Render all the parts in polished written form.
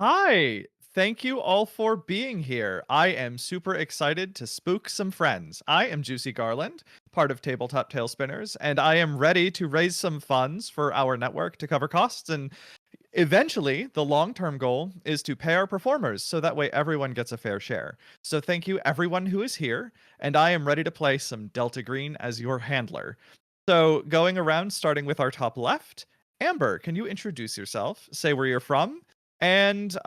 Hi! Thank you all for being here. I am super excited to spook some friends. I am Juicy Garland, part of Tabletop Tailspinners, and I am ready to raise some funds for our network to cover costs. And eventually, the long term goal is to pay our performers so that way everyone gets a fair share. So, thank you, everyone who is here, and I am ready to play some Delta Green as your handler. So, going around, starting with our top left, Amber, can you introduce yourself, say where you're from, and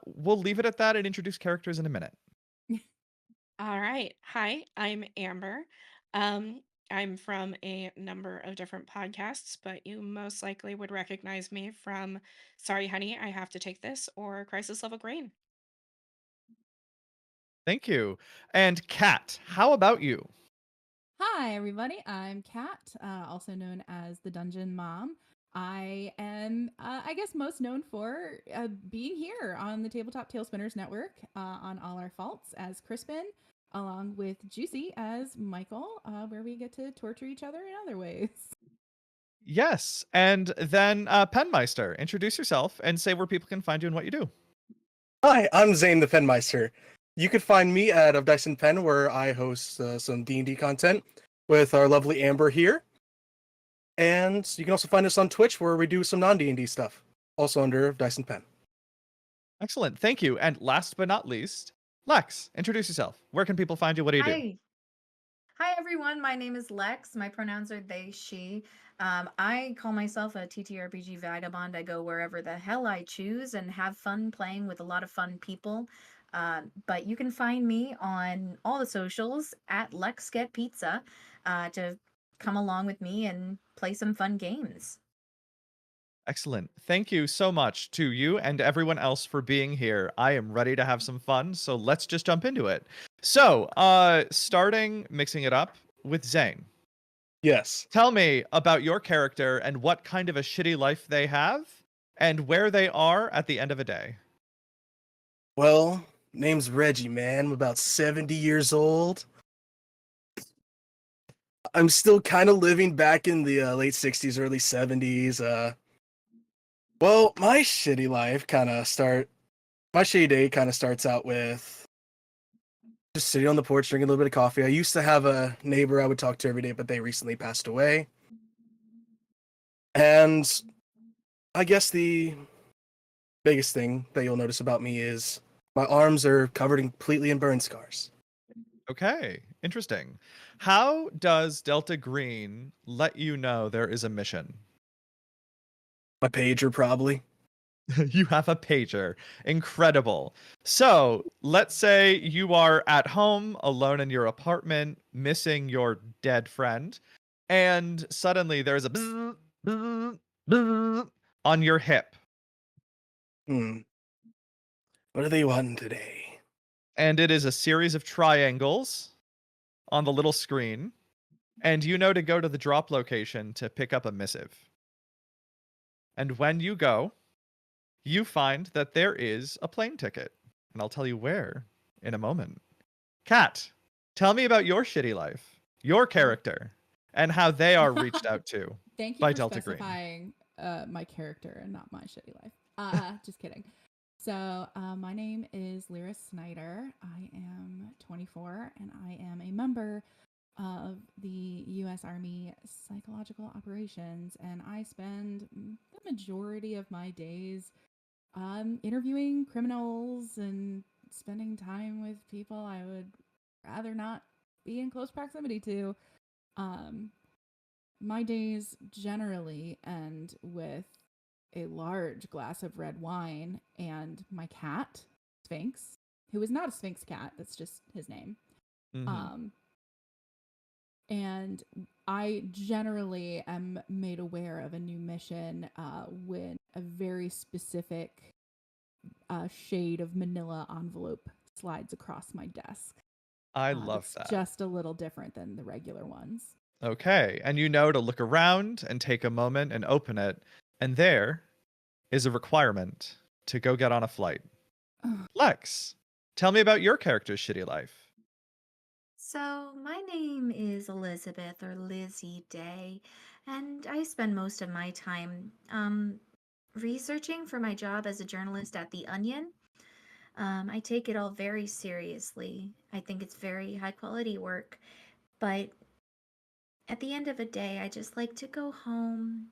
we'll leave it at that and introduce characters in a minute. All right. Hi, I'm Amber. Um, I'm from a number of different podcasts, but you most likely would recognize me from Sorry, Honey, I Have to Take This or Crisis Level Green. Thank you. And Kat, how about you? Hi, everybody. I'm Kat, also known as the Dungeon Mom. I am, I guess, most known for being here on the Tabletop Tailspinners Network on All Our Faults as Crispin, along with Juicy as Michael, where we get to torture each other in other ways. Yes. And then Penmeister, introduce yourself and say where people can find you and what you do. Hi, I'm Zane the Penmaester. You could find me at Of Dice and Pen, where I host some D&D content with our lovely Amber here. And you can also find us on Twitch, where we do some non-D&D stuff, also under Of Dice and Pen. Excellent. Thank you. And last but not least, Lex, introduce yourself. Where can people find you? What do you do? Hi. Hi, everyone. My name is Lex. My pronouns are they, she. I call myself a TTRPG vagabond. I go wherever the hell I choose and have fun playing with a lot of fun people. But you can find me on all the socials at Lex Get Pizza to come along with me and play some fun games. Excellent. Thank you so much to you and everyone else for being here. I am ready to have some fun, so let's just jump into it. So, starting mixing it up with Zane. Yes. Tell me about your character and what kind of a shitty life they have and where they are at the end of a day. Well, name's Reggie, man. I'm about 70 years old. I'm still kind of living back in the late 60s, early 70s. Well, my shitty day kind of starts out with just sitting on the porch drinking a little bit of coffee. I used to have a neighbor I would talk to every day, but they recently passed away. And I guess the biggest thing that you'll notice about me is my arms are covered completely in burn scars. Okay, interesting. How does Delta Green let you know there is a mission? My pager, probably. You have a pager. Incredible. So, let's say you are at home, alone in your apartment, missing your dead friend, and suddenly there's a bzz, bzz, bzz on your hip. Hmm. What are they wanting today? And it is a series of triangles on the little screen. And you know to go to the drop location to pick up a missive. And when you go, you find that there is a plane ticket. And I'll tell you where in a moment. Kat, tell me about your shitty life, your Oh. character, and how they are reached out to Thank you by for Delta Green. specifying my character and not my shitty life. Just kidding. So, my name is Lyra Snyder. I am 24 and I am a member of the U.S. Army Psychological Operations, and I spend the majority of my days interviewing criminals and spending time with people I would rather not be in close proximity to. Um, my days generally end with a large glass of red wine and my cat, Sphinx, who is not a Sphinx cat, that's just his name. Mm-hmm. Um, and I generally am made aware of a new mission when a very specific shade of manila envelope slides across my desk. I love That's that. just a little different than the regular ones. Okay, and you know to look around and take a moment and open it, and there is a requirement to go get on a flight. Lex, tell me about your character's shitty life. So, my name is Elizabeth or Lizzie Day, and I spend most of my time researching for my job as a journalist at The Onion. I take it all very seriously. I think it's very high quality work, but at the end of a day, I just like to go home,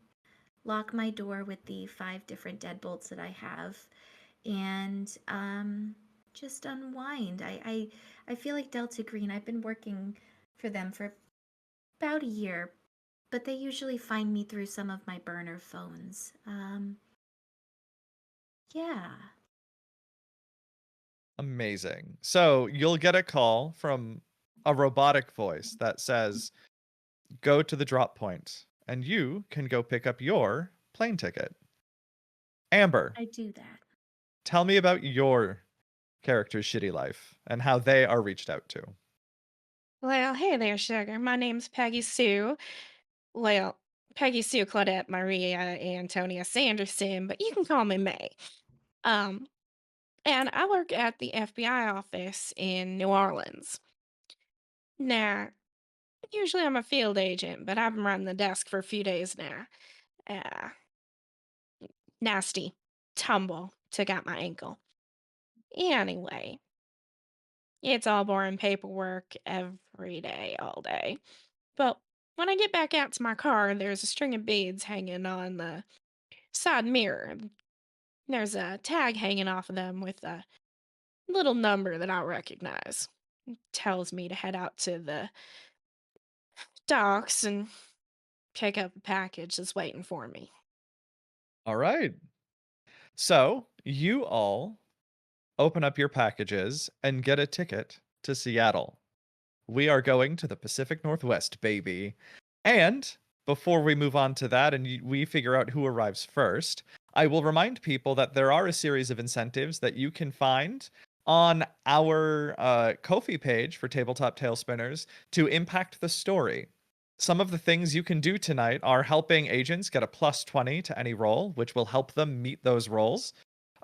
lock my door with the 5 different deadbolts that I have, and just unwind. I feel like Delta Green. I've been working for them for about a year, but they usually find me through some of my burner phones. Yeah. Amazing. So you'll get a call from a robotic voice that says, go to the drop point, and you can go pick up your plane ticket. Amber, I do that. tell me about your character's shitty life and how they are reached out to. Well, hey there, sugar. My name's Peggy Sue. Well, Peggy Sue Claudette Maria Antonia Sanderson, but you can call me May. Um, and I work at the FBI office in New Orleans. Now, usually I'm a field agent, but I've been running the desk for a few days now. Uh, Nasty tumble took out my ankle. Anyway, it's all boring paperwork every day, all day. But when I get back out to my car, there's a string of beads hanging on the side mirror. There's a tag hanging off of them with a little number that I recognize. It tells me to head out to the docks and pick up a package that's waiting for me. All right. So you all open up your packages and get a ticket to Seattle. We are going to the Pacific Northwest, baby. And before we move on to that and we figure out who arrives first, I will remind people that there are a series of incentives that you can find on our Ko-fi page for Tabletop Tailspinners to impact the story. Some of the things you can do tonight are helping agents get a +20 to any roll, which will help them meet those rolls.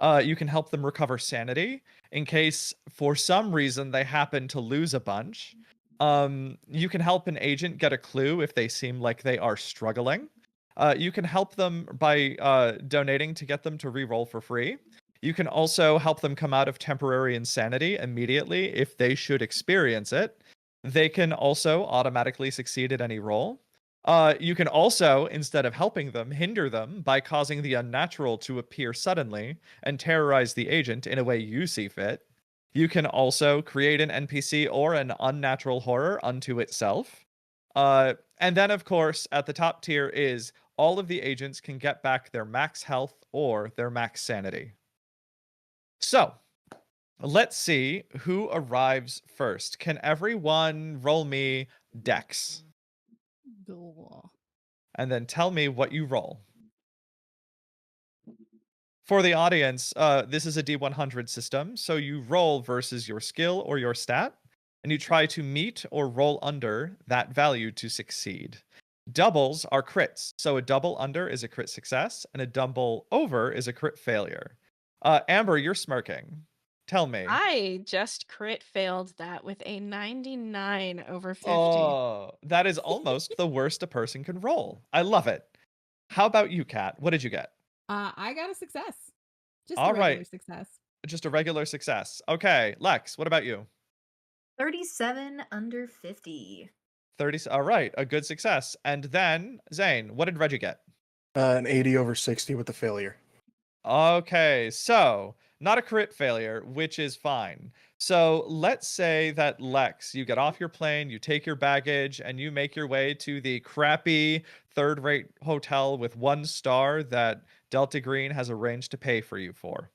You can help them recover sanity in case, for some reason, they happen to lose a bunch. You can help an agent get a clue if they seem like they are struggling. You can help them by donating to get them to re-roll for free. You can also help them come out of temporary insanity immediately if they should experience it. They can also automatically succeed at any roll. You can also, instead of helping them, hinder them by causing the unnatural to appear suddenly and terrorize the agent in a way you see fit. You can also create an NPC or an unnatural horror unto itself. And then, of course, at the top tier is all of the agents can get back their max health or their max sanity. So, let's see who arrives first. Can everyone roll me Dex? Cool. And then tell me what you roll. For the audience, this is a D100 system, so you roll versus your skill or your stat, and you try to meet or roll under that value to succeed. Doubles are crits, so a double under is a crit success, and a double over is a crit failure. Amber, you're smirking. Tell me. I just crit failed that with a 99 over 50. Oh, that is almost the worst a person can roll. I love it. How about you, Kat? What did you get? I got a success. Just All a regular right. success. Just a regular success. Okay, Lex, what about you? 37 under 50. 30. All right, a good success. And then, Zane, what did Reggie get? An 80 over 60 with the failure. Okay, so not a crit failure, which is fine. So let's say that Lex, you get off your plane, you take your baggage, and you make your way to the crappy third-rate hotel with 1 star that Delta Green has arranged to pay for you for.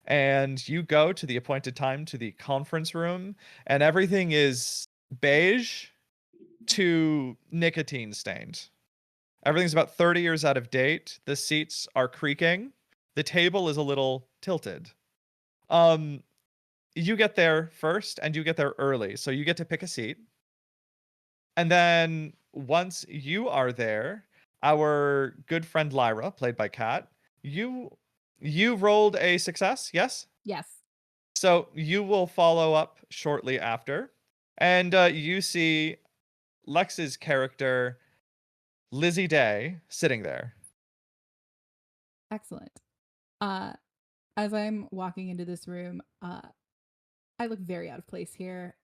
And you go to the appointed time to the conference room, and everything is beige to nicotine stained. Everything's about 30 years out of date. The seats are creaking. The table is a little tilted. You get there first and you get there early, so you get to pick a seat. And then once you are there, our good friend Lyra, played by Kat, you rolled a success, yes? Yes. So you will follow up shortly after, and you see Lex's character, Lizzie Day, sitting there. Excellent. As I'm walking into this room, I look very out of place here.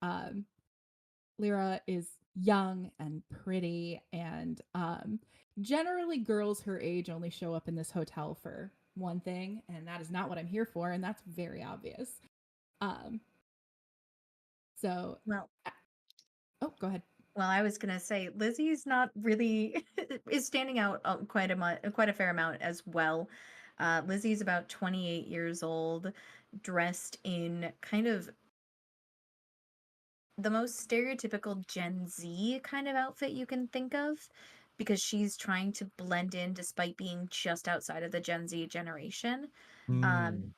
Lyra is young and pretty, and generally girls her age only show up in this hotel for one thing, and that is not what I'm here for, and that's very obvious. So, Well, oh, go ahead. well, I was gonna say Lizzie's not really is standing out quite a fair amount as well. Lizzie's about 28 years old, dressed in kind of the most stereotypical Gen Z kind of outfit you can think of, because she's trying to blend in despite being just outside of the Gen Z generation. Mm.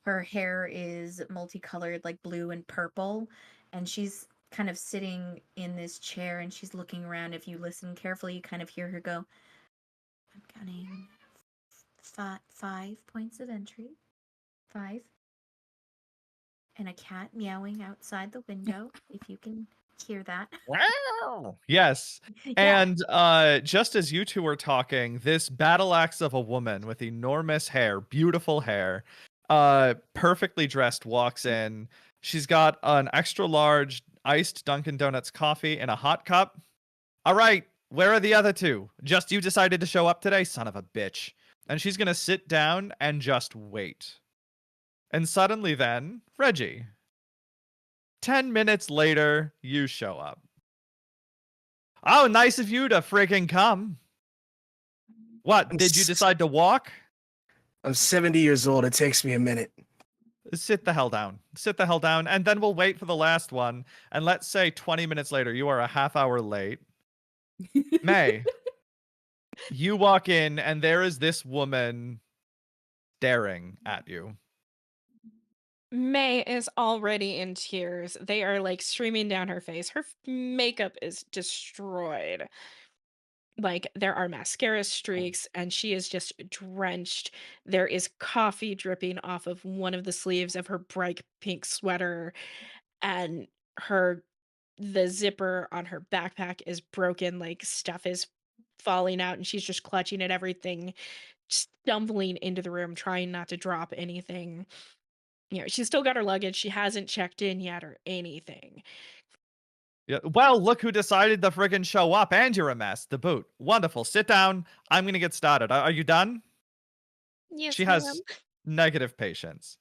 Her hair is multicolored, like blue and purple, and she's kind of sitting in this chair and she's looking around. If you listen carefully, you kind of hear her go, I'm counting 5 points of entry. 5. And a cat meowing outside the window, if you can hear that. Wow. Yes. Yeah. And just as you two were talking, this battle axe of a woman with enormous hair, beautiful hair, perfectly dressed walks in. She's got an extra large iced Dunkin' Donuts coffee in a hot cup. All right, where are the other two? Just you decided to show up today, son of a bitch. And she's gonna sit down and just wait. And suddenly then, Reggie, 10 minutes later, you show up. Oh, nice of you to friggin' come. What, did you decide to walk? I'm 70 years old. It takes me a minute. Sit the hell down. Sit the hell down, and then we'll wait for the last one. And let's say 20 minutes later, you are a half hour late. May, you walk in, and there is this woman staring at you. May is already in tears. They are like streaming down her face. Her makeup is destroyed. Like there are mascara streaks and she is just drenched. There is coffee dripping off of one of the sleeves of her bright pink sweater, and her the zipper on her backpack is broken, like stuff is falling out and she's just clutching at everything, stumbling into the room trying not to drop anything. She's still got her luggage. She hasn't checked in yet or anything. Yeah. Well, look who decided to friggin' show up, and you're a mess. The boot. Wonderful. Sit down. I'm gonna get started. Are you done? Yes, She ma'am. has negative patience.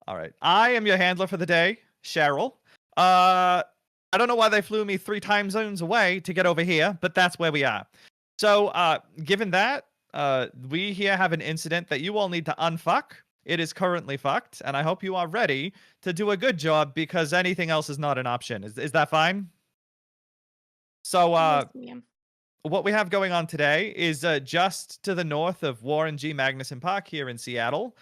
All right. I am your handler for the day, Cheryl. I don't know why they flew me 3 time zones away to get over here, but that's where we are. So, given that, we here have an incident that you all need to unfuck. It is currently fucked, and I hope you are ready to do a good job because anything else is not an option. Is that fine? So, Yes, ma'am. what we have going on today is just to the north of Warren G. Magnuson Park here in Seattle,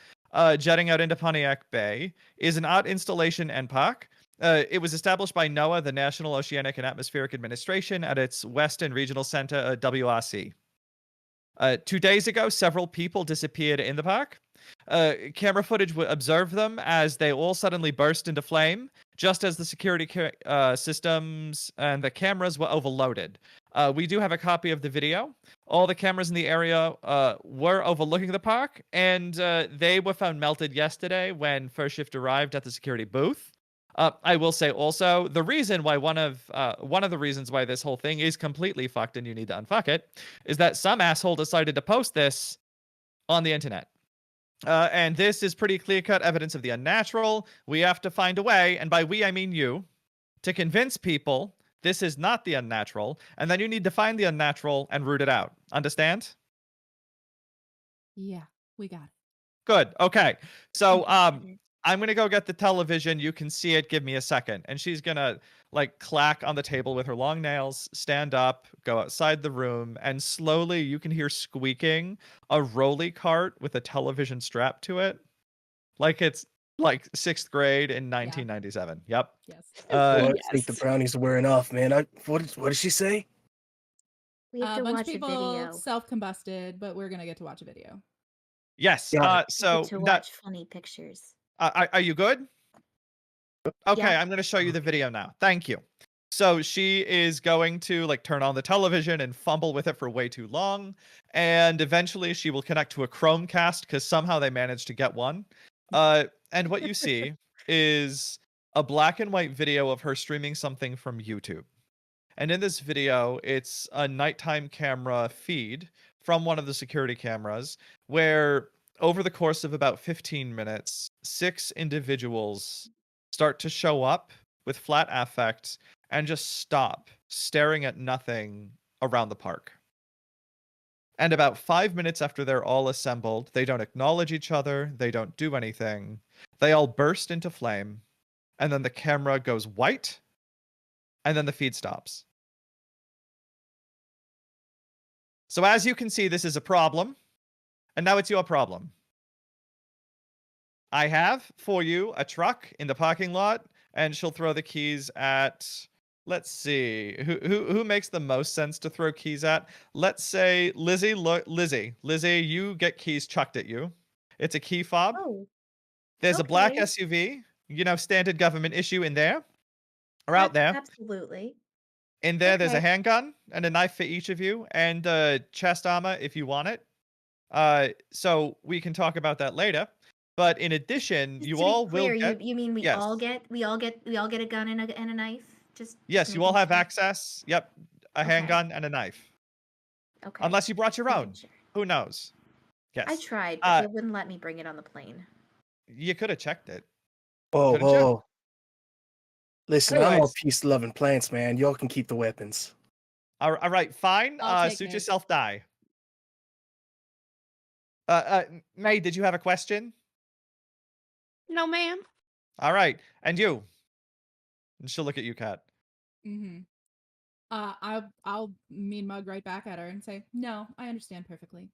jetting out into Pontiac Bay, is an art installation and park. It was established by NOAA, the National Oceanic and Atmospheric Administration, at its Western Regional Center, WRC. 2 days ago, several people disappeared in the park. Camera footage observed them as they all suddenly burst into flame, just as the security systems and the cameras were overloaded. We do have a copy of the video. All the cameras in the area were overlooking the park, and they were found melted yesterday when first shift arrived at the security booth. I will say also the reason why one of the reasons why this whole thing is completely fucked and you need to unfuck it is that some asshole decided to post this on the internet. And this is pretty clear-cut evidence of the unnatural. We have to find a way, and by we I mean you, to convince people this is not the unnatural, and then you need to find the unnatural and root it out. Understand? Yeah, we got it. Good. Okay. So Mhm. I'm gonna go get the television. You can see it. Give me a second. And she's gonna like clack on the table with her long nails, stand up, go outside the room, and slowly you can hear squeaking a rolly cart with a television strapped to it. Like it's like 6th grade in 1997. Yep. Yes. Oh, I Uh think the Yes. brownies are wearing off, man. What did she say? We have A to bunch of watch a people video. self-combusted, but we're gonna get to watch a video. yes. Got it. We So get to that watch funny pictures. are you good? Okay, Yeah. I'm gonna show you the video now. Thank you. So she is going to like turn on the television and fumble with it for way too long, and eventually she will connect to a Chromecast because somehow they managed to get one. And what you see is a black and white video of her streaming something from YouTube. And in this video, it's a nighttime camera feed from one of the security cameras where, over the course of about 15 minutes, 6 individuals start to show up with flat affect and just stop staring at nothing around the park. And about 5 minutes after they're all assembled, they don't acknowledge each other, they don't do anything. They all burst into flame, and then the camera goes white, and then the feed stops. So as you can see, this is a problem, and now it's your problem. I have for you a truck in the parking lot, and she'll throw the keys at. Let's see who makes the most sense to throw keys at. Let's say Lizzie. Look, Lizzie, you get keys chucked at you. It's a key fob. Oh, There's a black okay. SUV. Standard government issue in there, or out there. Absolutely. In there, there's a Okay. handgun and a knife for each of you, and chest armor if you want it. So we can talk about that later. But in addition, Just you to be all will clear, get. you mean we all Yes. get a gun and a knife? Just Yes, you all making have sure. access. Yep. A Okay. handgun and a knife. Okay. Unless you brought your Making own. sure. Who knows? I Yes. tried, but they wouldn't let me bring it on the plane. You could have checked it. Whoa, Couldn't you? whoa. Listen, I'm all Anyways. peace-loving plants, man. Y'all can keep the weapons. All right, fine. I'll take Suit it. yourself, die. May, did you have a question? No, ma'am. All right. And you? And she'll look at you, Kat. Mm-hmm. I'll mean mug right back at her and say, no, I understand perfectly.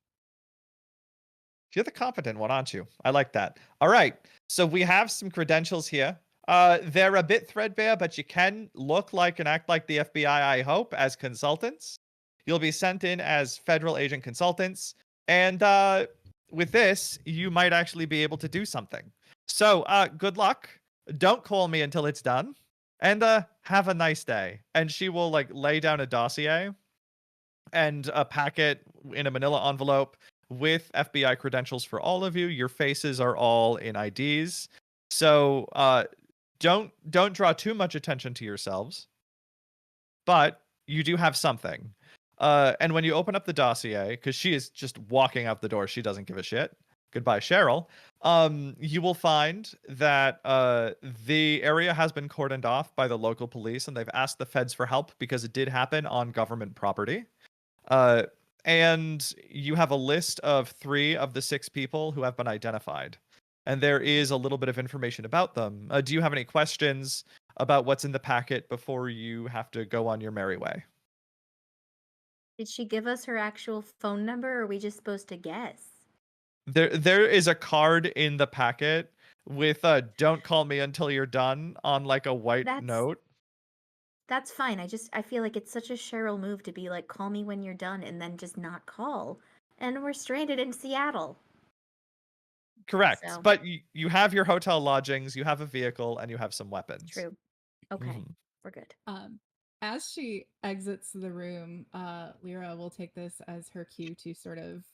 You're the competent one, aren't you? I like that. All right. So we have some credentials here. They're a bit threadbare, but you can look like and act like the FBI, I hope, as consultants. You'll be sent in as federal agent consultants. And with this, you might actually be able to do something. So good luck. Don't call me until it's done. And have a nice day. And she will like lay down a dossier and a packet in a manila envelope with FBI credentials for all of you. Your faces are all in IDs. So don't draw too much attention to yourselves. But you do have something. And when you open up the dossier, because she is just walking out the door, she doesn't give a shit. Goodbye, Cheryl. You will find that the area has been cordoned off by the local police, and they've asked the feds for help because it did happen on government property. And you have a list of 3 of the 6 people who have been identified. And there is a little bit of information about them. Do you have any questions about what's in the packet before you have to go on your merry way? Did she give us her actual phone number, or are we just supposed to guess? There is a card in the packet with don't call me until you're done on like a white note. That's fine. I feel like it's such a Cheryl move to be like, call me when you're done and then just not call. And we're stranded in Seattle. Correct. So. But you have your hotel lodgings, you have a vehicle, and you have some weapons. True. Okay. Mhm. We're good. As she exits the room, Lyra will take this as her cue to sort of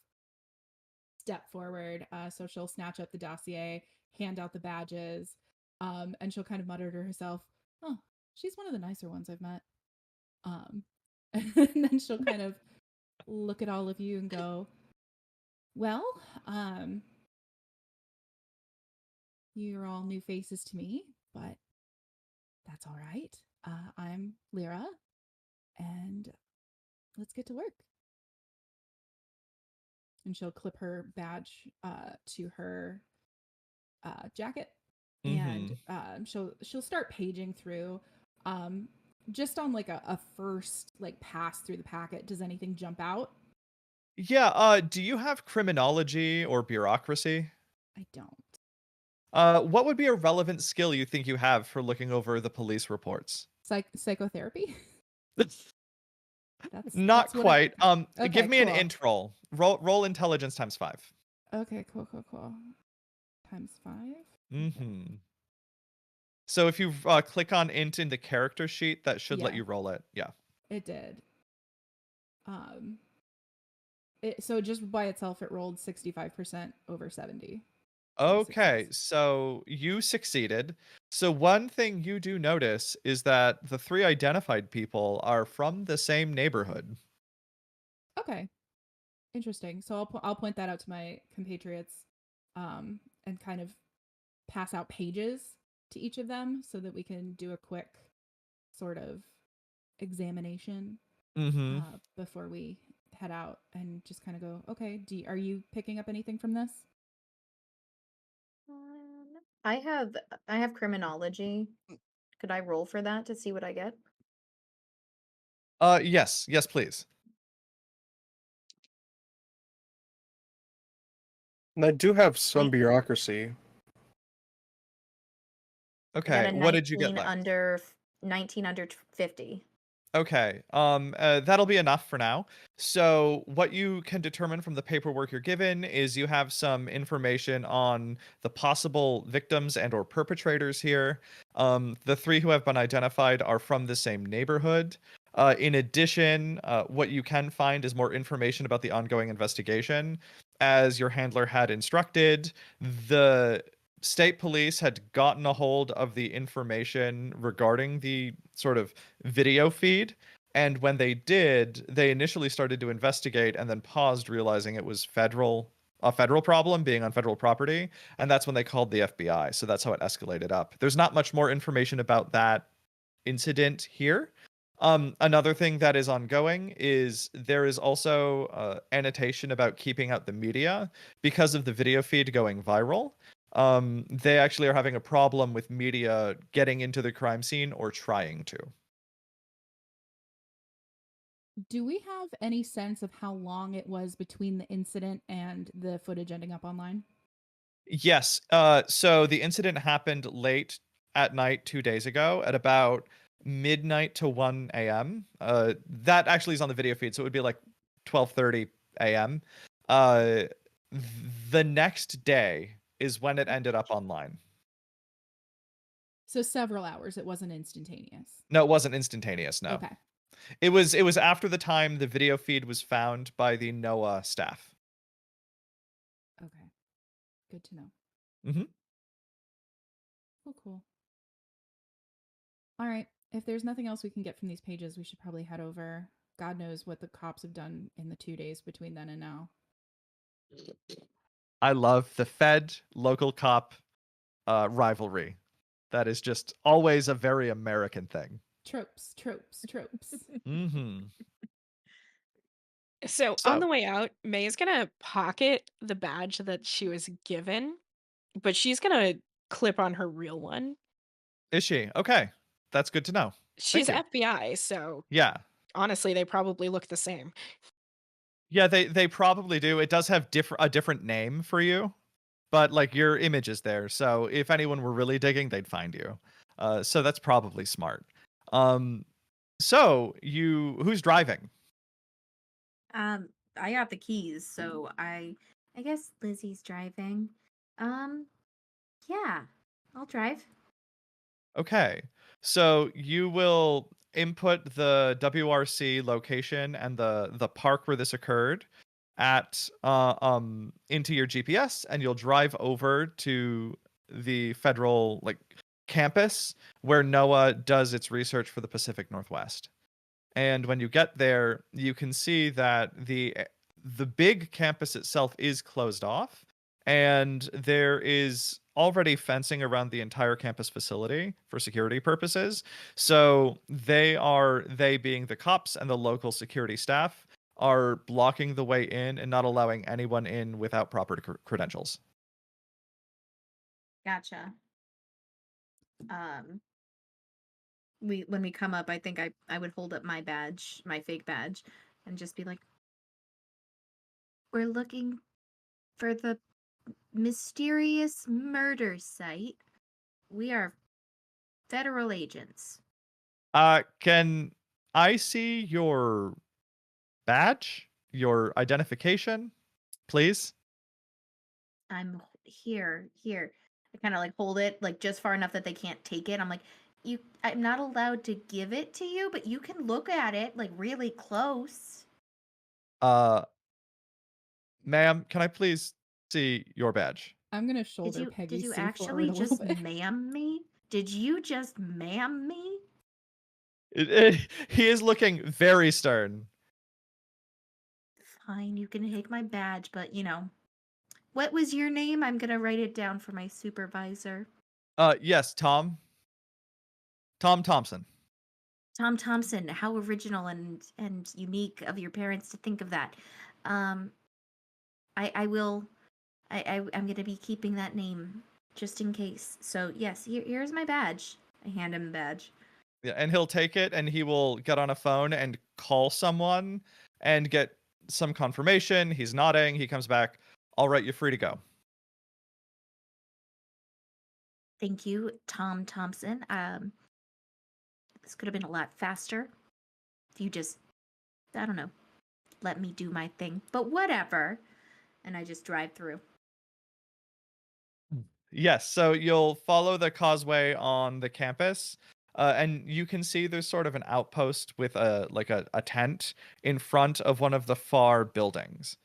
step forward. So she'll snatch up the dossier, hand out the badges, and she'll kind of mutter to herself, "Oh, she's one of the nicer ones I've met." And then she'll kind of look at all of you and go, "Well, you're all new faces to me, but that's all right. I'm Lyra, and let's get to work." And she'll clip her badge to her jacket, and she'll start paging through. Just on like a first like pass through the packet, does anything jump out? Yeah. Do you have criminology or bureaucracy? I don't. What would be a relevant skill you think you have for looking over the police reports? Psychotherapy. Not that's quite. Okay, give me cool. an int roll. Roll intelligence times 5. Okay, cool. Times 5. Mm-hmm. So if you click on int in the character sheet, that should let Yeah. you roll it. Yeah. It did. So just by itself, it rolled 65% over 70. Okay, Success. so you succeeded. So one thing you do notice is that the three identified people are from the same neighborhood. Okay, interesting. So I'll point that out to my compatriots, and kind of pass out pages to each of them so that we can do a quick sort of examination Mm-hmm. before we head out and just kind of go, okay, are you picking up anything from this? I have criminology. Could I roll for that to see what I get? Yes, please. And I do have some I bureaucracy. I got Okay, a what did you get 19 left? under 19 under 50. Okay, that'll be enough for now. So what you can determine from the paperwork you're given is you have some information on the possible victims and or perpetrators here. The three who have been identified are from the same neighborhood. In addition, what you can find is more information about the ongoing investigation. As your handler had instructed, the state police had gotten a hold of the information regarding the sort of video feed. And when they did, they initially started to investigate and then paused, realizing it was a federal problem being on federal property. And that's when they called the FBI. So that's how it escalated up. There's not much more information about that incident here. Another thing that is ongoing is there is also annotation about keeping out the media because of the video feed going viral. They actually are having a problem with media getting into the crime scene or trying to. Do we have any sense of how long it was between the incident and the footage ending up online? Yes. So the incident happened late at night 2 days ago at about midnight to 1 a.m. That actually is on the video feed, so it would be like 12:30 a.m. Uh, the next day is when it ended up online. So several hours. It wasn't instantaneous. No, it wasn't instantaneous. No, Okay. it was after the time the video feed was found by the NOAA staff. Okay. Good to know. Mm-hmm. Cool. All right. If there's nothing else we can get from these pages, we should probably head over. God knows what the cops have done in the 2 days between then and now. I love the Fed local cop rivalry. That is just always a very American thing. Tropes. Mm-hmm. So on So, the way out, May is gonna pocket the badge that she was given, but she's gonna clip on her real one. is she? Okay. That's good to know. She's Thank you. FBI, so Yeah. honestly, they probably look the same. Yeah, they probably do. It does have a different name for you, but like your image is there. So if anyone were really digging, they'd find you. So that's probably smart. Um, so who's driving? I got the keys, so I guess Lizzie's driving. Um, yeah, I'll drive. Okay. So you will input the WRC location and the park where this occurred at into your GPS, and you'll drive over to the federal like campus where NOAA does its research for the Pacific Northwest. And when you get there, you can see that the big campus itself is closed off, and there is already fencing around the entire campus facility for security purposes. So they being the cops and the local security staff are blocking the way in and not allowing anyone in without proper credentials. Gotcha. Um, when we come up, I think I would hold up my badge, my fake badge, and just be like, "We're looking for the mysterious murder site. We are federal agents." Can I see your badge, your identification, please? I'm here. I kind of like hold it like just far enough that they can't take it. I'm like, I'm not allowed to give it to you, but you can look at it like really close. Uh, ma'am, can I please see your badge? I'm gonna Did shoulder you Peggy Sue actually forward a little just bit. ma'am me? Did you just ma'am me? He is looking very stern. Fine, you can take my badge, but what was your name? I'm gonna write it down for my supervisor. Yes, Tom. Tom Thompson. Tom Thompson. How original and unique of your parents to think of that. Um, I will. I'm gonna be keeping that name just in case. So yes, here's my badge. I hand him the badge. Yeah, and he'll take it and he will get on a phone and call someone and get some confirmation. He's nodding. He comes back. All right, you're free to go. Thank you, Tom Thompson. This could have been a lot faster if you just, I don't know, let me do my thing. But whatever. And I just drive through. Yes, so you'll follow the causeway on the campus, and you can see there's sort of an outpost with a tent in front of one of the far buildings.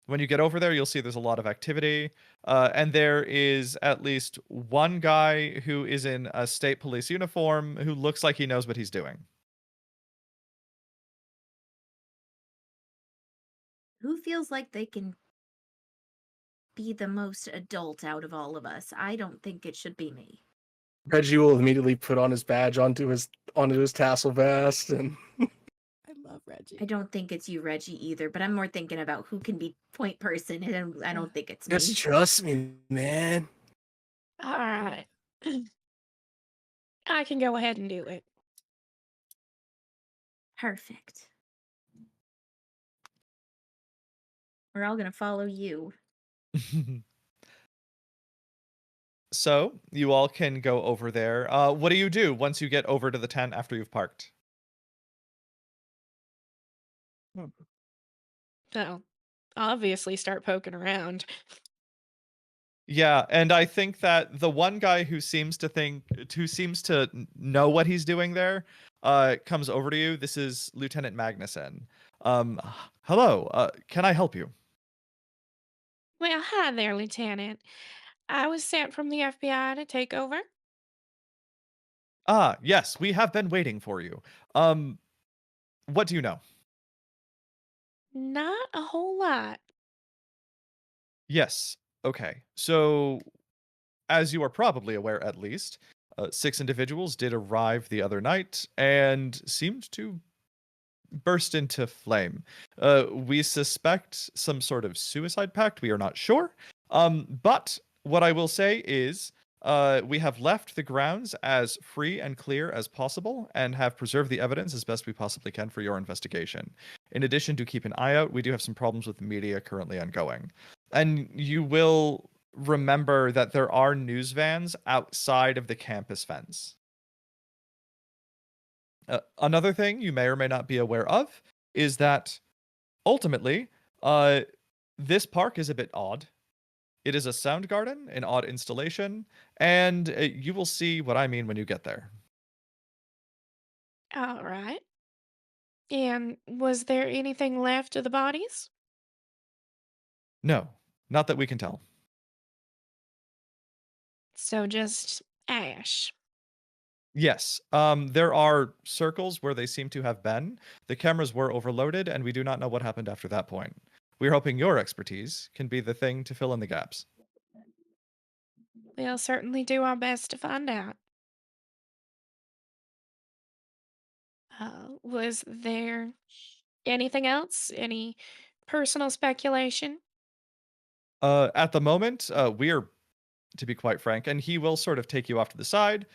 When you get over there, you'll see there's a lot of activity, and there is at least one guy who is in a state police uniform who looks like he knows what he's doing. Who feels like they can be the most adult out of all of us? I don't think it should be me. Reggie will immediately put on his badge onto his tassel vest, and I love Reggie. I don't think it's you, Reggie, either, but I'm more thinking about who can be point person, and I don't think it's me. just trust me, man. All right. I can go ahead and do it. Perfect. We're all gonna follow you. So you all can go over there. What do you do once you get over to the tent after you've parked? So, obviously, start poking around. Yeah, and I think that the one guy who seems to know what he's doing there, comes over to you. This is Lieutenant Magnuson. Hello. Can I help you? Well, hi there, Lieutenant. I was sent from the FBI to take over. Ah, yes, we have been waiting for you. Um, what do you know? Not a whole lot. Yes. Okay. So, as you are probably aware, at least, 6 individuals did arrive the other night and seemed to burst into flame. We suspect some sort of suicide pact. We are not sure. But what I will say is, we have left the grounds as free and clear as possible and have preserved the evidence as best we possibly can for your investigation. In addition, to keep an eye out. We do have some problems with the media currently ongoing. And you will remember that there are news vans outside of the campus fence. Another thing you may or may not be aware of is that ultimately, uh, this park is a bit odd. It is a sound garden, an odd installation, and you will see what I mean when you get there. All right. And was there anything left of the bodies? No, not that we can tell. So just ash. Yes, there are circles where they seem to have been. The cameras were overloaded, and we do not know what happened after that point. We're hoping your expertise can be the thing to fill in the gaps. We'll certainly do our best to find out. Was there anything else? Any personal speculation? At the moment, we're, to be quite frank, and he will sort of take you off to the side.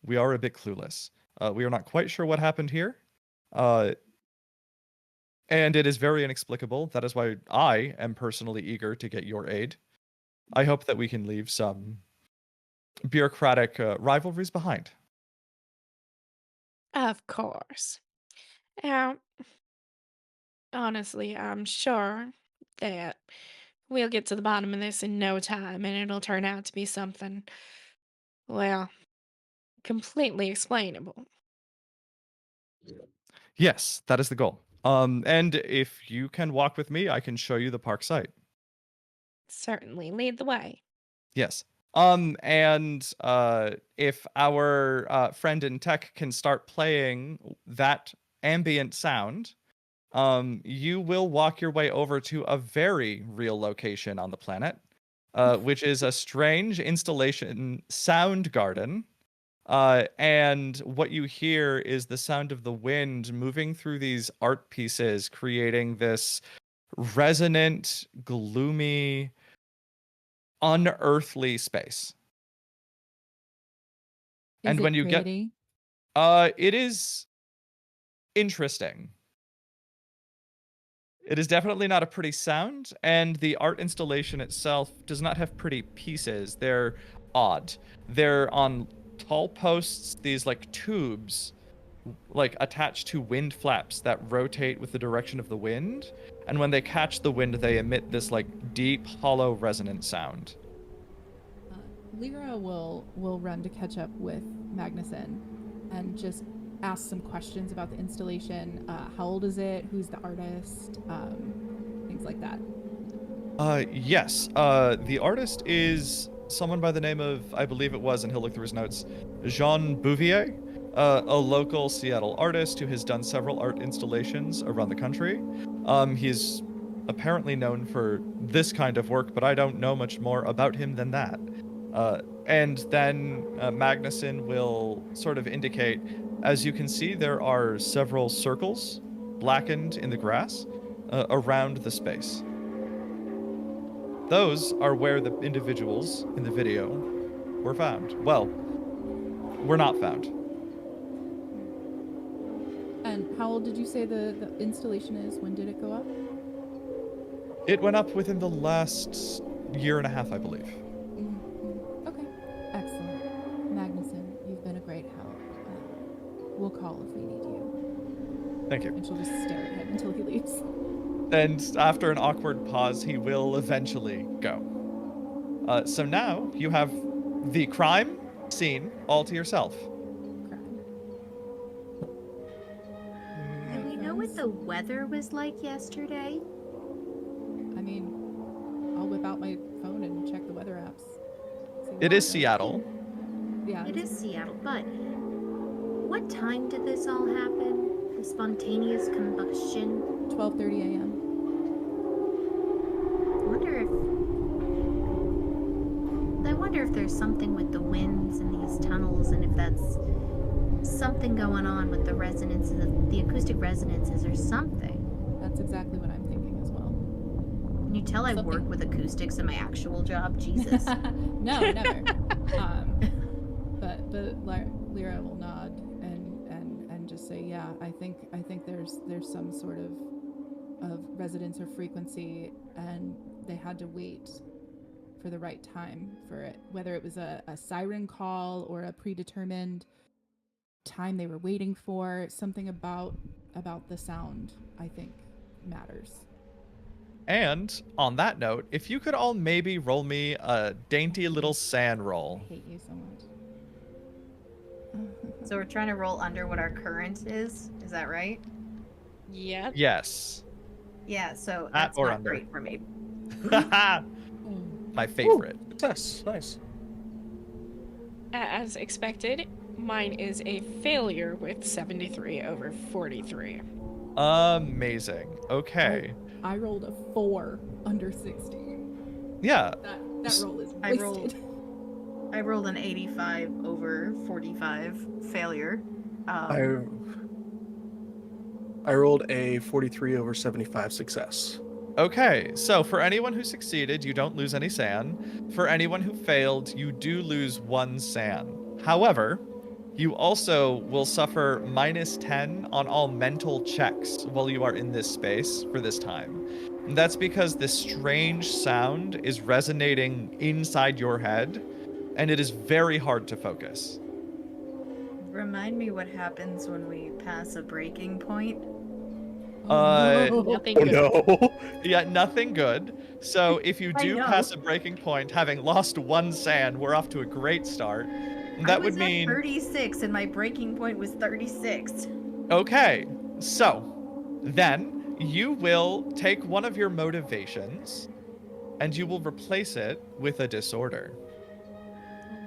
We are a bit clueless. We are not quite sure what happened here. Uh, and it is very inexplicable. That is why I am personally eager to get your aid. I hope that we can leave some bureaucratic rivalries behind. Of course. Now, honestly, I'm sure that We'll get to the bottom of this in no time, and it'll turn out to be something, well, completely explainable. Yes, that is the goal. And if you can walk with me, I can show you the park site. Certainly, lead the way. Yes. And if our friend in tech can start playing that ambient sound, you will walk your way over to a very real location on the planet, which is a strange installation sound garden. And what you hear is the sound of the wind moving through these art pieces, creating this resonant, gloomy, unearthly space. Is And it when you get pretty? it is interesting. It is definitely not a pretty sound, and the art installation itself does not have pretty pieces. They're odd. They're on tall posts, these like tubes, like attached to wind flaps that rotate with the direction of the wind, and when they catch the wind, they emit this like deep, hollow, resonant sound. Uh, Lyra will run to catch up with Magnuson and just ask some questions about the installation. How old is it? Who's the artist? Things like that. Yes. The artist is someone by the name of, I believe it was, and he'll look through his notes, Jean Bouvier, a local Seattle artist who has done several art installations around the country. He's apparently known for this kind of work, but I don't know much more about him than that. And then Magnuson will sort of indicate, as you can see, there are several circles blackened in the grass around the space. Those are where the individuals in the video were found. Well, were not found. And how old did you say the installation is? When did it go up? It went up within the last year and a half, I believe. Okay, excellent. Magnuson, you've been a great help. We'll call if we need you. Thank you. And she'll just stare at him until he leaves. And after an awkward pause, he will eventually go. So now you have the crime scene all to yourself. Do we know what the weather was like yesterday? I mean, I'll whip out my phone and check the weather apps. See It what is says. Seattle. Yeah, It is Seattle, but what time did this all happen? The spontaneous combustion? 12:30 a.m. I wonder if there's something with the winds in these tunnels, and if that's something going on with the resonances, the acoustic resonances, or something. That's exactly what I'm thinking as well. Can you tell I Something- work with acoustics in my actual job? Jesus. No, never. But Lyra will nod and just say, yeah, I think there's some sort of resonance or frequency, and they had to wait for the right time for it, whether it was a siren call or a predetermined time they were waiting for. Something about the sound, I think, matters. And on that note, if you could all maybe roll me a dainty little sand I roll. hate you so much. So we're trying to roll under what our current is. Is that right? Yep. Yes. Yeah, so At that's or not under. great for me. My favorite. Success. Nice. As expected, mine is a failure with 73 over 43. Amazing. Okay. I rolled a 4 under 60. Yeah. That roll is I wasted. I rolled an 85 over 45 failure. I rolled a 43 over 75 success. Okay, so for anyone who succeeded, you don't lose any SAN. For anyone who failed, you do lose 1 SAN. However, you also will suffer -10 on all mental checks while you are in this space for this time. And that's because this strange sound is resonating inside your head, and it is very hard to focus. Remind me what happens when we pass a breaking point. Uh, Nothing Oh good. no. Yeah, nothing good. So if you I do know. pass a breaking point, having lost 1 sand, we're off to a great start. And I that was would at mean 36 and my breaking point was 36. okay. So then you will take one of your motivations and you will replace it with a disorder.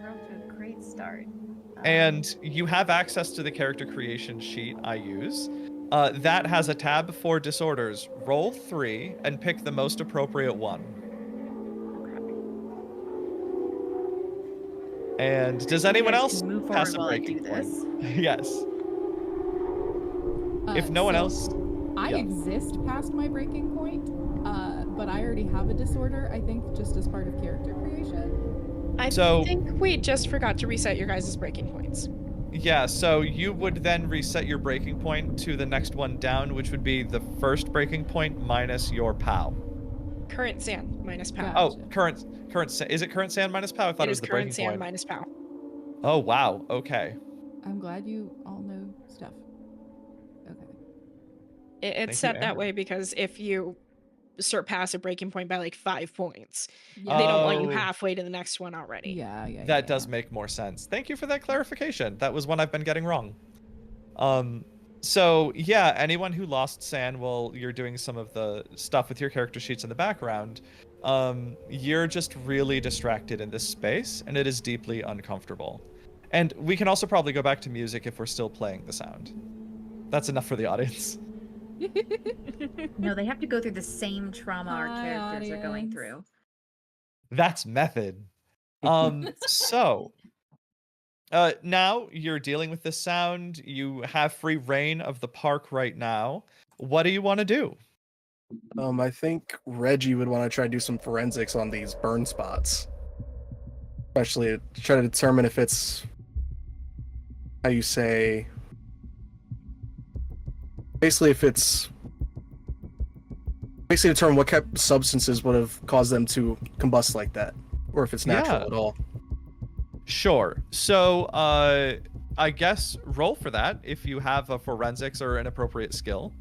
We're off to a great start. And you have access to the character creation sheet I use. That has a tab for disorders. Roll 3 and pick the most appropriate one. And does You anyone guys else can move pass forward a while I breaking do point? this. Yes. If no one So else, I yeah. exist past my breaking point, but I already have a disorder, I think, just as part of character creation. I So- think we just forgot to reset your guys' breaking points. Yeah, so you would then reset your breaking point to the next one down, which would be the first breaking point minus your POW. Current sand minus POW. Gotcha. Oh, is it current sand minus POW? I thought It it is was the current breaking sand point. minus POW. Oh, wow. Okay. I'm glad you all know stuff. Okay. It's Thank you, set that Amber. way because if you surpass a breaking point by like 5 points, Yeah. they don't want you Oh. halfway to the next one already. Yeah. That does make more sense. Thank you for that clarification. That was one I've been getting wrong. So yeah, anyone who lost sand while you're doing some of the stuff with your character sheets in the background, you're just really distracted in this space, and it is deeply uncomfortable. And we can also probably go back to music if we're still playing the sound. That's enough for the audience. No, they have to go through the same trauma our Hi, characters are going audience. through. That's method. So now you're dealing with this sound. You have free reign of the park right now. What do you want to do? I think Reggie would want to try to do some forensics on these burn spots. Especially to try to determine if it's, how you say, basically determine what kind of substances would have caused them to combust like that, or if it's natural Yeah. at all. Sure. So, I guess roll for that if you have a forensics or an appropriate skill.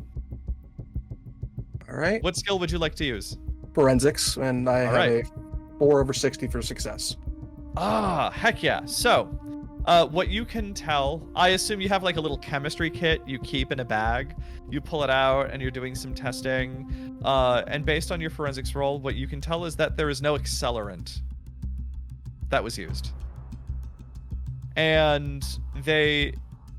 All right. What skill would you like to use? Forensics, and I All have right. a 4/60 for success. Ah, heck yeah. So, what you can tell, I assume you have like a little chemistry kit you keep in a bag. You pull it out and you're doing some testing. And based on your forensics roll, what you can tell is that there is no accelerant that was used. And they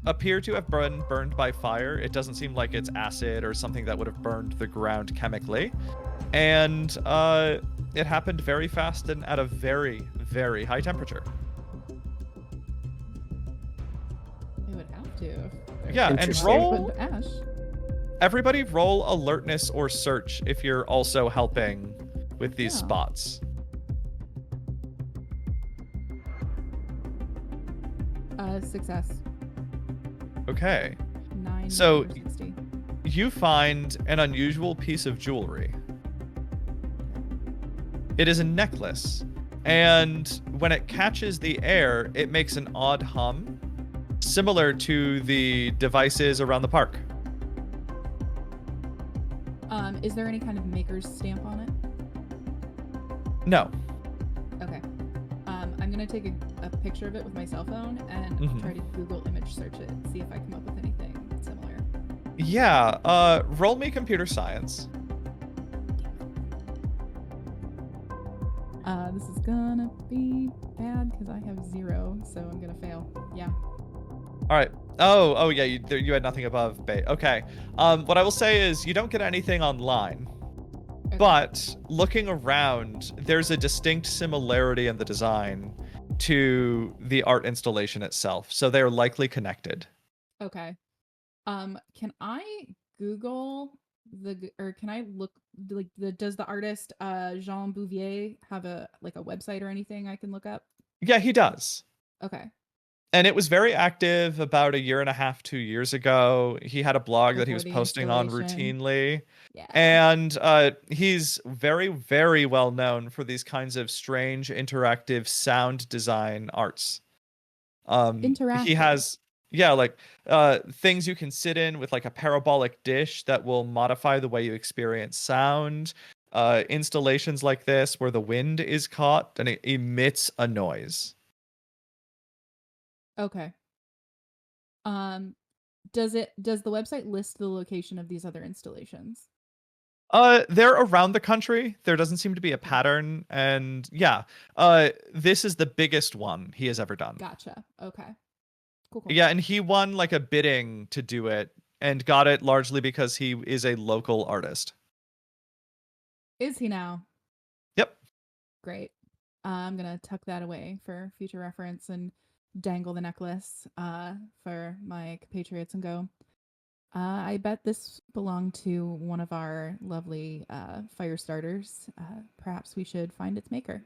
appear to have been burned by fire. It doesn't seem like it's acid or something that would have burned the ground chemically. And it happened very fast and at a very, very high temperature. It would have to. Yeah, and Interesting. roll. Ash. Everybody roll alertness or search if you're also helping with these Yeah. spots. Success. Okay. 9 So- over 60. You find an unusual piece of jewelry. It is a necklace, and when it catches the air, it makes an odd hum, similar to the devices around the park. Is there any kind of maker's stamp on it? No. Okay. I'm gonna take a picture of it with my cell phone and Mhm. try to Google image search it, see if I come up with anything similar. Yeah, roll me computer science. This is gonna be bad because I have 0, so I'm gonna fail. Yeah. All right. Oh yeah, you had nothing above bait. Okay. What I will say is you don't get anything online. Okay. But looking around, there's a distinct similarity in the design to the art installation itself. So they're likely connected. Okay. Can I Google or can I look like does the artist Jean Bouvier have a website or anything I can look up? Yeah, he does. Okay. And it was very active about 1.5 2 years ago. He had a blog that he Before was the posting on installation. routinely. Yeah. And he's very, very well known for these kinds of strange interactive sound design arts. He Interactive. has Yeah, like things you can sit in with like a parabolic dish that will modify the way you experience sound. Installations like this where the wind is caught and it emits a noise. Okay. Um, does the website list the location of these other installations? They're around the country. There doesn't seem to be a Okay. pattern, and yeah, this is the biggest one he has ever done. Gotcha. Okay. Cool. Yeah, and he won like a bidding to do it and got it largely because he is a local artist. Is he now? Yep. Great. I'm gonna tuck that away for future reference and dangle the necklace for my compatriots and go. I bet this belonged to one of our lovely fire starters. Perhaps we should find its maker.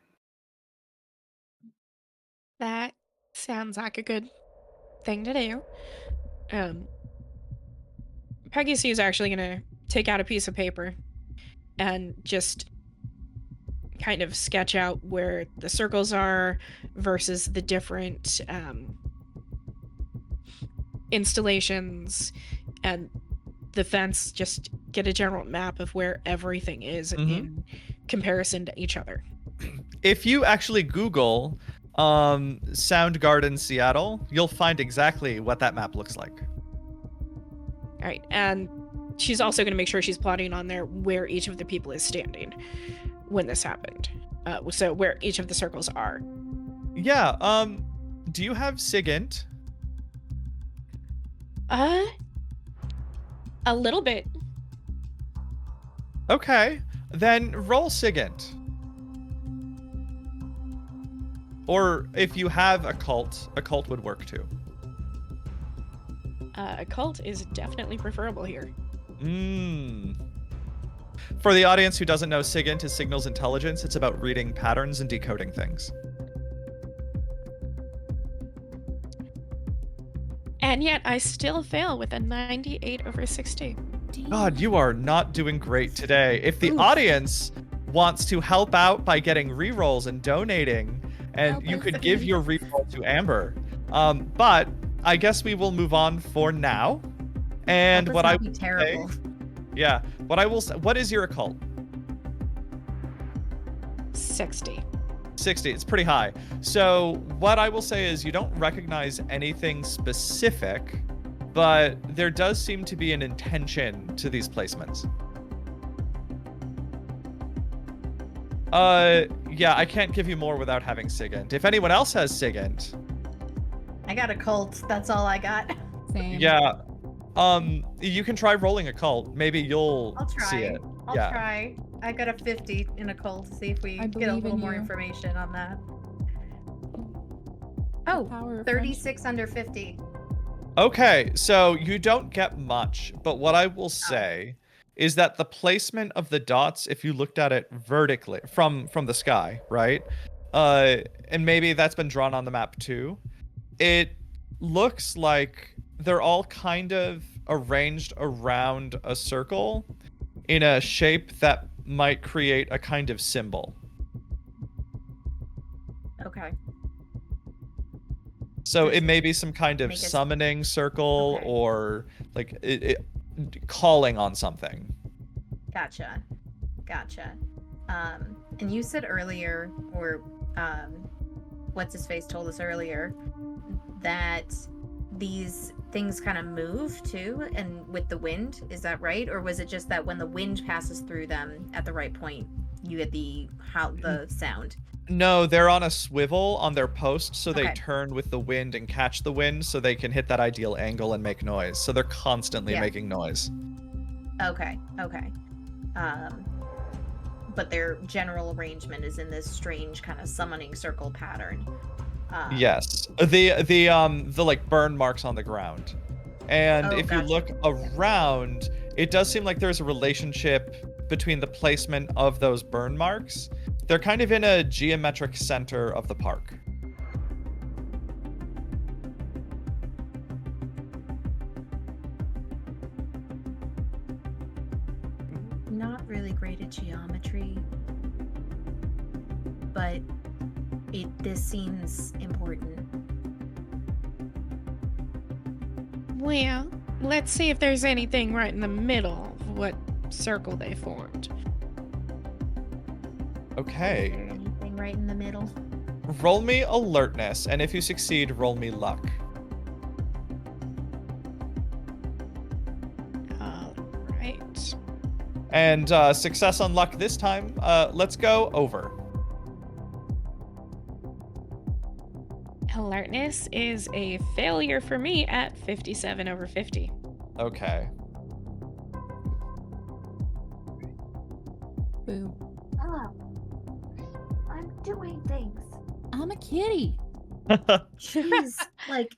That sounds like a good thing to do. Peggy C is actually gonna take out a piece of paper and just kind of sketch out where the circles are versus the different installations and the fence, just get a general map of where everything is in comparison to each other. If you actually Google Soundgarden Seattle, you'll find exactly what that map looks like. All right, and she's also going to make sure she's plotting on there where each of the people is standing when this happened. So where each of the circles are. Yeah, do you have SIGINT? A little bit. Okay, then roll SIGINT. Or if you have a cult would work too. A cult is definitely preferable here. For the audience who doesn't know, SIGINT is signals intelligence. It's about reading patterns and decoding things. And yet I still fail with a 98 over 60. God, you are not doing great today. If the audience wants to help out by getting rerolls and donating, and you could give your reroll to Amber. But I guess we will move on for now. And That what does I not be will terrible. say, yeah, what I will say, what is your occult? 60. 60. It's pretty high. So what I will say is you don't recognize anything specific, but there does seem to be an intention to these placements. Yeah, I can't give you more without having SIGINT. If anyone else has SIGINT. I got a cult. That's all I got. Same. Yeah. You can try rolling a cult. Maybe you'll I'll try. see it. I'll Yeah. try. I got a 50 in a cult to see if we I get a believe little in more you. information on that. The Oh, power of 36 under 50. Okay, so you don't get much, but what I will say is that the placement of the dots, if you looked at it vertically from the sky, right? And maybe that's been drawn on the map too. It looks like they're all kind of arranged around a circle in a shape that might create a kind of symbol. Okay. So it may be some kind of Make us- summoning circle Okay. or like it calling on something. Gotcha. Gotcha. And you said earlier, or what's his face told us earlier, that these things kind of move too, and with the wind, is that right? Or was it just that when the wind passes through them at the right point, you get the sound? No, they're on a swivel on their post, so they Okay. turn with the wind and catch the wind so they can hit that ideal angle and make noise. So they're constantly Yeah. making noise. Okay. But their general arrangement is in this strange kind of summoning circle pattern. Yes. The like burn marks on the ground. And Oh, if you gotcha. look around, it does seem like there's a relationship between the placement of those burn marks. They're kind of in a geometric center of the park. Not really great at geometry, but this seems important. Well, let's see if there's anything right in the middle of what circle they formed. Is Okay. there anything right in the middle? Roll me alertness, and if you succeed, roll me luck. All right. And success on luck this time. Let's go over. Alertness is a failure for me at 57 over 50. Okay. Boo. Hello. I'm doing things. I'm a kitty. She's like,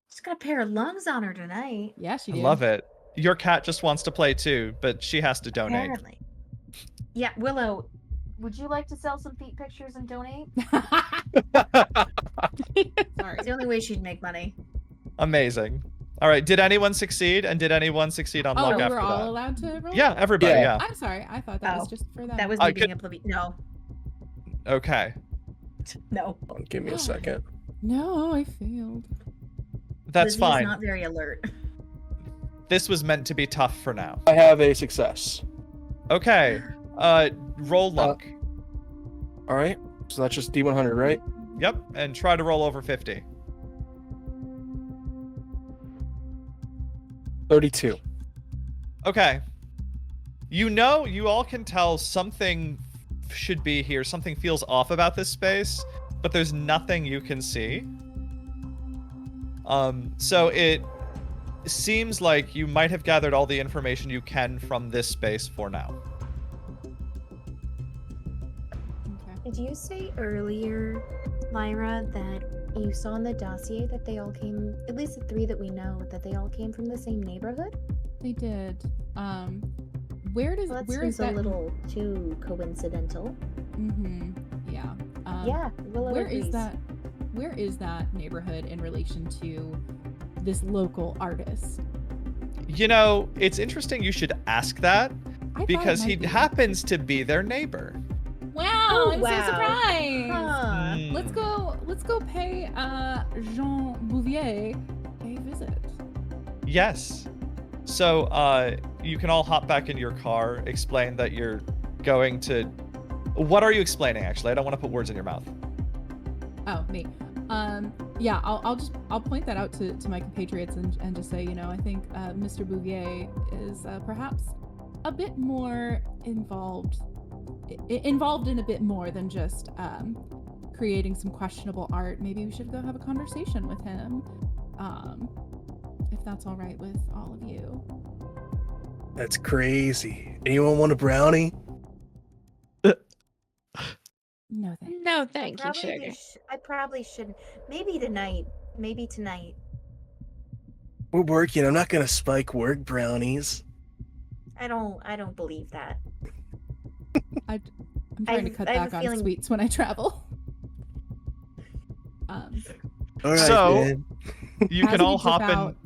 she's got a pair of lungs on her tonight. Yeah, she I did. love it. Your cat just wants to play too, but she has to donate. Apparently. Yeah, Willow, would you like to sell some feet pictures and donate? Sorry. It's the only way she'd make money. Amazing. All right. Did anyone succeed? And did anyone succeed on Oh, luck we after were all that? allowed to roll? Yeah, everybody. Yeah. Yeah. I'm sorry. I thought that was Oh, just for them. That was I me being could- a plebe. No. Okay. No. Give me a second. No, I failed. That's Lizzie fine. is not very alert. This was meant to be tough for now. I have a success. Okay. Roll luck. All right. So that's just D100, right? Yep. And try to roll over 50. 32. Okay. You all can tell something should be here. Something feels off about this space, but there's nothing you can see. So it seems like you might have gathered all the information you can from this space for now. Okay. Did you say earlier, Lyra, that you saw in the dossier that they all came, at least the 3 that we know, that they all came from the same neighborhood? They did. Where does Well, that where seems is that? a little too coincidental. Mm-hmm. Yeah. Yeah, Willow Where agrees. is that? Where is that neighborhood in relation to this local artist? It's interesting you should ask that I thought it because he might be. happens to be their neighbor. Wow! Oh, I'm wow. so surprised. Huh. Hmm. Let's go pay Jean Bouvier a visit. Yes. So, you can all hop back in your car, explain that you're going to... What are you explaining, actually? I don't want to put words in your mouth. Oh, me. Yeah, I'll point that out to my compatriots and just say, I think Mr. Bouvier is perhaps a bit more involved in a bit more than just creating some questionable art. Maybe we should go have a conversation with him, if that's all right with all of you. That's crazy. Anyone want a brownie? No, thanks. No, thank you, sugar. I probably shouldn't. Maybe tonight. Maybe tonight. We're working. I'm not gonna spike work brownies. I don't believe that. I'm trying to cut I have back a on feeling- sweets when I travel. All right, So- then. You can all hop in...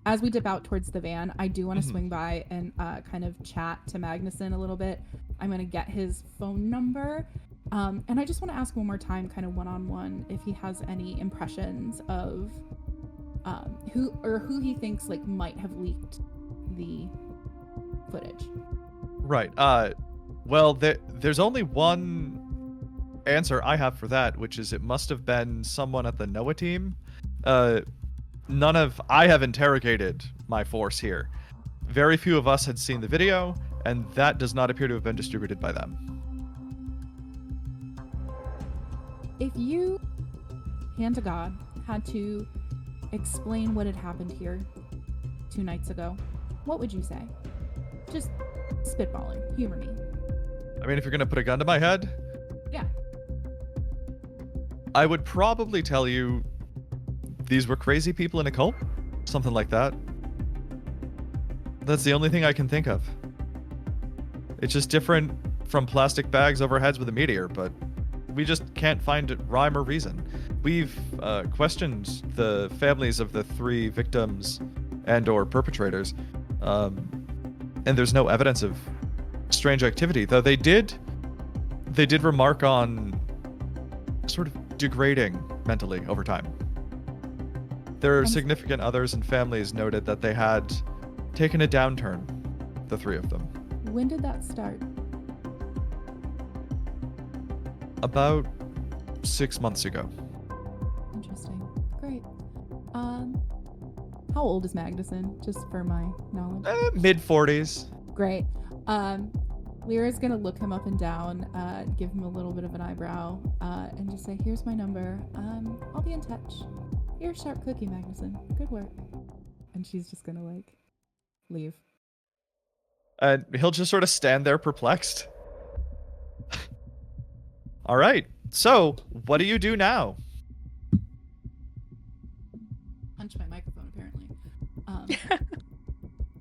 As we dip out towards the van, I do want to Mhm. swing by and kind of chat to Magnuson a little bit. I'm going to get his phone number. And I just want to ask one more time, kind of one-on-one, if he has any impressions of who he thinks might have leaked the footage. Right. Well, there's only one answer I have for that, which is it must have been someone at the NOAA team. I have interrogated my force here. Very few of us had seen the video, and that does not appear to have been distributed by them. If you, hand to God, had to explain what had happened here 2 nights ago, what would you say? Just spitballing. Humor me. I mean, if you're gonna put a gun to my head, Yeah. I would probably tell you these were crazy people in a cult, something like that. That's the only thing I can think of. It's just different from plastic bags over heads with a meteor, but we just can't find rhyme or reason. We've questioned the families of the 3 victims and/or perpetrators, and there's no evidence of strange activity. Though they did remark on sort of degrading mentally over time. Their I'm s- significant others and families noted that they had taken a downturn, the three of them. When did that start? About 6 months ago. Interesting. Great. How old is Magnuson? Just for my knowledge. Mid-40s. Great. Lyra's gonna look him up and down, give him a little bit of an eyebrow, and just say, "Here's my number. I'll be in touch. You're a sharp cookie, Magnuson. Good work." And she's just gonna like leave. And he'll just sort of stand there perplexed. All right. So, what do you do now? Punch my microphone, apparently.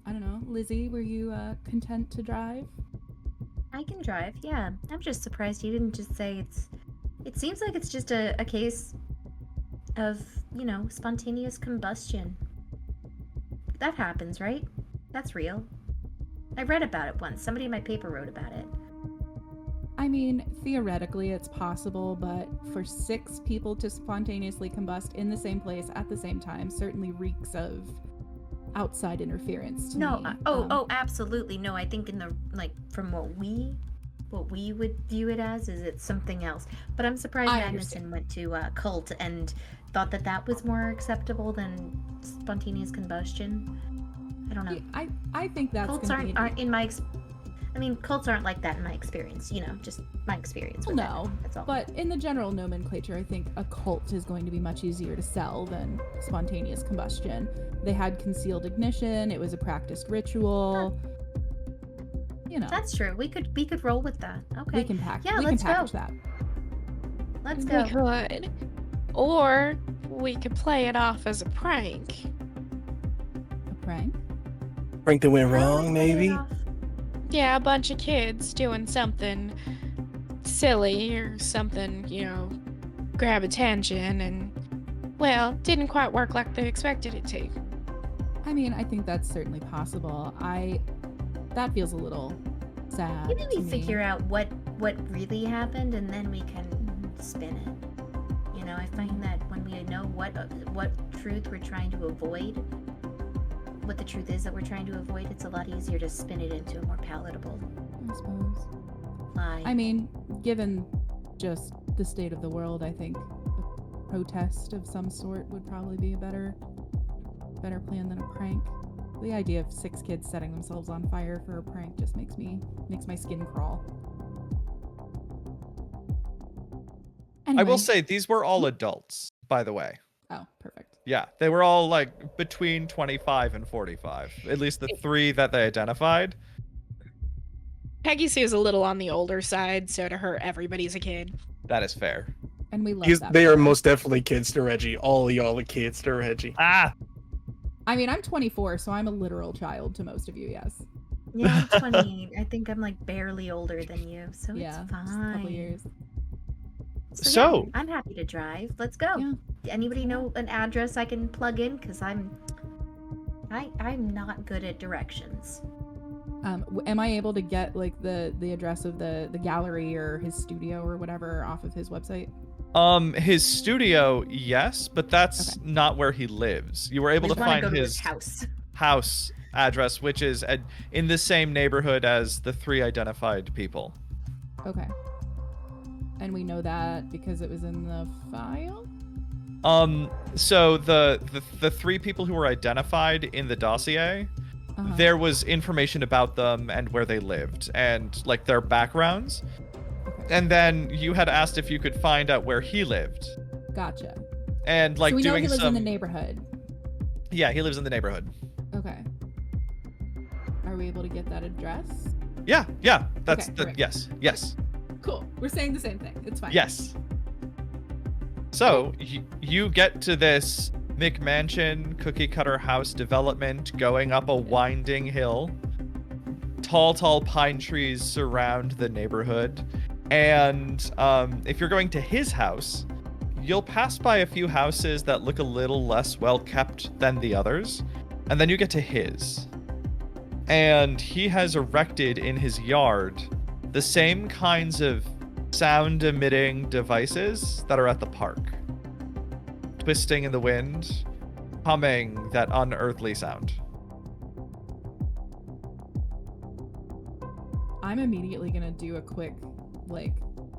I don't know. Lizzie, were you content to drive? I can drive, yeah. I'm just surprised you didn't just say it seems like it's just a case of, spontaneous combustion. That happens, right? That's real. I read about it once. Somebody in my paper wrote about it. I mean, theoretically it's possible, but for 6 people to spontaneously combust in the same place at the same time certainly reeks of outside interference to No, me. absolutely. No, I think from what we would view it as is it's something else. But I'm surprised I Magnuson understand. went to cult and thought that was more acceptable than spontaneous combustion. I don't know. Yeah, I think that's Cults gonna be aren't in my cults aren't like that in my experience, just my experience with no, that. That's all. but in the general nomenclature, I think a cult is going to be much easier to sell than spontaneous combustion. They had concealed ignition. It was a practiced ritual. That's true. We could roll with that. Okay. We can package. Yeah, we let's can package go. that. Let's We go. could. Or we could play it off as a prank. A prank. Prank that went How do we wrong, pull it maybe? off? Yeah, a bunch of kids doing something silly or something, grab attention and, well, didn't quite work like they expected it to. I mean, I think that's certainly possible. That feels a little sad. Maybe to we me. figure out what really happened, and then we can spin it. I find that when we know what truth we're trying to avoid, what the truth is that we're trying to avoid, it's a lot easier to spin it into a more palatable I suppose. lie. I mean, given just the state of the world, I think a protest of some sort would probably be a better plan than a prank. The idea of 6 kids setting themselves on fire for a prank just makes my skin crawl. I will Anyway. say these were all adults, by the way. Oh, perfect. Yeah, they were all like between 25 and 45. At least the 3 that they identified. Peggy Sue's a little on the older side, so to her, everybody's a kid. That is fair. And we love that. They are for her. most definitely kids to Reggie. All of y'all are kids to Reggie. Ah! I mean, I'm 24, so I'm a literal child to most of you, yes. Yeah, I'm 20. I think I'm like barely older than you, so Yeah, it's just a fine. couple years. So- yeah, I'm happy to drive. Let's go. Yeah. Anybody know an address I can plug in? Because I'm not good at directions. Am I able to get like the address of the gallery or his studio or whatever off of his website? His studio, yes, but that's Okay. not where he lives. You were able We to wanna find go to his house. address, which is in the same neighborhood as the 3 identified people. Okay. And we know that because it was in the file? So the 3 people who were identified in the dossier, Uh-huh. there was information about them and where they lived and like their backgrounds. Okay. And then you had asked if you could find out where he lived. Gotcha. So And like we know doing he lives some in the neighborhood. Yeah, he lives in the neighborhood. Okay. Are we able to get that address? Yeah, that's Okay, the great. yes. Cool. We're saying the same thing. It's fine. Yes. So you get to this McMansion cookie cutter house development going up a winding hill. Tall pine trees surround the neighborhood. And if you're going to his house, you'll pass by a few houses that look a little less well kept than the others. And then you get to his. And he has erected in his yard the same kinds of sound emitting devices that are at the park. Twisting in the wind, humming that unearthly sound. I'm immediately gonna do a quick, like,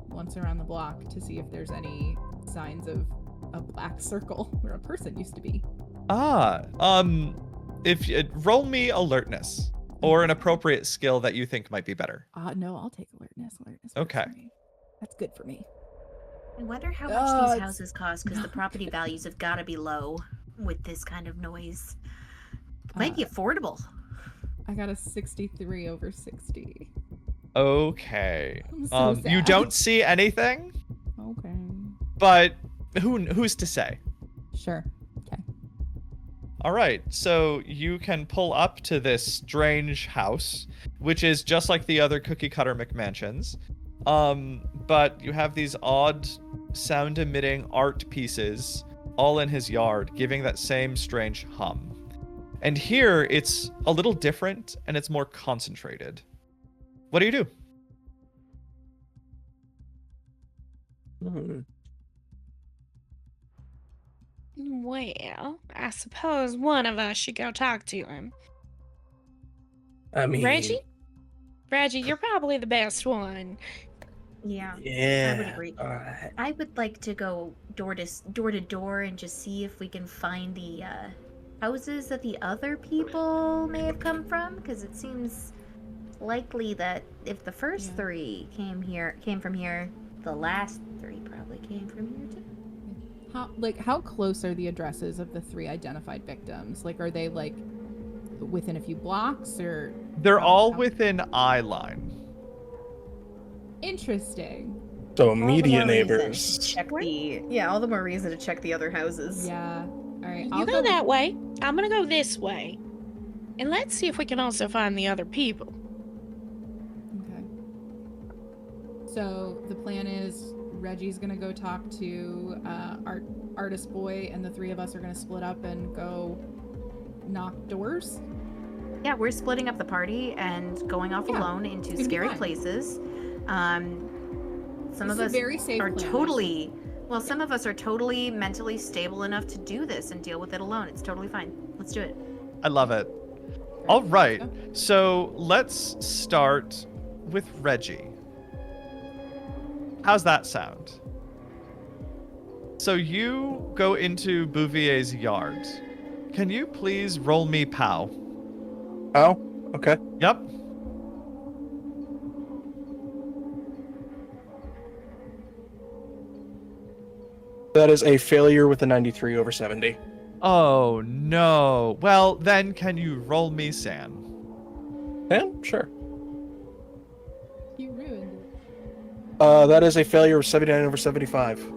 once around the block to see if there's any signs of a black circle where a person used to be. Roll me alertness or an appropriate skill that you think might be better. No, I'll take alertness. Alertness. Okay. For me. That's good for me. I wonder how much Oh, these it's houses cost, because the property values have got to be low with this kind of noise. Might be affordable. I got a 63 over 60. Okay. I'm so You sad. don't see anything, Okay. but who's to say? Sure. Okay. All right, so you can pull up to this strange house, which is just like the other cookie cutter McMansions. But you have these odd sound emitting art pieces all in his yard, giving that same strange hum. And here it's a little different and it's more concentrated. What do you do? Well, I suppose one of us should go talk to him. I mean, Reggie? Reggie, you're probably the best one. Yeah. Yeah. I would agree. I would like to go door to door and just see if we can find the houses that the other people may have come from, because it seems likely that if the first three came from here, the last three probably came from here too. How close are the addresses of the 3 identified victims? Like, are they like within a few blocks, or They're all within eye line. Interesting. So All the immediate more reason neighbors. to check all the more reason to check the other houses. Yeah. All right. You go that way. I'm gonna go this way. And let's see if we can also find the other people. Okay. So the plan is Reggie's gonna go talk to Artist Boy, and the 3 of us are gonna split up and go knock doors. Yeah, we're splitting up the party and going off alone into scary places. Some of us very safe are plan, totally some of us are totally mentally stable enough to do this and deal with it alone. It's totally fine. Let's do it. I love it. All right, so let's start with Reggie. How's that sound? So you go into Bouvier's yard. Can you please roll me POW? Oh, okay. Yep. That is a failure with a 93 over 70. Oh no. Well, then can you roll me San? Yeah, sure. You ruined it. That is a failure of 79 over 75.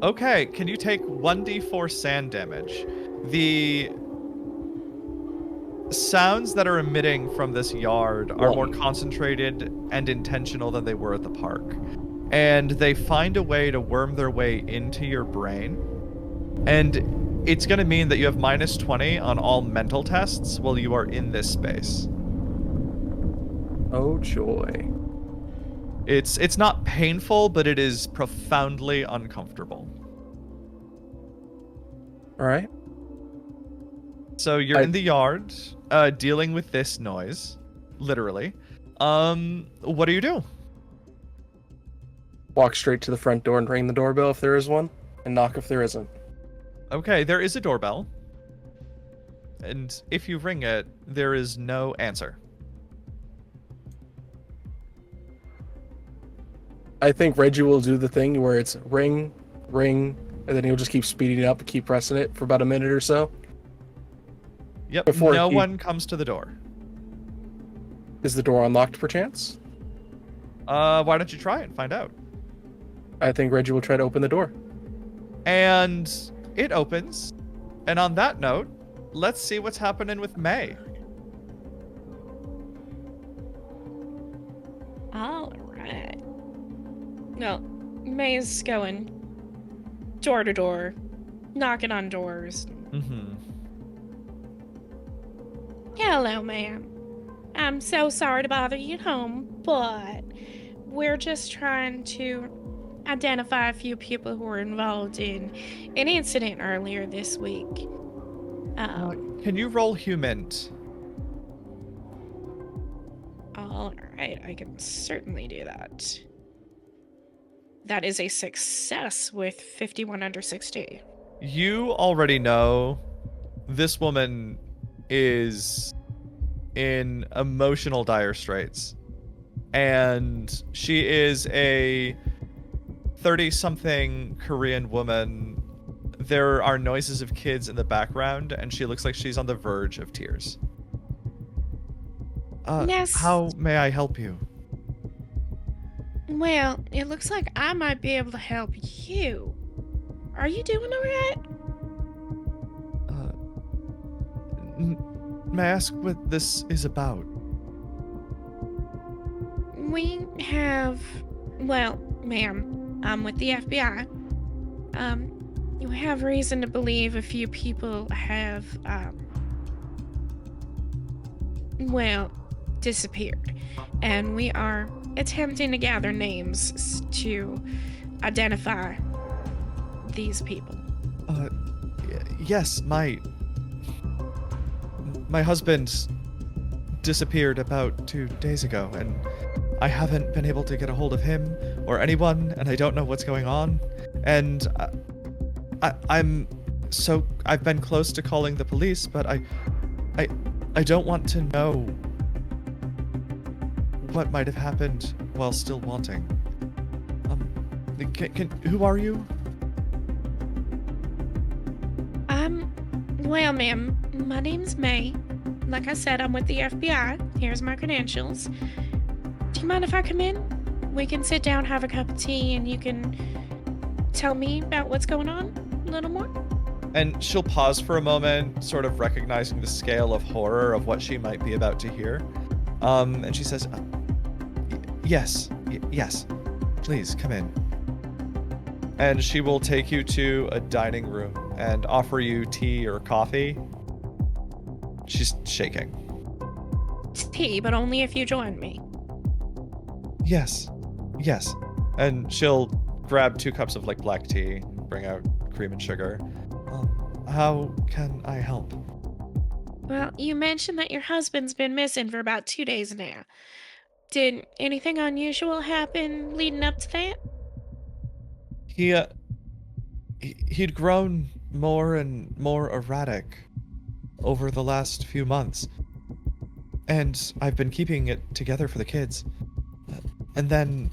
Okay, can you take 1d4 sand damage? The sounds that are emitting from this yard are more concentrated and intentional than they were at the park. And they find a way to worm their way into your brain. And it's going to mean that you have minus 20 on all mental tests while you are in this space. Oh, joy. It's not painful, but it is profoundly uncomfortable. All right. So you're in the yard, dealing with this noise, literally. What do you do? Walk straight to the front door and ring the doorbell if there is one, and knock if there isn't. Okay, there is a doorbell. And if you ring it, there is no answer. I think Reggie will do the thing where it's ring, ring, and then he'll just keep speeding it up and keep pressing it for about a minute or so. Yep, Before no he- one comes to the door. Is the door unlocked perchance? Why don't you try it and find out? I think Reggie will try to open the door. And it opens. And on that note, let's see what's happening with May. All right. No, May's going door to door, knocking on doors. Mm-hmm. Hello, ma'am. I'm so sorry to bother you at home, but we're just trying to identify a few people who were involved in an incident earlier this week. Can you roll human? All right, I can certainly do that. That is a success with 51 under 60. You already know this woman is in emotional dire straits. And she is a 30-something Korean woman. There are noises of kids in the background, and she looks like she's on the verge of tears. Yes. How may I help you? Well, it looks like I might be able to help you. Are you doing all right? May I ask what this is about? We have, well, ma'am, I'm with the FBI. You have reason to believe a few people have, well, disappeared. And we are attempting to gather names to identify these people. Yes, my husband disappeared about 2 days ago, and I haven't been able to get a hold of him or anyone, and I don't know what's going on. And I've been close to calling the police, but I don't want to know what might have happened while still wanting. Who are you? Well, ma'am, my name's May. Like I said, I'm with the FBI. Here's my credentials. Do you mind if I come in? We can sit down, have a cup of tea, and you can tell me about what's going on a little more? And she'll pause for a moment, sort of recognizing the scale of horror of what she might be about to hear. And she says, yes, please come in. And she will take you to a dining room and offer you tea or coffee. She's shaking. Tea, but only if you join me. Yes. And she'll grab 2 cups of black tea, bring out cream and sugar. How can I help? Well, you mentioned that your husband's been missing for about 2 days now. Did anything unusual happen leading up to that? He'd grown more and more erratic over the last few months. And I've been keeping it together for the kids. And then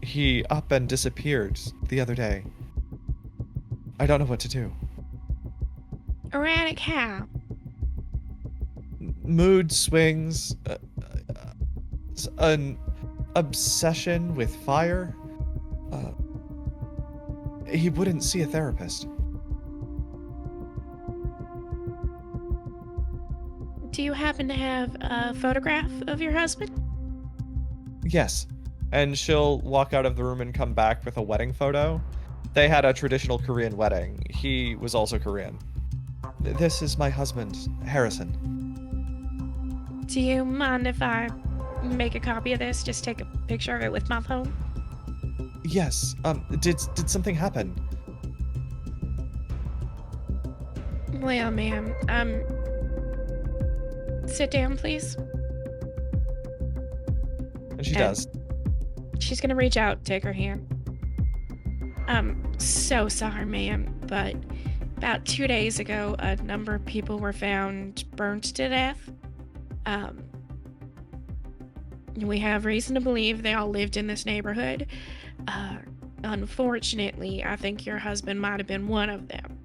he up and disappeared the other day. I don't know what to do. Erratic how? Mood swings, an obsession with fire. He wouldn't see a therapist. Do you happen to have a photograph of your husband? Yes. And she'll walk out of the room and come back with a wedding photo. They had a traditional Korean wedding. He was also Korean. This is my husband, Harrison. Do you mind if I make a copy of this? Just take a picture of it with my phone? Yes. Did something happen? Well, ma'am, sit down, please. And she does. She's gonna reach out, take her hand. I'm so sorry, ma'am, but about 2 days ago, a number of people were found burnt to death. We have reason to believe they all lived in this neighborhood. Unfortunately, I think your husband might have been one of them.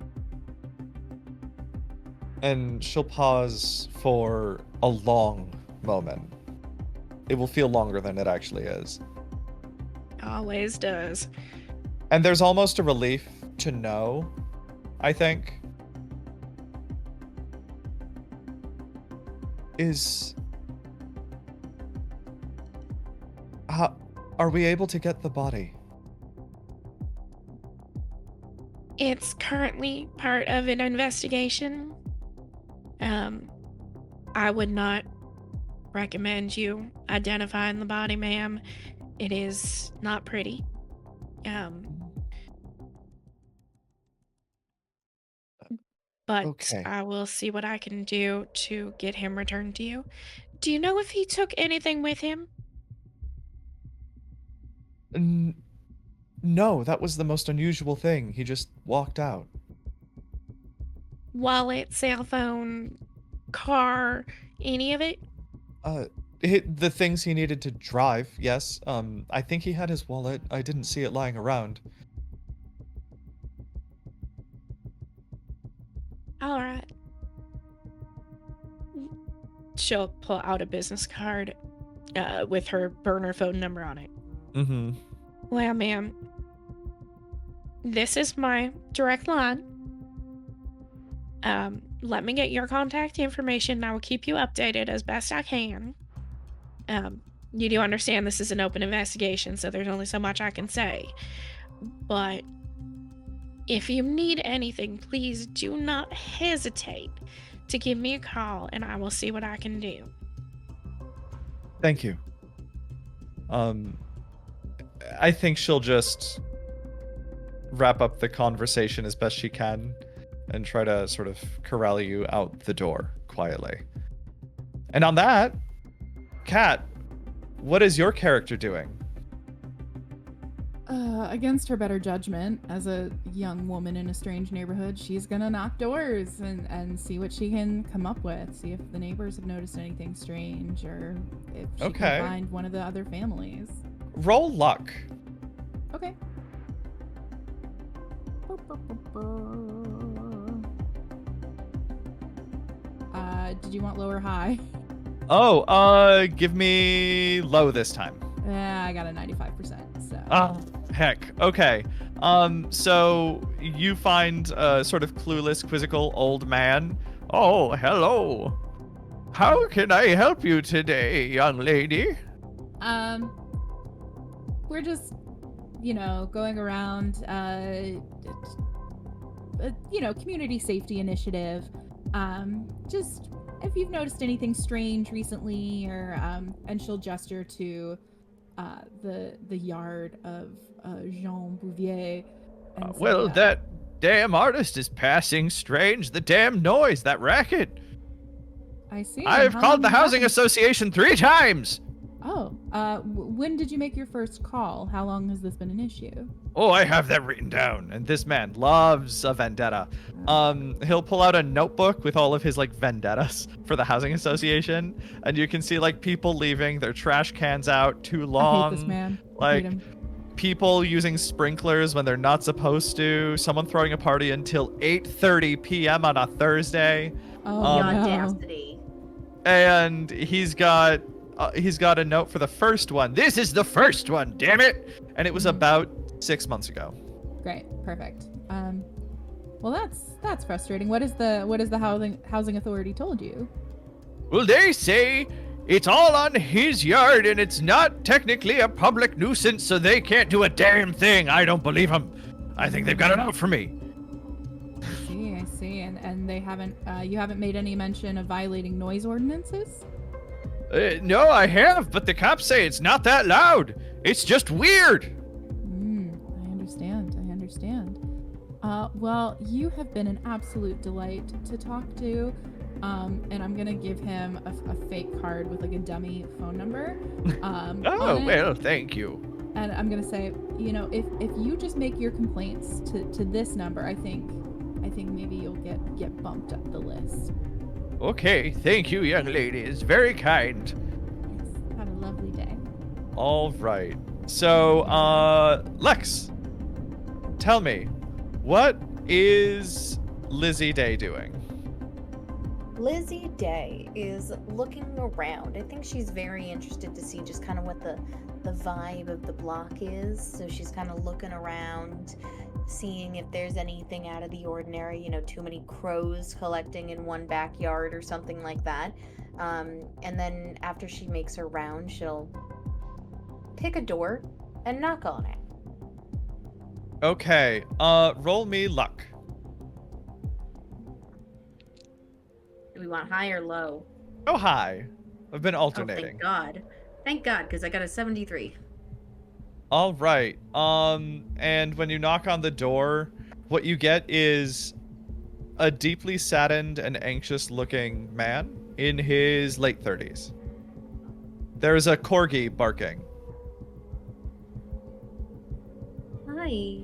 And she'll pause for a long moment. It will feel longer than it actually is. Always does. And there's almost a relief to know, I think. How are we able to get the body? It's currently part of an investigation. I would not recommend you identifying the body, ma'am. It is not pretty. but Okay. I will see what I can do to get him returned to you. Do you know if he took anything with him? N- no, that was the most unusual thing. He just walked out. Wallet, cell phone, car, any of it? Uh, the things he needed to drive, yes. I think he had his wallet. I didn't see it lying around. All right. She'll pull out a business card with her burner phone number on it. Mm-hmm. Well, ma'am, this is my direct line. Let me get your contact information and I will keep you updated as best I can. You do understand this is an open investigation, so there's only so much I can say. But if you need anything, please do not hesitate to give me a call and I will see what I can do. Thank you. I think she'll just wrap up the conversation as best she can and try to sort of corral you out the door quietly. And on that, Kat, what is your character doing? Against her better judgment, as a young woman in a strange neighborhood, she's gonna knock doors and see what she can come up with. See if the neighbors have noticed anything strange or if she Okay. can find one of the other families. Roll luck. Okay. Did you want low or high? Oh, give me low this time. Yeah, I got a 95%. So. Oh, heck. Okay. So you find a sort of clueless, quizzical old man. Oh, hello. How can I help you today, young lady? We're just, going around, community safety initiative. Just if you've noticed anything strange recently, or and she'll gesture to the yard of Jean Bouvier. And say, Well, that damn artist is passing strange. The damn noise, that racket. I see. I've How called the long has housing that association 3 times. been- Oh, when did you make your first call? How long has this been an issue? Oh, I have that written down. And this man loves a vendetta. He'll pull out a notebook with all of his vendettas for the housing association, and you can see people leaving their trash cans out too long. I hate this man. I Like hate him. people using sprinklers when they're not supposed to. Someone throwing a party until 8:30 p.m. on a Thursday. Oh, The no. audacity. And he's got a note for the first one. This is the first one, damn it! And it was about 6 months ago. Great, perfect. Well, that's frustrating. What is the housing authority told you? Well, they say it's all on his yard and it's not technically a public nuisance, so they can't do a damn thing. I don't believe them. I think they've got it out for me. I see. And they haven't. You haven't made any mention of violating noise ordinances. No, I have, but the cops say it's not that loud. It's just weird. I understand. Well, you have been an absolute delight to talk to. And I'm gonna give him a fake card with a dummy phone number. Oh, on it. well, thank you. And I'm gonna say, if you just make your complaints to this number, I think maybe you'll get bumped up the list. Okay, thank you, young lady. It's very kind. Yes. Have a lovely day. All right. So, Lex, tell me, what is Lizzie Day doing? Lizzie Day is looking around. I think she's very interested to see just kind of what the vibe of the block is. So she's kind of looking around, seeing if there's anything out of the ordinary, too many crows collecting in one backyard or something like that. And then after she makes her round, she'll pick a door and knock on it. Okay, roll me luck. Do we want high or low? Go high. I've been Oh, alternating. thank God. Thank God, because I got a 73. All right. And when you knock on the door, what you get is a deeply saddened and anxious-looking man in his late 30s. There is a corgi barking. Hi,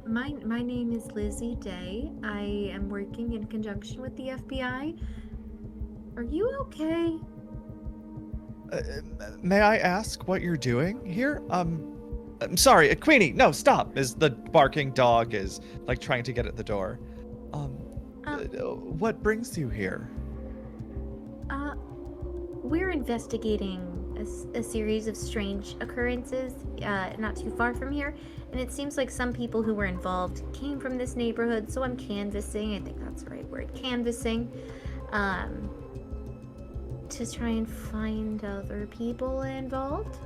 my name is Lizzie Day. I am working in conjunction with the FBI. Are you okay? May I ask what you're doing here? I'm sorry, Queenie, no, stop! As the barking dog is, like, trying to get at the door. What brings you here? We're investigating a series of strange occurrences not too far from here, and it seems like some people who were involved came from this neighborhood, so I'm canvassing, I think that's the right word, canvassing, to try and find other people involved.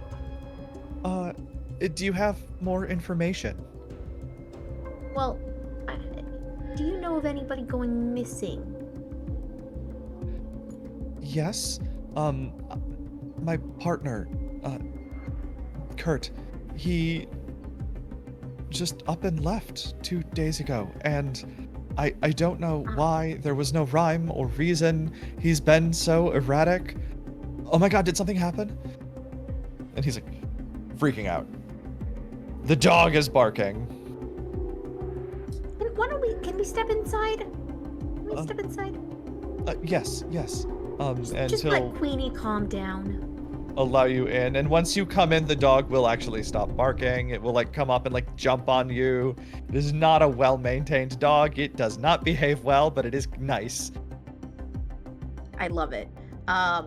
Do you have more information? Well, do you know of anybody going missing? Yes. My partner, Kurt, he just up and left 2 days ago, and I don't know why. There was no rhyme or reason. He's been so erratic. Oh my god, did something happen? And he's like freaking out. The dog is barking. Can we step inside? Can we step inside? Yes. And Just he'll let Queenie calm down. allow you in, and once you come in, the dog will actually stop barking. It will like come up and like jump on you. It is not a well-maintained dog. It does not behave well, but it is nice. I love it. I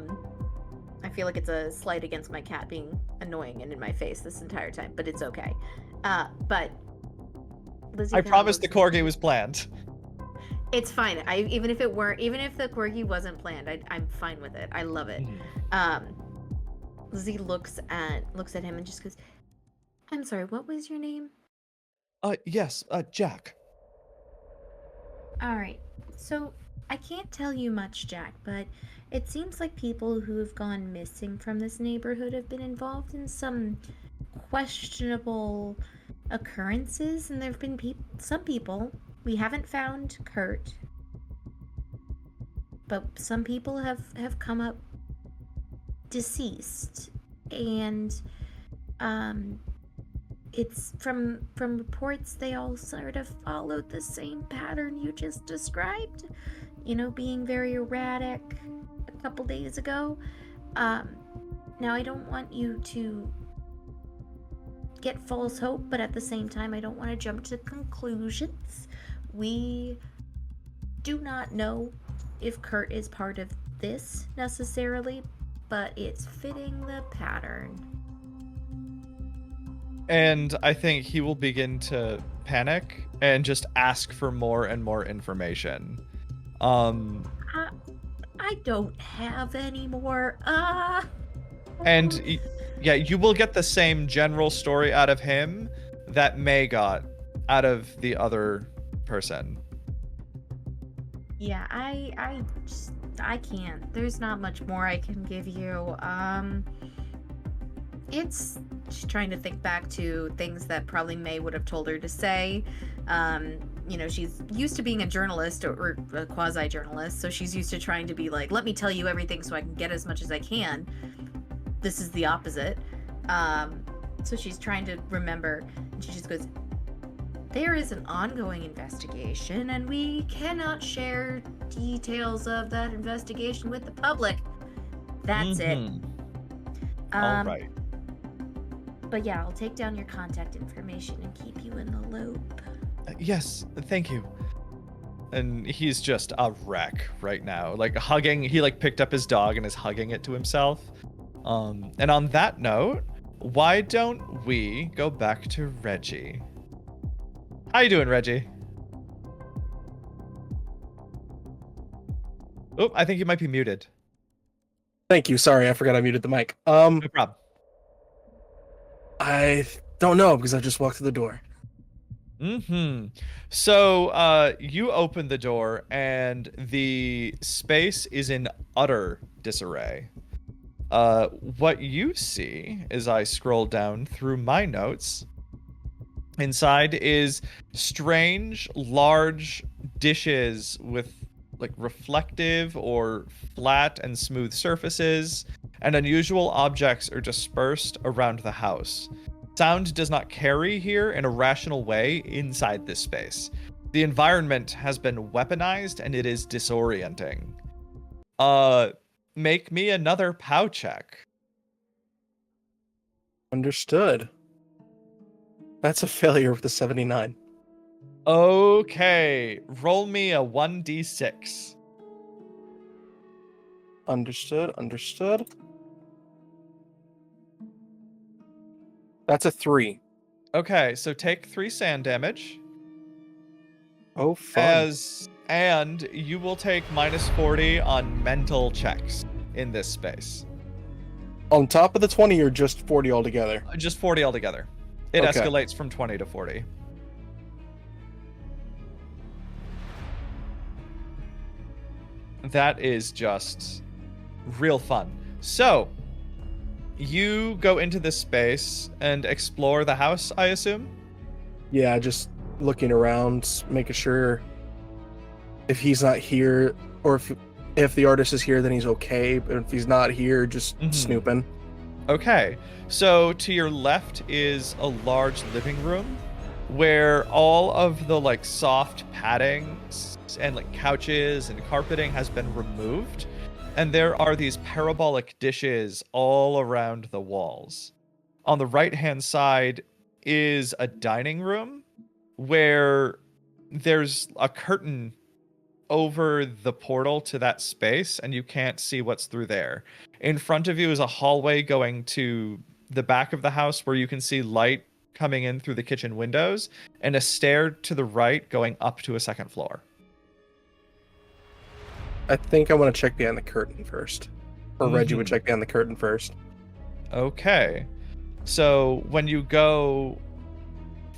feel like it's a slight against my cat being annoying and in my face this entire time, but it's okay. But Lizzie I kinda promise the looks- corgi was planned. It's fine. Even if the corgi wasn't planned, I'm fine with it. I love it. Lizzie looks at him and just goes, "I'm sorry, what was your name?" Yes, Jack. All right. So I can't tell you much, Jack, but it seems like people who have gone missing from this neighborhood have been involved in some questionable occurrences, and there have been some people. We haven't found Kurt, but some people have come up deceased, and it's from reports they all sort of followed the same pattern you just described, being very erratic a couple days ago. Now I don't want you to get false hope, but at the same time I don't want to jump to conclusions. We do not know if Kurt is part of this necessarily, but it's fitting the pattern. And I think he will begin to panic and just ask for more and more information. I don't have any more. And yeah, you will get the same general story out of him that May got out of the other person. Yeah, I can't. There's not much more I can give you. It's just trying to think back to things that probably May would have told her to say. She's used to being a journalist or a quasi-journalist, so she's used to trying to be like, let me tell you everything so I can get as much as I can. This is the opposite. So she's trying to remember, and she just goes, there is an ongoing investigation, and we cannot share details of that investigation with the public. That's it. All right. But yeah, I'll take down your contact information and keep you in the loop. Yes, thank you. And he's just a wreck right now. Like hugging, he like picked up his dog and is hugging it to himself. And on that note, why don't we go back to Reggie? How you doing, Reggie? Oh, I think you might be muted. Thank you. Sorry, I forgot I muted the mic. No problem. I don't know because I just walked through the door. So, you open the door and the space is in utter disarray. What you see as I scroll down through my notes Inside is strange, large dishes with like reflective or flat and smooth surfaces, and unusual objects are dispersed around the house. Sound does not carry here in a rational way inside this space. The environment has been weaponized and it is disorienting. Make me another POW check. Understood. That's a failure with the 79. Okay, roll me a 1d6. Understood. That's a 3. Okay, so take 3 sand damage. Oh, fun. And you will take minus 40 on mental checks in this space. On top of the 20 or just 40 altogether? Just 40 altogether. It Okay. escalates from 20 to 40. That is just real fun. So, you go into this space and explore the house, I assume? Yeah, just looking around, making sure if he's not here, or if the artist is here, then he's okay. But if he's not here, just snooping. Okay, so to your left is a large living room where all of the like soft padding and like couches and carpeting has been removed, and there are these parabolic dishes all around the walls. On the right-hand side is a dining room where there's a curtain over the portal to that space and you can't see what's through there. In front of you is a hallway going to the back of the house where you can see light coming in through the kitchen windows, and a stair to the right going up to a second floor. I think I want to check behind the curtain first. Or Reggie would check behind the curtain first. Okay. So when you go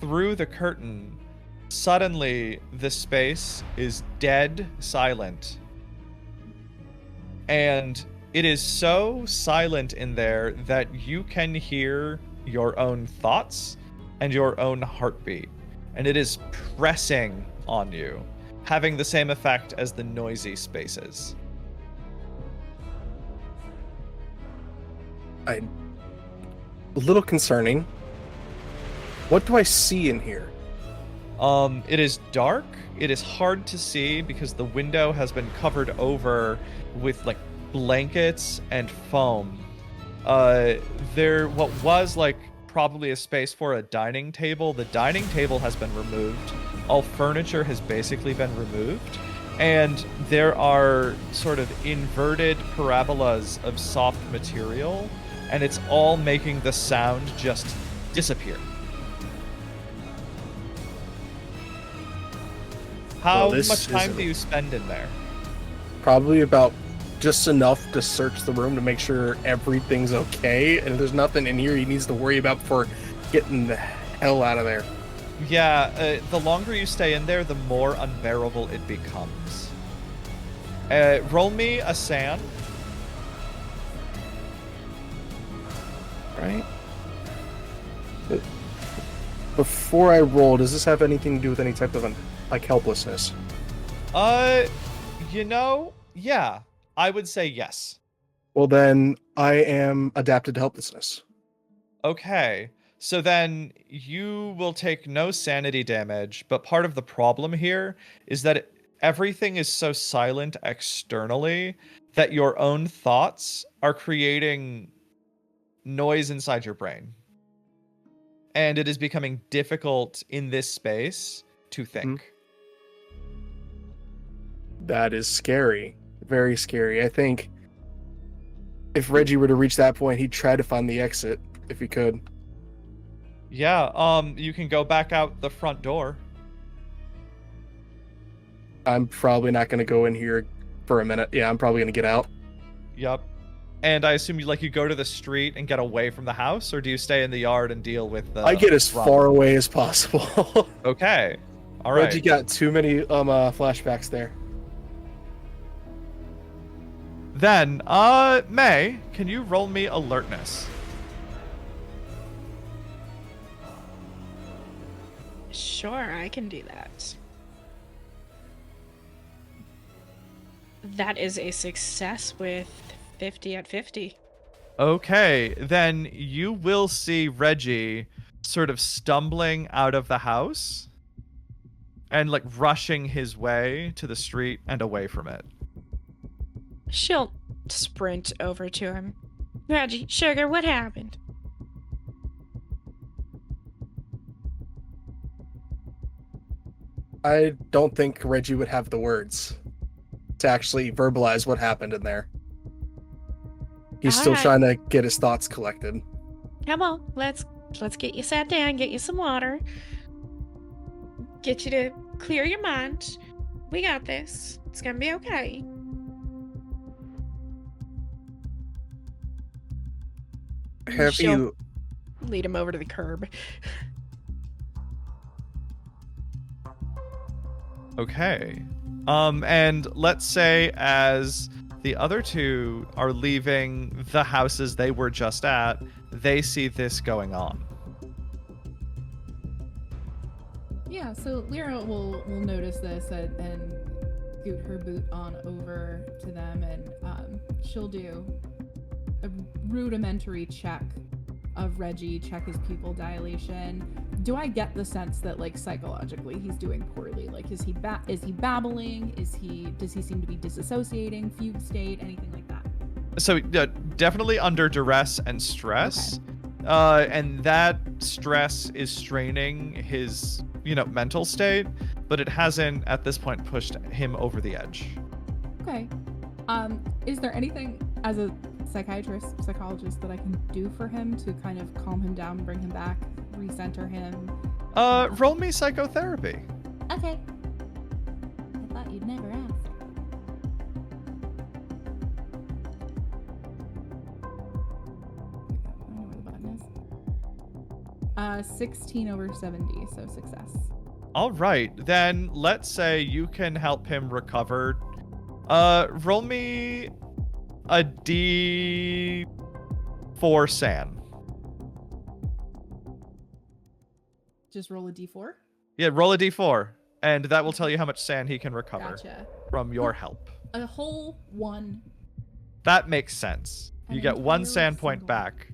through the curtain, suddenly the space is dead silent. And it is so silent in there that you can hear your own thoughts and your own heartbeat. And it is pressing on you, having the same effect as the noisy spaces. A little concerning. What do I see in here? It is dark. It is hard to see because the window has been covered over with like blankets and foam. What was like probably a space for a dining table. The dining table has been removed. All furniture has basically been removed. And there are sort of inverted parabolas of soft material, and it's all making the sound just disappear. How Well, this much time isn't- do you spend in there? Probably about just enough to search the room to make sure everything's okay, and there's nothing in here he needs to worry about before getting the hell out of there. Yeah, the longer you stay in there, the more unbearable it becomes. Roll me a sand. Right? But before I roll, does this have anything to do with any type of like helplessness? Yeah, I would say yes. Well, then I am adapted to helplessness. Okay, so then you will take no sanity damage, but part of the problem here is that everything is so silent externally that your own thoughts are creating noise inside your brain. And it is becoming difficult in this space to think. That is scary. Very scary. I think if Reggie were to reach that point, he'd try to find the exit if he could. Yeah, you can go back out the front door. I'm probably not going to go in here for a minute. Yeah, I'm probably going to get out. Yep. And I assume you go to the street and get away from the house, or do you stay in the yard and deal with the... I get as rum? far away as possible. Okay. All right. Reggie got too many flashbacks there. Then, May, can you roll me alertness? Sure, I can do that. That is a success with 50 at 50. Okay, then you will see Reggie sort of stumbling out of the house and like rushing his way to the street and away from it. She'll sprint over to him. Reggie, sugar, what happened? I don't think Reggie would have the words to actually verbalize what happened in there. He's still Alright. trying to get his thoughts collected. Come on, let's get you sat down, get you some water, get you to clear your mind. We got this. It's gonna be okay. Have She'll you? lead him over to the curb. Okay. And let's say as the other two are leaving the houses they were just at, they see this going on. Yeah, so Lyra will notice this and scoot her boot on over to them, and she'll do a rudimentary check of Reggie, check his pupil dilation. Do I get the sense that, like, psychologically he's doing poorly? Like, is he babbling? Does he seem to be disassociating, fugue state, anything like that? So definitely under duress and stress. And that stress is straining his, mental state, but it hasn't at this point pushed him over the edge. Okay. Is there anything as a psychologist that I can do for him to kind of calm him down, bring him back, recenter him? Roll me psychotherapy. Okay. I thought you'd never ask. I know where the button is. 16 over 70, so success. All right, then let's say you can help him recover. Roll me a D4 SAN. Just roll a d4? Yeah, roll a D4, and that will tell you how much SAN he can recover Gotcha. from your help. A whole one. That makes sense. An You get one entire SAN point single- back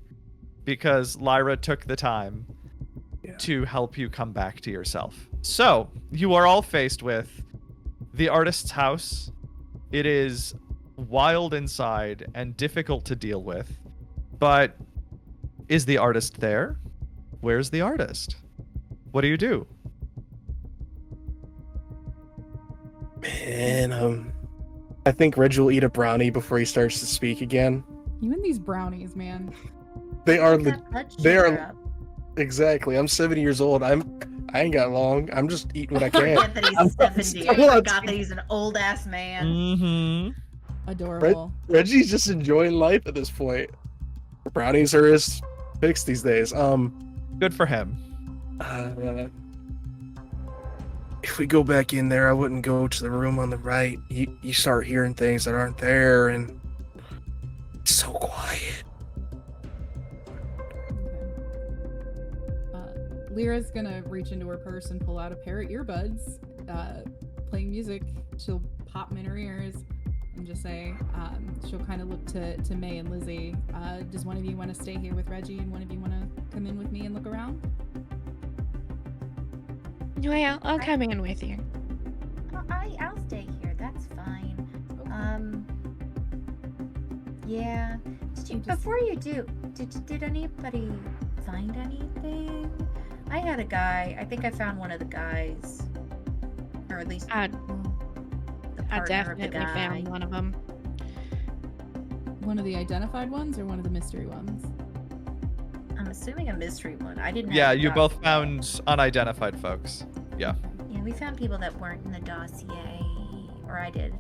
because Lyra took the time Yeah. to help you come back to yourself. So, you are all faced with the artist's house. It is wild inside and difficult to deal with. But is the artist there? Where's the artist? What do you do? Man, I think Reggie will eat a brownie before he starts to speak again. You and these brownies, man. They are That blood they are- sugar up. exactly. I'm 70 years old. I ain't got long. I'm just eating what I can. Forget that he's I'm 70. I still on forgot that he's an old ass man. Mm-hmm. Adorable. Reggie's just enjoying life at this point. Brownies are his fix these days. Good for him. If we go back in there, I wouldn't go to the room on the right. You start hearing things that aren't there, and it's so quiet. Lyra's gonna reach into her purse and pull out a pair of earbuds, playing music. She'll pop them in her ears and just say, she'll kind of look to May and Lizzie. Does one of you want to stay here with Reggie and one of you want to come in with me and look around? Well, I'll come in with you. I'll stay here. That's fine. Okay. Yeah. Before you do, did anybody find anything? I had a guy. I think I found one of the guys, or at least I the I partner of the definitely guy. found one of them. One of the identified ones or one of the mystery ones? I'm assuming a mystery one. I didn't. Yeah, have the you both dossier. found unidentified folks. Yeah, we found people that weren't in the dossier, or I did.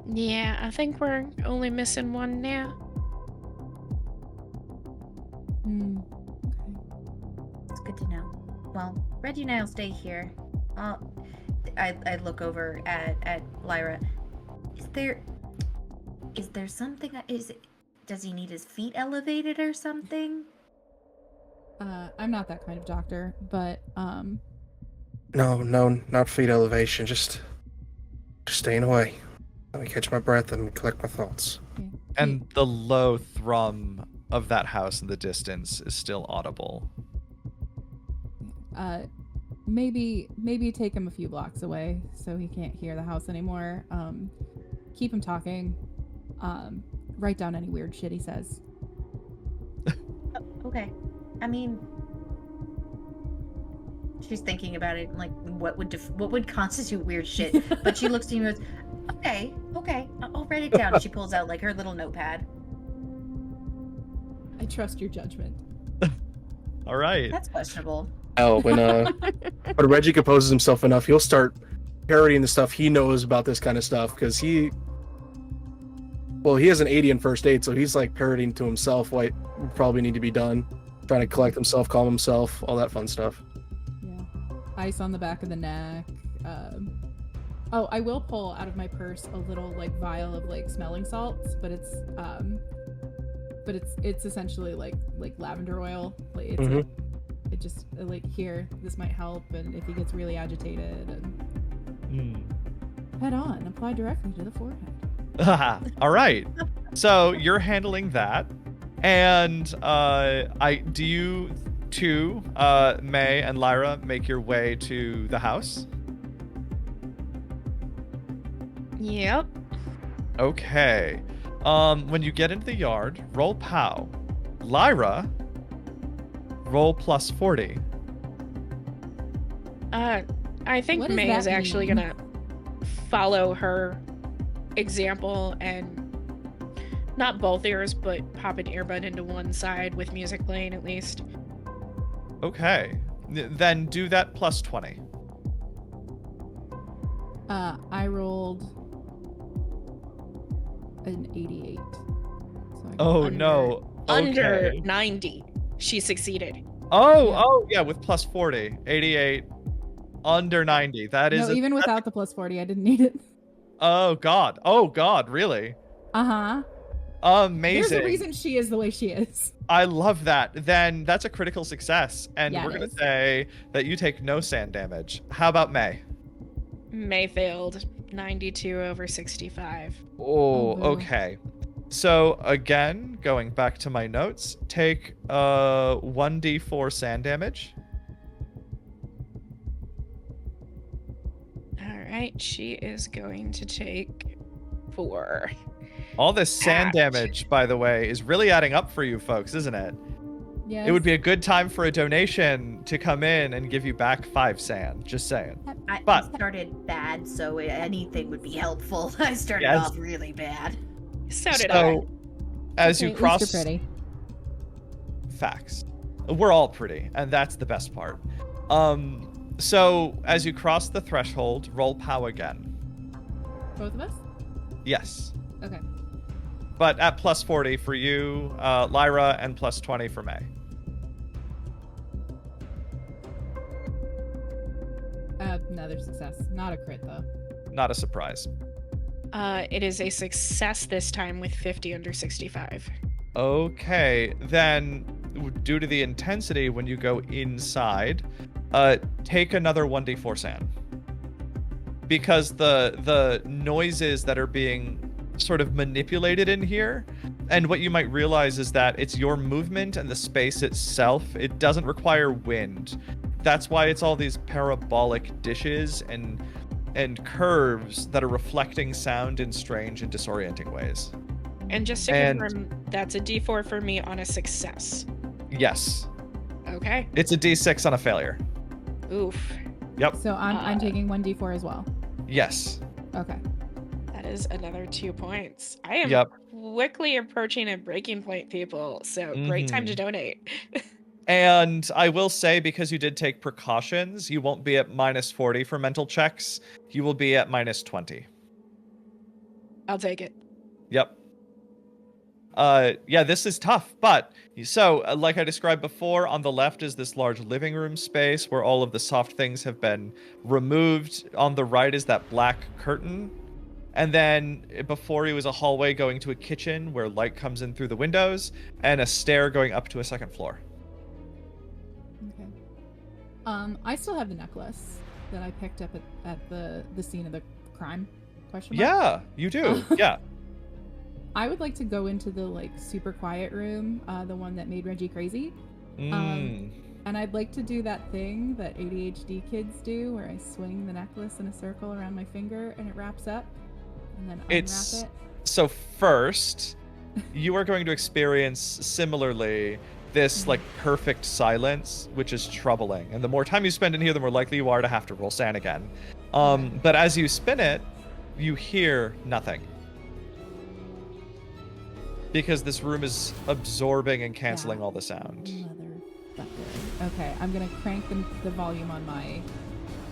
Yeah, I think we're only missing one now. Hmm. It's good to know. Well, Reggie and I'll stay here. I look over at Lyra. Is there something? Does he need his feet elevated or something? I'm not that kind of doctor, but No, not feet elevation. Just staying away. Let me catch my breath and collect my thoughts. Okay. And the low thrum of that house in the distance is still audible. Maybe take him a few blocks away so he can't hear the house anymore. Keep him talking. Write down any weird shit he says. Okay. I mean, she's thinking about it, like what would constitute weird shit. But she looks to you and goes, okay, I'll write it down. She pulls out like her little notepad. I trust your judgment. All right. That's questionable. Oh, when Reggie composes himself enough, he'll start parodying the stuff he knows about this kind of stuff because he has an 80 in first aid, so he's like parodying to himself what would probably need to be done, trying to collect himself, calm himself, all that fun stuff. Yeah. Ice on the back of the neck. Oh, I will pull out of my purse a little like vial of like smelling salts, but it's essentially like lavender oil. Like it's Mhm. it just like here, this might help, and if he gets really agitated, and head on, apply directly to the forehead. All right. So you're handling that, and do you two, May and Lyra, make your way to the house? Yep. Okay. When you get into the yard, roll POW. Lyra, roll plus 40. I think What does May that is actually mean? gonna follow her example and not both ears, but pop an earbud into one side with music playing at least. Okay. Then do that plus 20. I rolled an 88. So I got Oh under- no. Under Okay. 90, she succeeded. Oh, yeah, with plus 40. 88. Under 90. That is No, even without the plus 40, I didn't need it. Oh god, really? Uh-huh. Amazing. There's a reason she is the way she is. I love that. Then that's a critical success. And Yeah, we're it going is. to say that you take no sand damage. How about May? May failed 92 over 65. Oh, boo. okay. So again, going back to my notes, take 1d4 sand damage. All right, she is going to take 4. All this sand Ouch. damage, by the way, is really adding up for you folks, isn't it? Yes. It would be a good time for a donation to come in and give you back 5 sand. Just saying. I But- started bad, so anything would be helpful. I started Yes. off really bad. So did I. So, as Okay, you at least cross you're pretty. facts, we're all pretty, and that's the best part. So as you cross the threshold, roll POW again. Both of us? Yes, Okay. but at plus 40 for you, Lyra, and plus 20 for May. Another success. Not a crit, though. Not a surprise. It is a success this time with 50 under 65. Okay, then due to the intensity when you go inside, take another 1d4 sand. Because the noises that are being sort of manipulated in here, and what you might realize is that it's your movement and the space itself. It doesn't require wind. That's why it's all these parabolic dishes and curves that are reflecting sound in strange and disorienting ways. And just to And- confirm, that's a D4 for me on a success. Yes, Okay. it's a d6 on a failure. Oof. Yep. So I'm taking 1d4 as well. Yes. Okay. That is another 2 points. I am Yep. quickly approaching a breaking point, people. So great time to Mhm. donate. And I will say, because you did take precautions, you won't be at minus 40 for mental checks. You will be at minus 20. I'll take it. Yep. Yeah, this is tough, but so like I described before, on the left is this large living room space where all of the soft things have been removed. On the right is that black curtain. And then before you was a hallway going to a kitchen where light comes in through the windows, and a stair going up to a second floor. Okay. I still have the necklace. that I picked up at the scene of the crime? Question mark? Yeah, you do. Yeah. I would like to go into the like super quiet room, the one that made Reggie crazy. Mm. And I'd like to do that thing that ADHD kids do where I swing the necklace in a circle around my finger and it wraps up and then unwrap it. So first, you are going to experience similarly this like perfect silence, which is troubling. And the more time you spend in here, the more likely you are to have to roll sand again. But as you spin it, you hear nothing. Because this room is absorbing and canceling all the sound. Motherfucker. Okay, I'm gonna crank the volume on my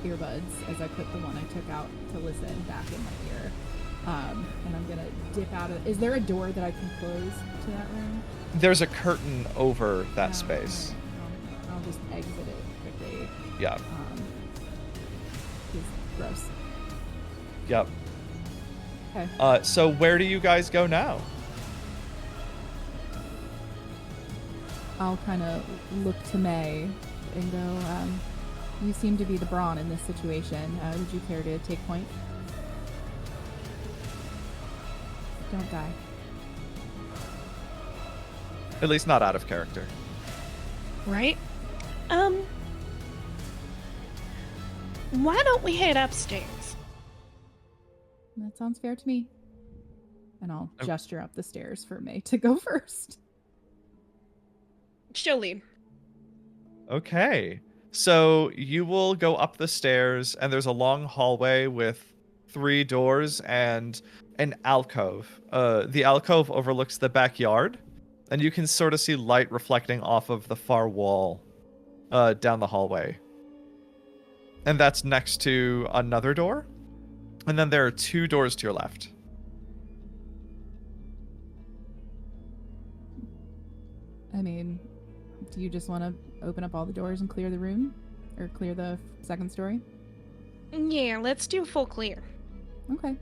earbuds as I put the one I took out to listen back in my ear. And I'm gonna dip out of. Is there a door that I can close to that room? There's a curtain over that No, space. alright. I'll just exit it quickly. Yeah. It's gross. Yep. Okay. So where do you guys go now? I'll kind of look to May and go, you seem to be the brawn in this situation. Would you care to take point? Don't die. At least not out of character. Right? Why don't we head upstairs? That sounds fair to me. And I'll Oh. gesture up the stairs for May to go first. She'll lead. Okay. So you will go up the stairs, and there's a long hallway with 3 doors and an alcove. The alcove overlooks the backyard, and you can sort of see light reflecting off of the far wall down the hallway. And that's next to another door. And then there are 2 doors to your left. I mean, do you just want to open up all the doors and clear the room? Or clear the second story? Yeah, let's do full clear. Okay.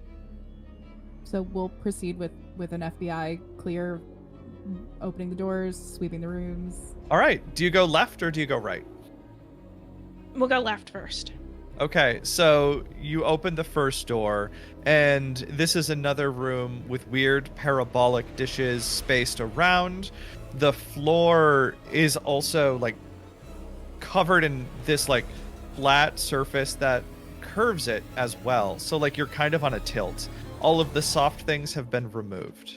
So we'll proceed with an FBI clear, opening the doors, sweeping the rooms. All right. Do you go left or do you go right? We'll go left first. Okay, so you open the first door, and this is another room with weird parabolic dishes spaced around. The floor is also like covered in this like flat surface that curves it as well. So like you're kind of on a tilt. All of the soft things have been removed.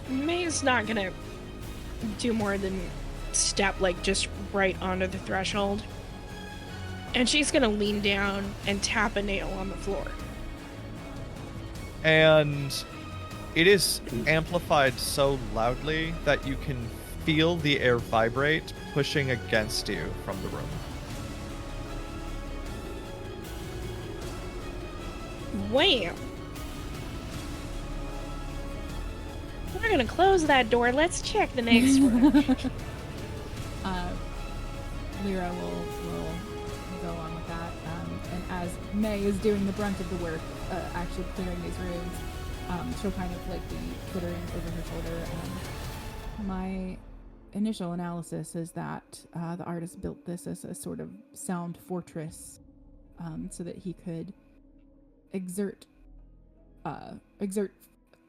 May's not gonna do more than step like just right onto the threshold. And she's gonna lean down and tap a nail on the floor. And it is amplified so loudly that you can feel the air vibrate, pushing against you from the room. Wham! We're gonna close that door. Let's check the next room. Lyra will go on with that. And as May is doing the brunt of the work, actually clearing these rooms, she'll kind of like be twittering over her shoulder. My initial analysis is that the artist built this as a sort of sound fortress, so that he could exert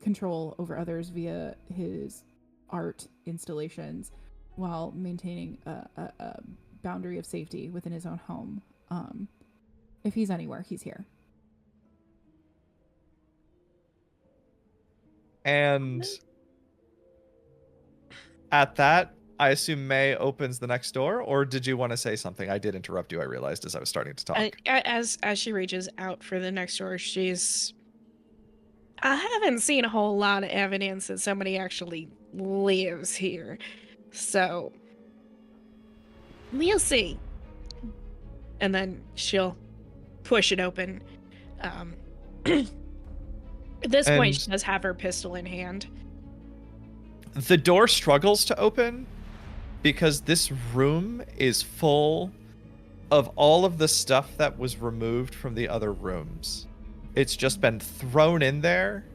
control over others via his art installations while maintaining a boundary of safety within his own home. If he's anywhere, he's here. And at that, I assume May opens the next door, or did you want to say something? I did interrupt you, I realized, as I was starting to talk. As she reaches out for the next door, I haven't seen a whole lot of evidence that somebody actually lives here. So, we'll see. And then she'll push it open. At this point, she does have her pistol in hand. The door struggles to open because this room is full of all of the stuff that was removed from the other rooms. It's just been thrown in there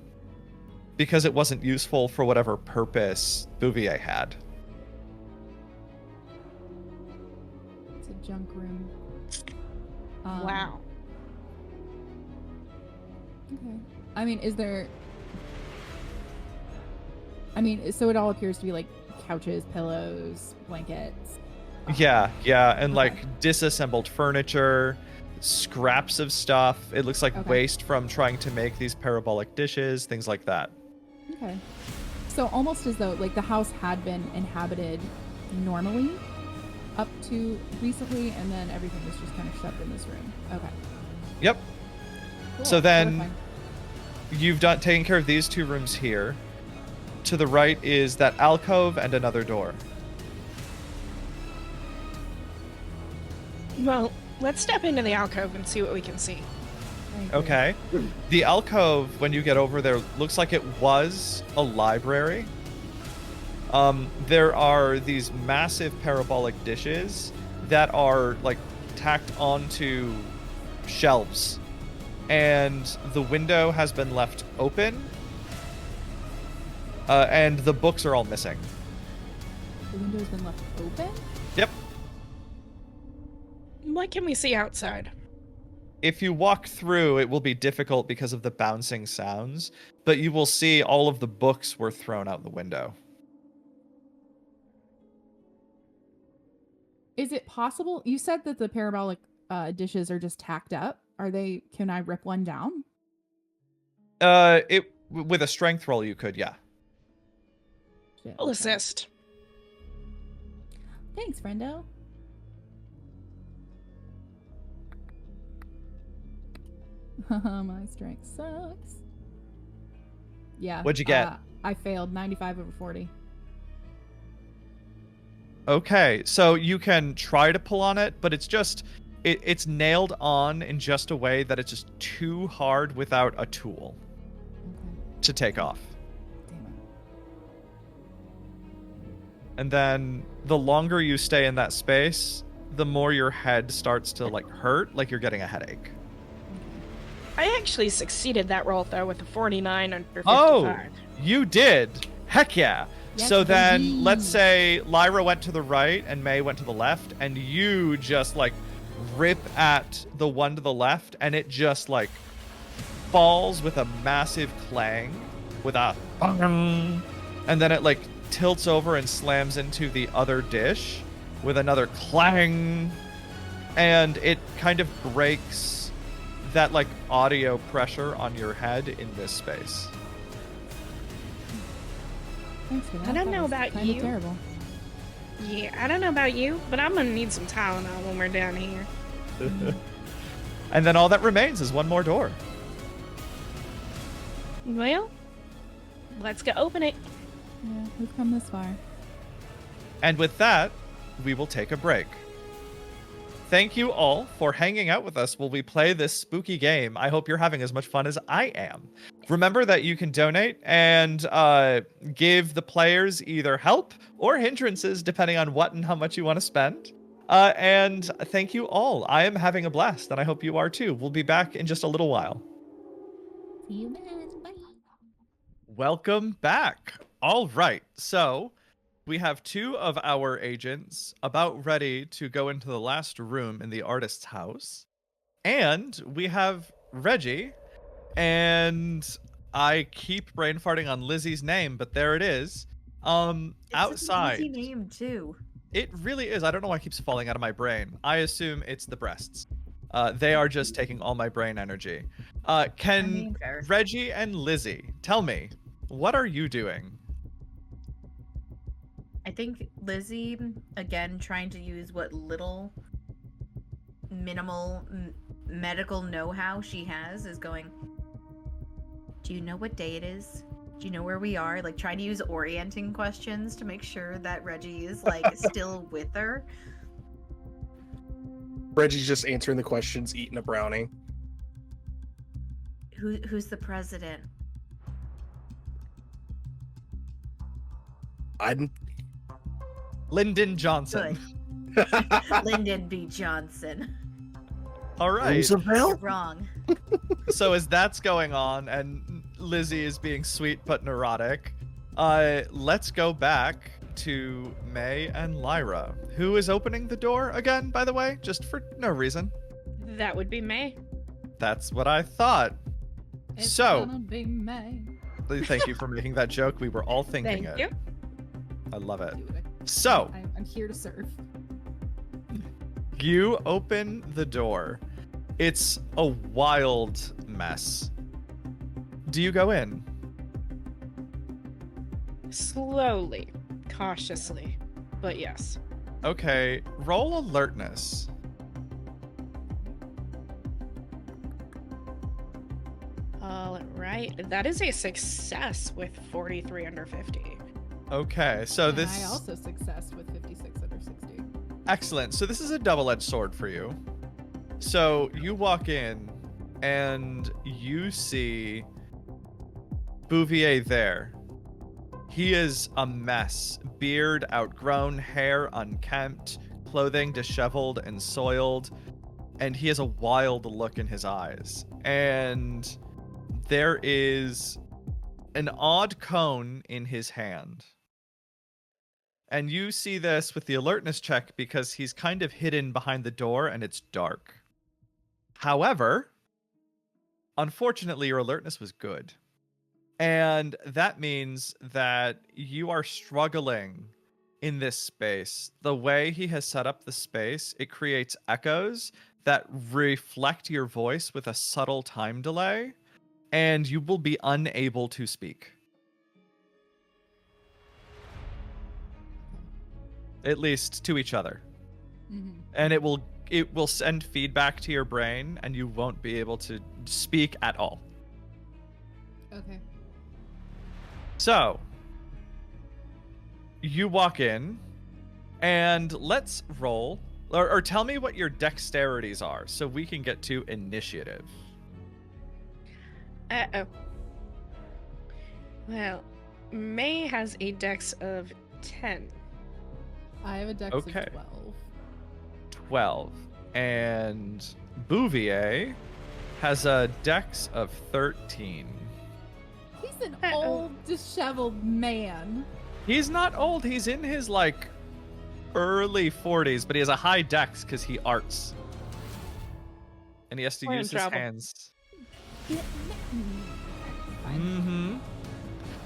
because it wasn't useful for whatever purpose Bouvier had. junk room. Wow. Okay. I mean, is there... I mean, so it all appears to be like couches, pillows, blankets. Yeah, and Okay. like disassembled furniture, scraps of stuff. It looks like Okay. waste from trying to make these parabolic dishes, things like that. Okay. So almost as though like the house had been inhabited normally up to recently, and then everything was just kind of shoved in this room. Okay. Yep. Cool. So then Terrifying. you've taken care of these 2 rooms here. To the right is that alcove and another door. Well, let's step into the alcove and see what we can see. I agree. Okay. The alcove, when you get over there, looks like it was a library. There are these massive parabolic dishes that are like tacked onto shelves, and the window has been left open, and the books are all missing. The window's been left open? Yep. What can we see outside? If you walk through, it will be difficult because of the bouncing sounds, but you will see all of the books were thrown out the window. Is it possible? You said that the parabolic dishes are just tacked up. Are they? Can I rip one down? With a strength roll, you could, yeah. Shit, I'll okay. assist. Thanks, friendo. My strength sucks. Yeah. What'd you get? I failed 95 over 40. Okay, so you can try to pull on it, but it's just it's nailed on in just a way that it's just too hard without a tool Okay. to take off. Damn it. And then the longer you stay in that space, the more your head starts to like hurt, like you're getting a headache. I actually succeeded that roll, though, with a 49 under 55. Oh, you did. Heck yeah. Yes, So then baby. let's say Lyra went to the right and May went to the left, and you just like rip at the one to the left, and it just like falls with a massive clang with a bang, and then it like tilts over and slams into the other dish with another clang, and it kind of breaks that like audio pressure on your head in this space. Thanks for that. I don't That know was about kinda you. Terrible. Yeah, I don't know about you, but I'm gonna need some Tylenol when we're down here. And then all that remains is one more door. Well, let's go open it. Yeah, we've come this far. And with that, we will take a break. Thank you all for hanging out with us while we play this spooky game. I hope you're having as much fun as I am. Remember that you can donate and give the players either help or hindrances, depending on what and how much you want to spend. And thank you all. I am having a blast, and I hope you are too. We'll be back in just a little while. See you then. Bye. Welcome back. All right, so we have 2 of our agents about ready to go into the last room in the artist's house. And we have Reggie, and I keep brain farting on Lizzie's name, but there it is. It's Outside. an easy name too. It really is. I don't know why it keeps falling out of my brain. I assume it's the breasts. They are just taking all my brain energy. Can Fair. Reggie and Lizzie tell me, what are you doing? I think Lizzie, again, trying to use what little minimal medical know-how she has, is going, do you know what day it is? Do you know where we are? Like, trying to use orienting questions to make sure that Reggie is, like, still with her. Reggie's just answering the questions, eating a brownie. Who's the president? I'm Lyndon Johnson. Good. Lyndon B. Johnson. All right. You're Roosevelt? wrong. So as that's going on and Lizzie is being sweet but neurotic, let's go back to May and Lyra. Who is opening the door again, by the way? Just for no reason. That would be May. That's what I thought. It's So, gonna be May. thank you for making that joke. We were all thinking Thank it. you. I love it. Do it. So, I'm here to serve. you open the door. It's a wild mess. Do you go in? Slowly, cautiously, but yes. Okay, roll alertness. All right. That is a success with 43 under 50. Okay, so And this I also success with 56 under 60. excellent. So this is a double-edged sword for you. So you walk in and you see Bouvier there. He is a mess. Beard outgrown, hair unkempt, clothing disheveled and soiled, and he has a wild look in his eyes. And there is an odd cone in his hand. And you see this with the alertness check because he's kind of hidden behind the door and it's dark. However, unfortunately, your alertness was good. And that means that you are struggling in this space. The way he has set up the space, it creates echoes that reflect your voice with a subtle time delay, and you will be unable to speak. At least to each other. Mm-hmm. And it will send feedback to your brain and you won't be able to speak at all. Okay. So, you walk in, and let's roll, or tell me what your dexterities are, so we can get to initiative. Uh-oh. Well, May has a dex of 10. I have a dex Okay. of 12. 12. And Bouvier has a dex of 13. He's an Uh-oh. old, disheveled man. He's not old, he's in his, early 40s, but he has a high dex because he arts. And he has to We're in use his trouble. hands. Fine. Mm-hmm.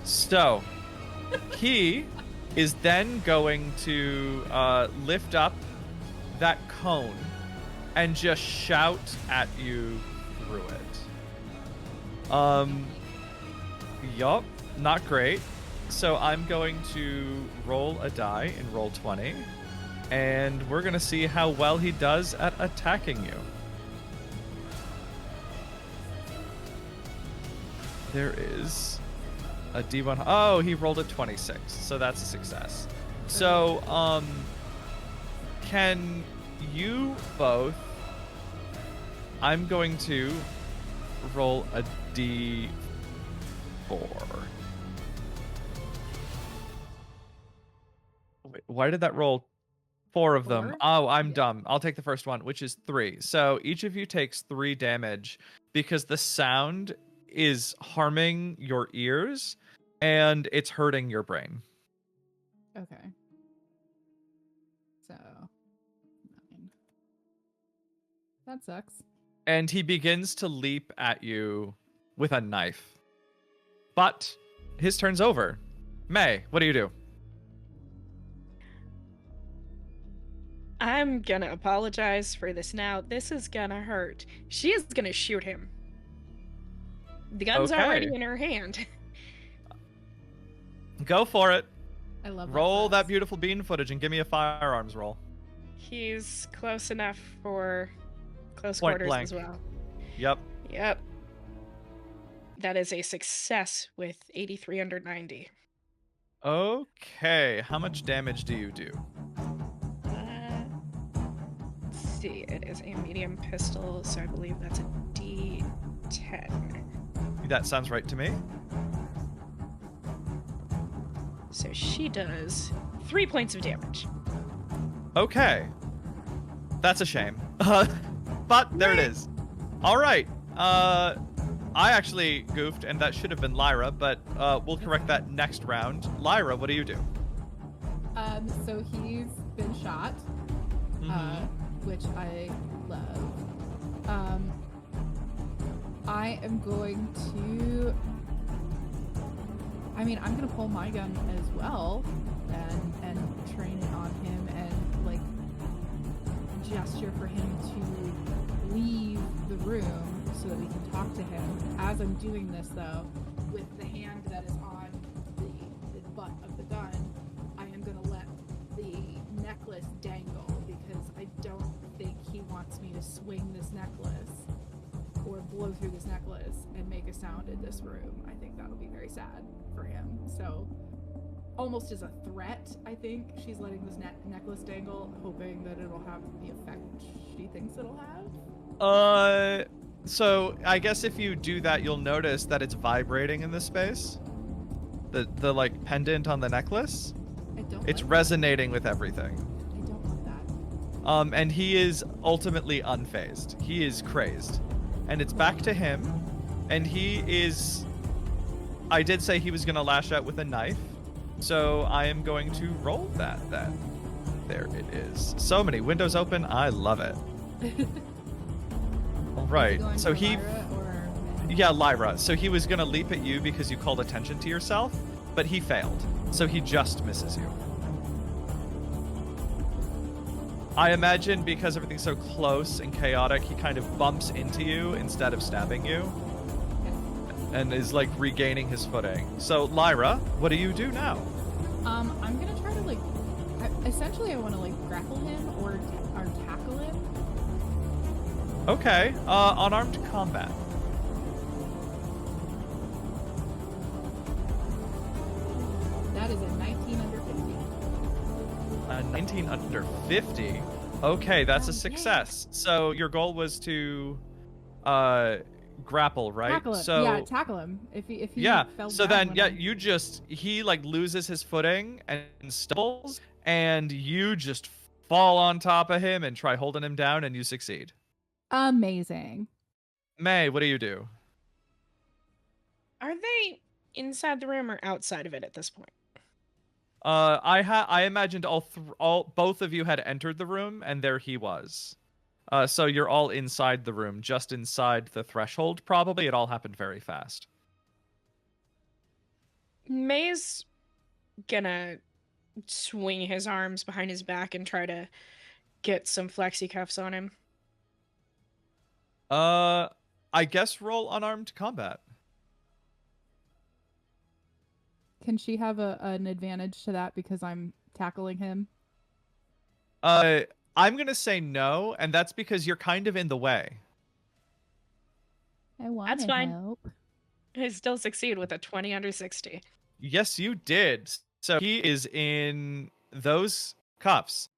So, he is then going to lift up that cone and just shout at you through it. Yup, not great. So I'm going to roll a die and roll 20. And we're going to see how well he does at attacking you. There is a D1. Oh, he rolled a 26. So that's a success. So, can you both... I'm going to roll a D4. Wait, why did that roll 4 of them? Four? Oh, I'm Yeah. dumb. I'll take the first one, which is 3. So each of you takes 3 damage because the sound is harming your ears and it's hurting your brain. Okay. So, 9. That sucks. And he begins to leap at you with a knife. But his turn's over. May, what do you do? I'm gonna apologize for this now. This is gonna hurt. She is gonna shoot him. The gun's already Okay. in her hand. Go for it. I love Roll that flex. beautiful bean footage and give me a firearms roll. He's close enough for close Point quarters blank. as well. Yep. Yep. That is a success with 83 under 90. Okay. How much damage do you do? Let's see. It is a medium pistol, so I believe that's a D10. That sounds right to me. So she does 3 points of damage. Okay. That's a shame. But there it is. All right. I actually goofed, and that should have been Lyra, but we'll correct that next round. Lyra, what do you do? So he's been shot, which I love. I am going to. I mean, I'm gonna pull my gun as well, and train it on him, and like gesture for him to leave the room so that we can talk to him. As I'm doing this, though, with the hand that is on the butt of the gun, I am gonna let the necklace dangle because I don't think he wants me to swing this necklace or blow through this necklace and make a sound in this room. I think that'll be very sad for him. So, almost as a threat, I think she's letting this necklace dangle, hoping that it'll have the effect she thinks it'll have. So I guess if you do that, you'll notice that it's vibrating in this space. The like pendant on the necklace. It's resonating with everything. I don't want that. And he is ultimately unfazed. He is crazed. And it's back to him. And he is... I did say he was going to lash out with a knife. So I am going to roll that then. There it is. So many windows open. I love it. All right. So he... Lyra or... Yeah, Lyra. So he was going to leap at you because you called attention to yourself, but he failed. So he just misses you. I imagine because everything's so close and chaotic, he kind of bumps into you instead of stabbing you. And is like regaining his footing. So Lyra, what do you do now? I'm gonna try to like... essentially I want to like grapple him or tackle him. Okay, unarmed combat. That is a 19 under 50. 19 under 50. Okay, that's a Oh, success. So your goal was to grapple, right? Tackle him. So Yeah, tackle him. If he yeah. fell So down then when you just he like loses his footing and stumbles, and you just fall on top of him and try holding him down, and you succeed. Amazing. May, what do you do? Are they inside the room or outside of it at this point? I imagined both of you had entered the room, and there he was. So you're all inside the room, just inside the threshold. Probably it all happened very fast. May's gonna swing his arms behind his back and try to get some flexi cuffs on him. I guess roll unarmed combat. Can she have an advantage to that because I'm tackling him? I'm gonna say no, and that's because you're kind of in the way. I want That's to fine. help. I still succeed with a 20 under 60. Yes, you did. So he is in those cuffs.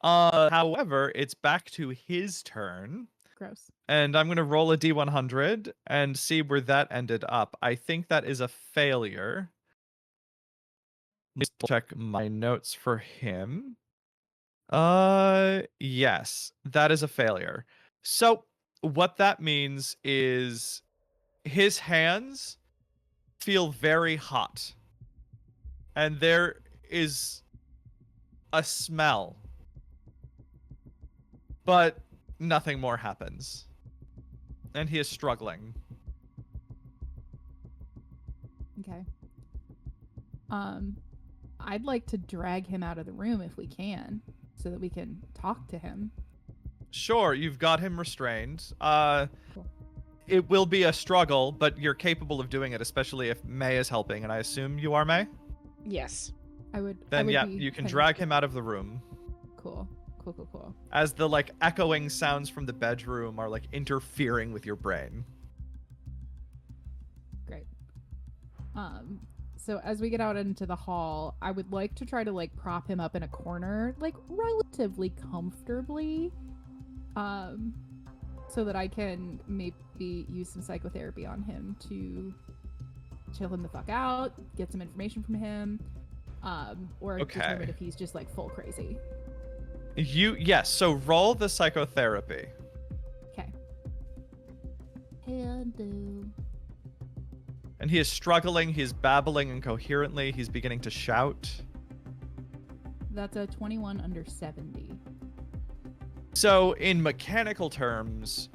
However, it's back to his turn. Gross. And I'm going to roll a D100 and see where that ended up. I think that is a failure. Let's check my notes for him. Yes, that is a failure. So what that means is his hands feel very hot. And there is a smell. But nothing more happens. And he is struggling. Okay. I'd like to drag him out of the room if we can, so that we can talk to him. Sure, you've got him restrained. Cool. It will be a struggle, but you're capable of doing it, especially if May is helping, and I assume you are, May? Yes. Then yeah, be you can kind of- drag him out of the room. Cool. As the like echoing sounds from the bedroom are like interfering with your brain. Great. So as we get out into the hall, I would like to try to like prop him up in a corner, like relatively comfortably, so that I can maybe use some psychotherapy on him to chill him the fuck out, get some information from him, or Okay. determine if he's just like full crazy. Yes, so roll the psychotherapy. Okay. Hello. And he is struggling, he's babbling incoherently, he's beginning to shout. That's a 21 under 70. So, in mechanical terms,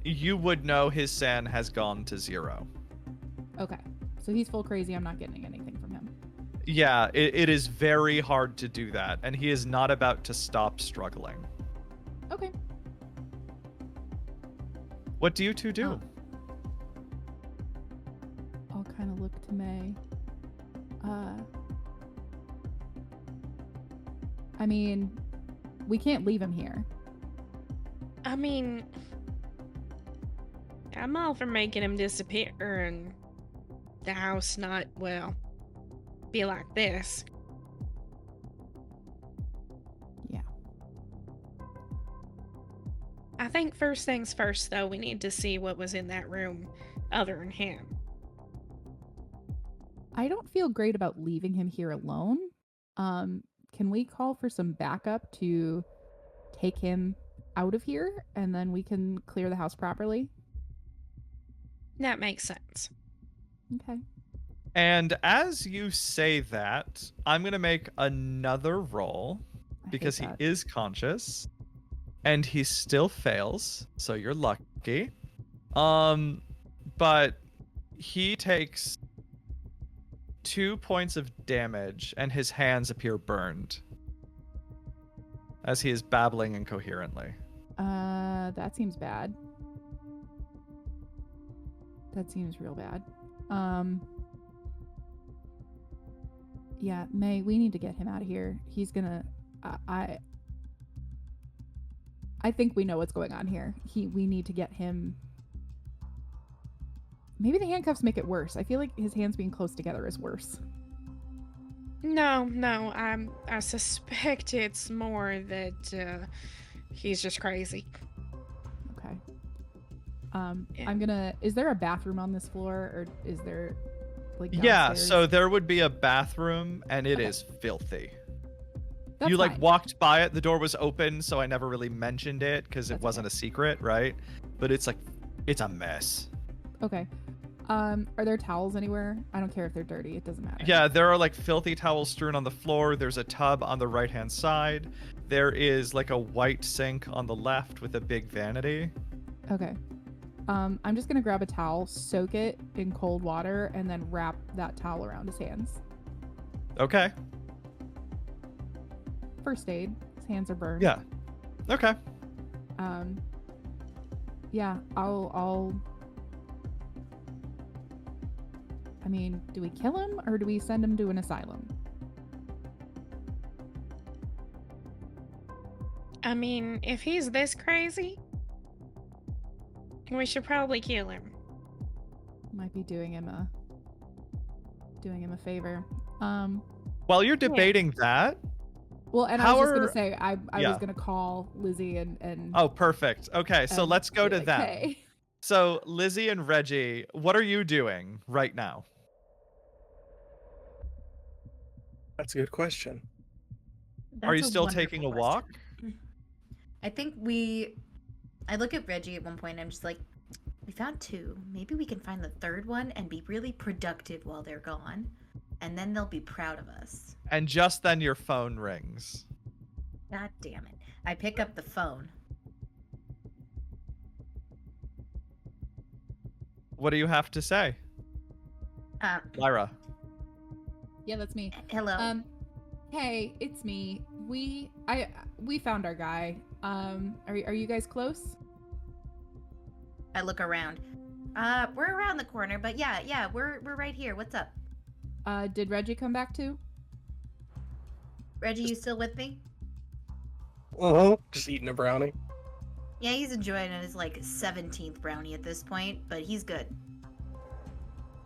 you would know his san has gone to 0. Okay. So he's full crazy. I'm not getting anything from him. Yeah, it is very hard to do that, and he is not about to stop struggling. Okay. What do you two do? Oh. I'll kind of look to May. I mean, we can't leave him here. I mean, I'm all for making him disappear and the house not, well, be like this. Yeah. I think first things first, though, we need to see what was in that room other than him. I don't feel great about leaving him here alone. Can we call for some backup to take him out of here and then we can clear the house properly? That makes sense. Okay. And as you say that, I'm going to make another roll I hate because he that. is conscious and he still fails, so you're lucky. But he takes 2 points of damage and his hands appear burned as he is babbling incoherently. That seems bad. That seems real bad. Yeah, May, we need to get him out of here. He's gonna. I think we know what's going on here. We need to get him. Maybe the handcuffs make it worse. I feel like his hands being close together is worse. No, I suspect it's more that he's just crazy. Okay. Yeah. I'm gonna. Is there a bathroom on this floor, or is there like Yeah, downstairs? so there would be a bathroom and it Okay. is filthy. That's You like fine. walked by it, the door was open, so I never really mentioned it because it That's wasn't okay. a secret, right? But it's like, it's a mess. Okay. Are there towels anywhere? I don't care if they're dirty. It doesn't matter. Yeah, there are like filthy towels strewn on the floor. There's a tub on the right hand side. There is like a white sink on the left with a big vanity. Okay. I'm just gonna grab a towel, soak it in cold water, and then wrap that towel around his hands. Okay. First aid. His hands are burned. Yeah. Okay. Yeah, I'll I mean, do we kill him or do we send him to an asylum? I mean, if he's this crazy, we should probably kill him. Might be doing him a favor. While you're debating that, Well, and How I was just are- gonna say I Yeah. was gonna call Lizzie and oh, perfect. Okay, so and let's go be to like, them. "Hey." So, Lizzie and Reggie, what are you doing right now? That's a good question. Are you That's a still wonderful taking a question. walk? I think I look at Reggie at one point and I'm just like, we found 2. Maybe we can find the 3rd one and be really productive while they're gone. And then they'll be proud of us. And just then your phone rings. God damn it. I pick up the phone. What do you have to say? Lyra. Yeah, that's me. Hello. Hey, it's me. We found our guy. Are you guys close? I look around. We're around the corner, but yeah, we're right here. What's up? Did Reggie come back too? Reggie, you still with me? Just eating a brownie. Yeah, he's enjoying his like 17th brownie at this point, but he's good.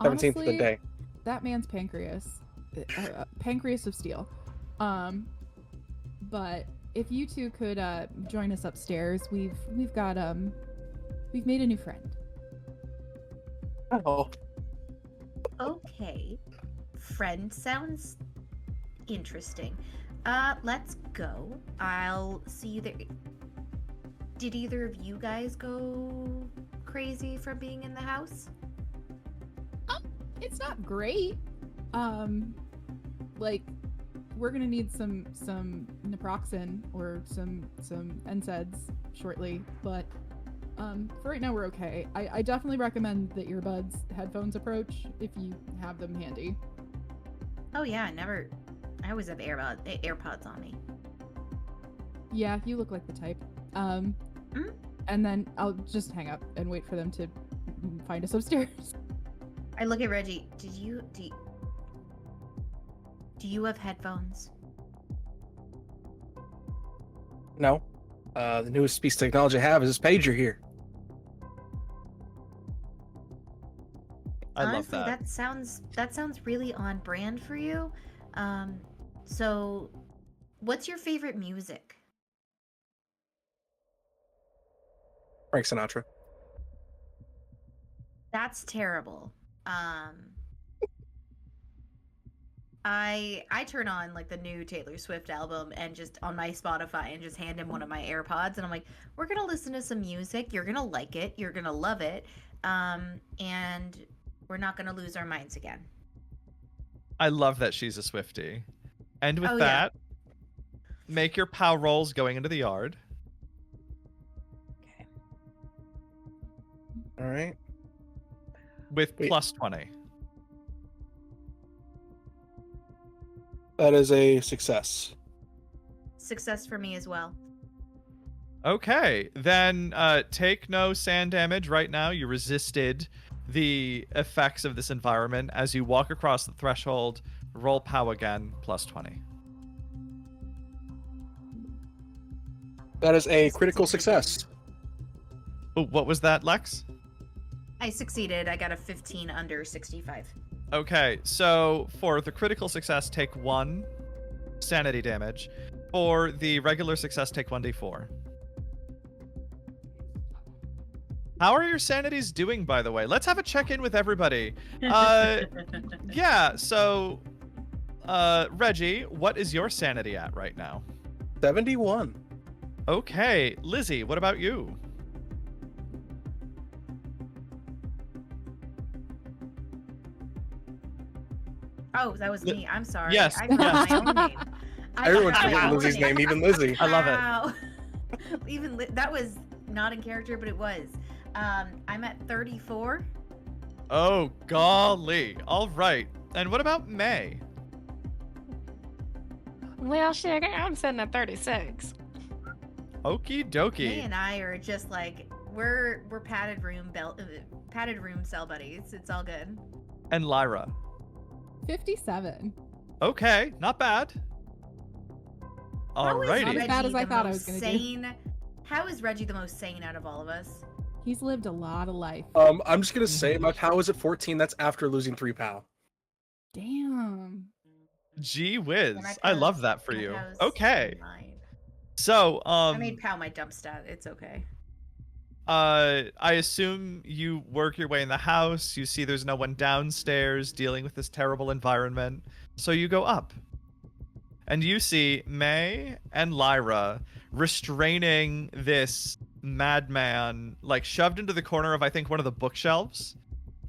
17th of the Honestly, day. that man's pancreas. Pancreas of steel. But if you two could join us upstairs, we've made a new friend. Oh, Okay. Friend sounds interesting. Let's go. I'll see you there. Did either of you guys go crazy from being in the house? It's not great. Like we're gonna need some naproxen or some NSAIDs shortly, but for right now we're okay. I definitely recommend the earbuds headphones approach if you have them handy. Oh yeah, I always have AirPods on me. Yeah, you look like the type. Mhm. And then I'll just hang up and wait for them to find us upstairs. I look at Reggie. Do you have headphones? No. The newest piece of technology I have is this pager here. I love Honestly, that. that sounds really on brand for you. So what's your favorite music? Frank Sinatra. That's terrible. I turn on like the new Taylor Swift album and just on my Spotify and just hand him one of my AirPods and I'm like, we're gonna listen to some music. You're gonna like it. You're gonna love it. And we're not gonna lose our minds again. I love that she's a Swiftie. And with Oh, yeah. that, make your POW rolls going into the yard. Okay. All right. With Wait. plus 20. That is a success. Success for me as well. Okay, then take no sand damage right now. You resisted the effects of this environment. As you walk across the threshold, roll POW again, plus 20. That is a critical success. Oh, what was that, Lex? I succeeded. I got a 15 under 65. Okay, so for the critical success, take 1 sanity damage. For the regular success, take 1d4. How are your sanities doing, by the way? Let's have a check-in with everybody. Yeah, so, Reggie, what is your sanity at right now? 71. Okay, Lizzie, what about you? Oh, that was me. I'm sorry. Yes, I forgot my own name. I Everyone's forgot my forgetting own Lizzie's name, even Lizzie. I love it. Wow. That was not in character, but it was. I'm at 34. Oh, golly. All right. And what about May? Well, shit, I'm sitting at 36. Okie May dokie. and I are just like we're padded room cell buddies. It's all good. And Lyra. 57. Okay, not bad. How is Alrighty. Not as bad as Reggie I the thought I most was gonna do. sane? How is Reggie the most sane out of all of us? He's lived a lot of life. I'm just gonna say my POW is at 14. That's after losing 3 POW. Damn. Gee whiz. Yeah, my I POW's love that for my you. POW's Okay. 9. So, I made POW my dump stat. It's okay. I assume you work your way in the house. You see there's no one downstairs dealing with this terrible environment. So you go up. And you see May and Lyra restraining this madman, like shoved into the corner of, I think, one of the bookshelves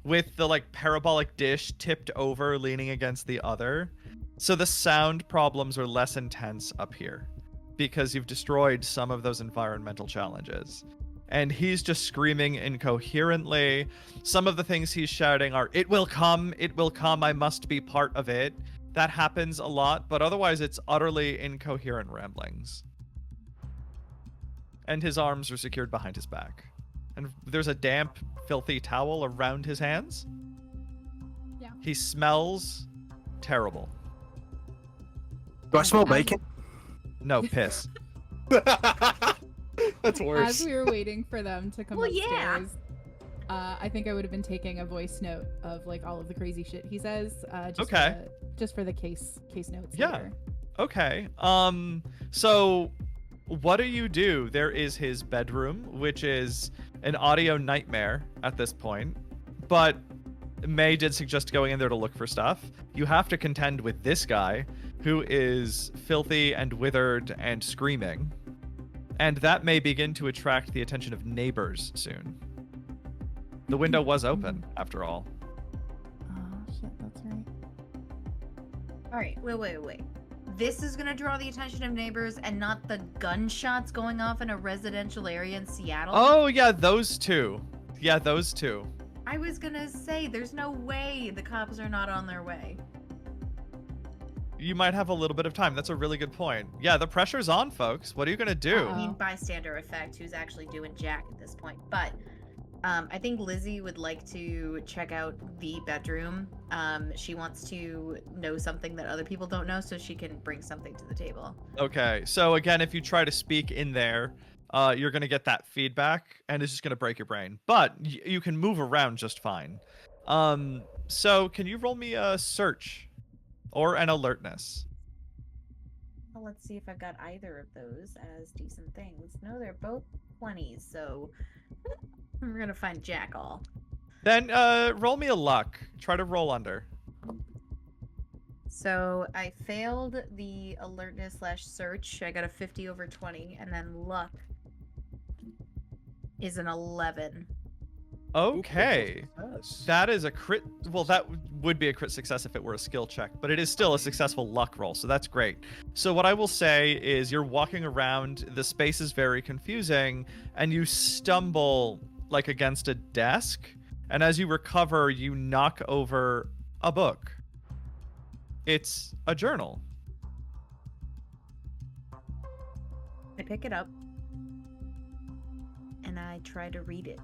with the like parabolic dish tipped over, leaning against the other. So the sound problems are less intense up here because you've destroyed some of those environmental challenges. And he's just screaming incoherently. Some of the things he's shouting are, it will come, I must be part of it. That happens a lot, but otherwise it's utterly incoherent ramblings. And his arms are secured behind his back. And there's a damp, filthy towel around his hands. Yeah. He smells terrible. Do I smell bacon? No, piss. That's worse. As we were waiting for them to come Well, yeah. upstairs, I think I would have been taking a voice note of like all of the crazy shit he says. Okay. Just for the case notes. Yeah. Later. Okay. So what do you do? There is his bedroom, which is an audio nightmare at this point. But May did suggest going in there to look for stuff. You have to contend with this guy who is filthy and withered and screaming. And that may begin to attract the attention of neighbors soon. The window was open, after all. Oh shit, that's right. All right. Wait. this is gonna draw the attention of neighbors and not the gunshots going off in a residential area in Seattle. Oh, yeah, those two. Yeah, those two. I was gonna say, there's no way the cops are not on their way. You might have a little bit of time. That's a really good point. Yeah, the pressure's on, folks. What are you going to do? I mean, bystander effect, who's actually doing jack at this point. But I think Lizzie would like to check out the bedroom. She wants to know something that other people don't know, so she can bring something to the table. Okay, so again, if you try to speak in there, you're going to get that feedback, and it's just going to break your brain. But you can move around just fine. So can you roll me a search or an alertness? Well, let's see if I've got either of those as decent things. No, they're both 20s, so we're going to find jack all. Then roll me a luck. Try to roll under. So I failed the alertness / search. I got a 50 over 20, and then luck is an 11. Okay. Yes. That is a crit. Well, that would be a crit success if it were a skill check, but it is still a successful luck roll, so that's great. So what I will say is you're walking around, the space is very confusing, and you stumble like against a desk, and as you recover, you knock over a book. It's a journal. I pick it up, and I try to read it.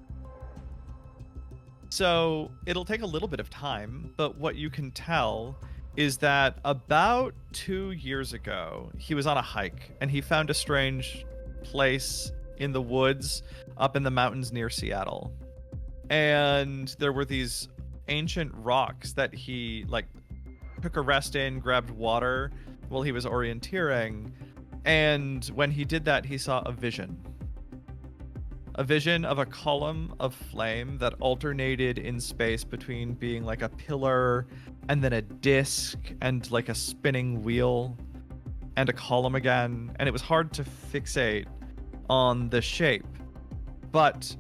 So it'll take a little bit of time, but what you can tell is that about 2 years ago, he was on a hike and he found a strange place in the woods up in the mountains near Seattle. And there were these ancient rocks that he took a rest in, grabbed water while he was orienteering. And when he did that, he saw a vision. A vision of a column of flame that alternated in space between being like a pillar and then a disc and like a spinning wheel and a column again. And it was hard to fixate on the shape, but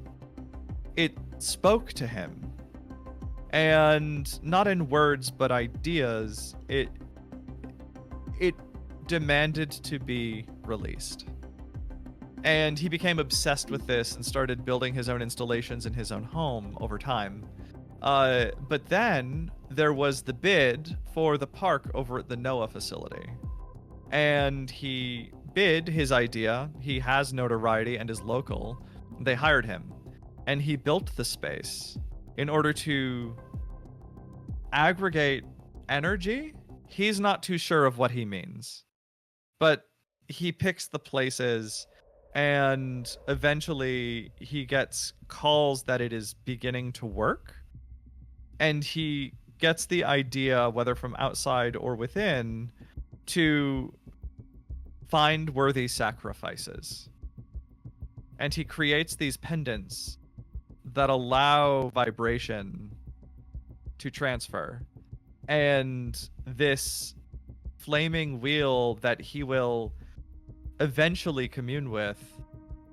it spoke to him. And not in words, but ideas, it demanded to be released. And he became obsessed with this and started building his own installations in his own home over time. But then there was the bid for the park over at the NOAA facility. And he bid his idea. He has notoriety and is local. They hired him. And he built the space in order to aggregate energy. He's not too sure of what he means. But he picks the places, and eventually he gets calls that it is beginning to work. And he gets the idea, whether from outside or within, to find worthy sacrifices. And he creates these pendants that allow vibration to transfer. And this flaming wheel that he will eventually commune with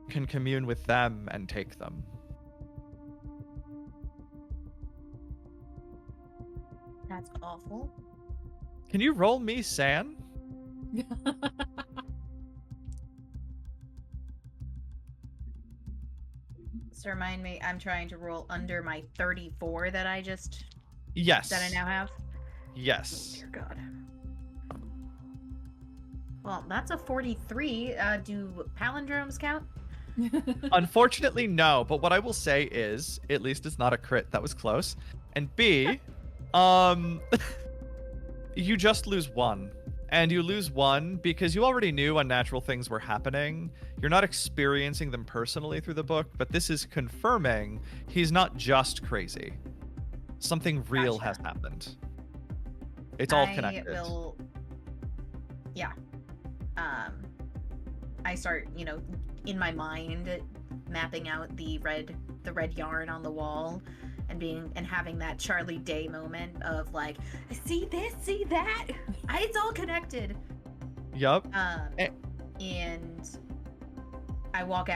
can commune with them and take them. That's awful. Can you roll me, San? So remind me, I'm trying to roll under my 34 that I Yes. now have. Yes. Dear God. Well, that's a 43. Do palindromes count? Unfortunately, no. But what I will say is, at least it's not a crit. That was close. And B, you just lose one. And you lose one because you already knew unnatural things were happening. You're not experiencing them personally through the book, but this is confirming he's not just crazy. Something real has happened. It's all connected. Yeah. I start, in my mind mapping out the red yarn on the wall and having that Charlie Day moment of like, see this, see that, it's all connected. Yup. And I walk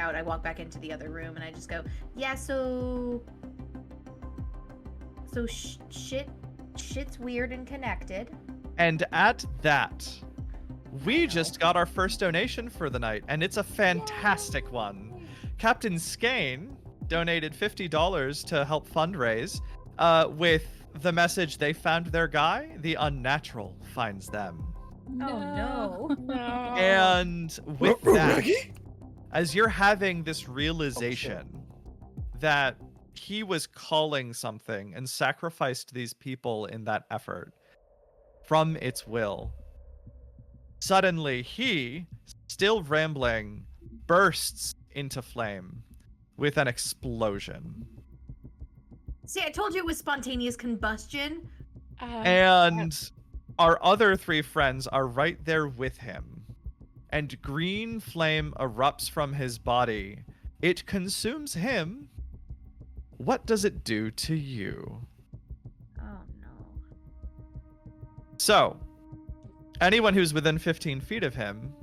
back into the other room, and I just go, yeah, so shit's weird and connected. And at that, We just got our first donation for the night, and it's a fantastic one. Captain Skane donated $50 to help fundraise with the message, they found their guy, the unnatural finds them. Oh, no. No. And with that, Reggie? as you're having this realization that he was calling something and sacrificed these people in that effort from its will, suddenly he, still rambling, bursts into flame with an explosion. See, I told you it was spontaneous combustion. And our other three friends are right there with him. And green flame erupts from his body. It consumes him. What does it do to you? Oh, no. So, anyone who's within 15 feet of him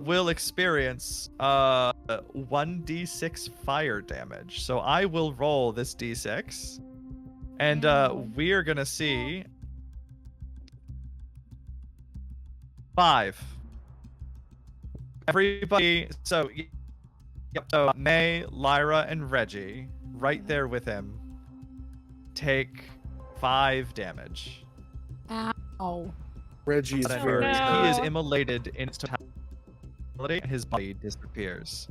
will experience 1d6 fire damage. So I will roll this d6. And we're going to see 5. Everybody, so May, Lyra, and Reggie, right there with him, take 5 damage. Ow. Reggie is He very no. is immolated in its totality, and his body disappears.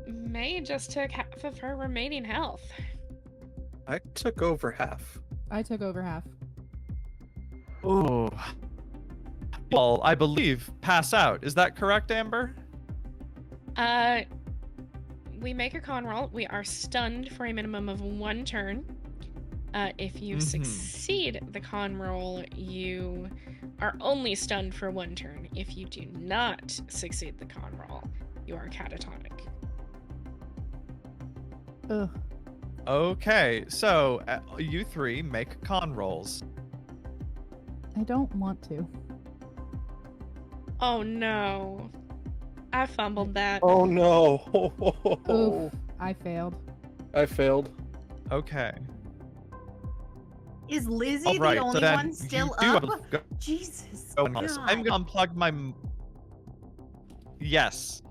May just took half of her remaining health. I took over half. I took over half. Oh. Well, I believe pass out. Is that correct, Amber? We make a con roll. We are stunned for a minimum of 1 turn. If you Mhm. succeed the con roll, you are only stunned for 1 turn. If you do not succeed the con roll, you are catatonic. Ugh. Okay, so you 3 make con rolls. I don't want to. Oh no. I fumbled that. Oh no. Oof. I failed. I failed. Okay. Is Lizzie All right, the so only then one you still do have up? a Jesus go God. I'm gonna unplug my. Yes.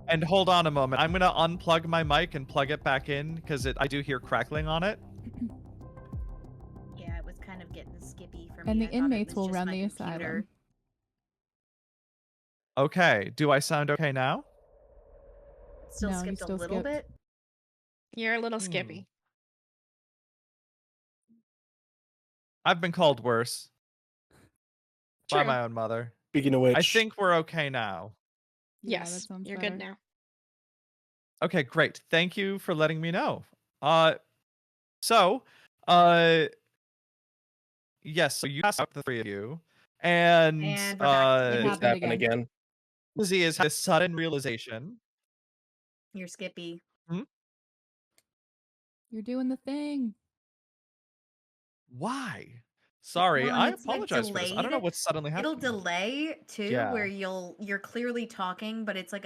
And hold on a moment. I'm gonna unplug my mic and plug it back in because I do hear crackling on it. Yeah, it was kind of getting skippy for me. And I the thought it inmates was will just run my the computer. asylum. Okay. Do I sound okay now? Still No, you skipped still a little skipped. bit. You're a little skippy. I've been called worse by True. my own mother. Speaking of which, I think we're okay now. Yeah, that Yes, sounds you're better. good now. Okay, great. Thank you for letting me know. So, yes, so you passed out, the 3 of you, and And we're back to It it's happened happened again. again. Lizzie has had a sudden realization. You're skippy. You're doing the thing. Why? Sorry, Well, I and it's like apologize for this. I don't know delayed. what's suddenly It'll happening. delay too, Yeah. where you're clearly talking, but it's like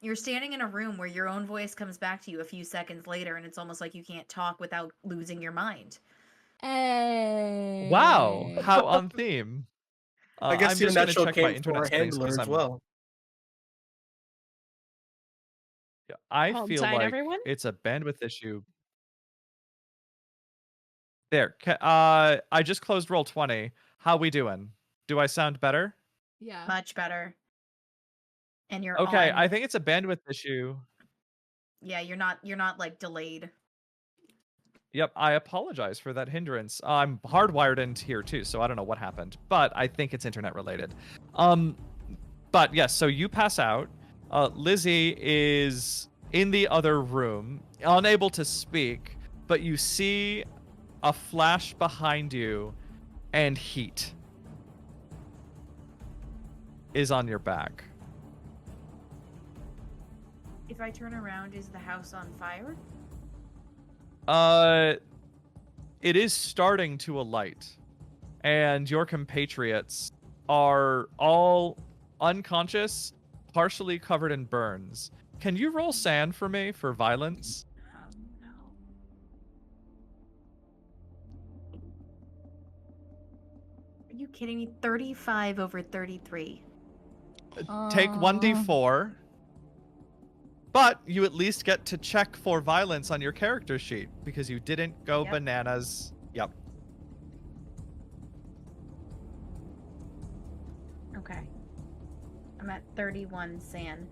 you're standing in a room where your own voice comes back to you a few seconds later, and it's almost like you can't talk without losing your mind. Hey. Wow, how on theme. I guess I'm your just gonna natural check my came for internet our settings handler because as I'm. well. I Hold feel tight, like everyone. it's a bandwidth issue. There. I just closed roll 20. How we doing? Do I sound better? Yeah. Much better. And you're Okay, on. I think it's a bandwidth issue. Yeah, you're not like delayed. Yep, I apologize for that hindrance. I'm hardwired into here too, so I don't know what happened, but I think it's internet related. But yes, so you pass out. Lizzie is in the other room, unable to speak, but you see a flash behind you, and heat is on your back. If I turn around, is the house on fire? It is starting to alight, and your compatriots are all unconscious, partially covered in burns. Can you roll sand for me for violence? No. kidding me? 35 over 33. Take 1d4. But you at least get to check for violence on your character sheet because you didn't go Yep. bananas. Yep. Okay. I'm at 31, San.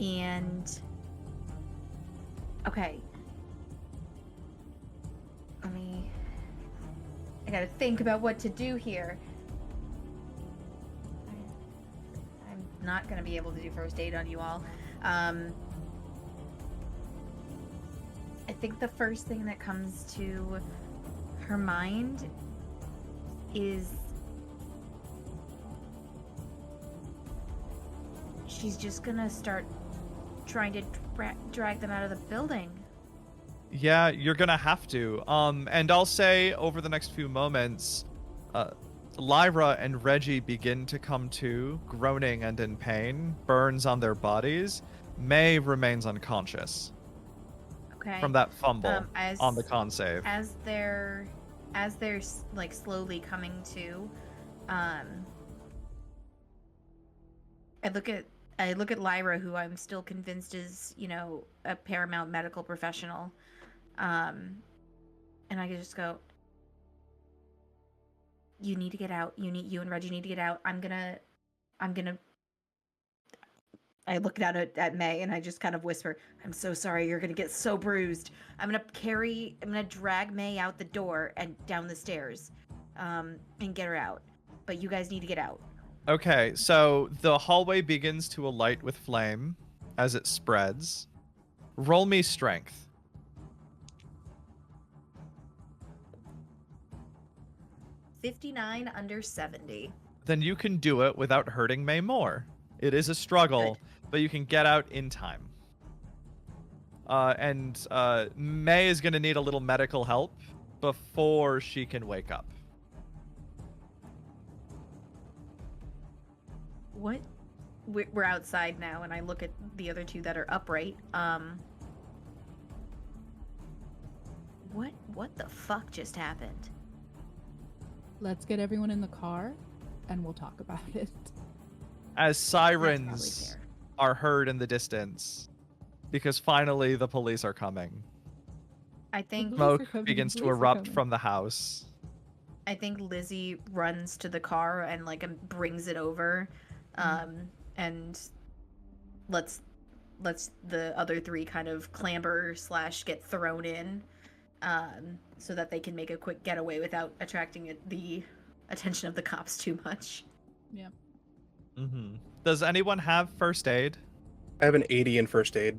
And okay. I gotta think about what to do here. I'm not gonna be able to do first aid on you all. I think the first thing that comes to her mind is she's just gonna start trying to drag them out of the building. Yeah, you're gonna have to. And I'll say over the next few moments, Lyra and Reggie begin to come to, groaning and in pain, burns on their bodies. May remains unconscious Okay. from that fumble as on the con save. as they're like slowly coming to, I look at Lyra, who I'm still convinced is, a paramount medical professional, and I can just go, you need to get out. You and Reggie need to get out. I'm gonna I look down at May and I just kind of whisper, I'm so sorry, you're gonna get so bruised. I'm gonna drag May out the door and down the stairs, and get her out. But you guys need to get out. Okay, so the hallway begins to alight with flame as it spreads. Roll me strength. 59 under 70. Then you can do it without hurting May more. It is a struggle, but you can get out in time. And May is going to need a little medical help before she can wake up. What? We're outside now, and I look at the other two that are upright. What the fuck just happened? Let's get everyone in the car and we'll talk about it. As That's probably sirens fair. are heard in the distance, because finally the police are coming. I think Police are Smoke coming, begins to police are erupt coming. from the house. Lizzie runs to the car and brings it over, and lets the other three kind of clamber / get thrown in, so that they can make a quick getaway without attracting the attention of the cops too much. Yep. Does anyone have first aid? I have an 80 in first aid.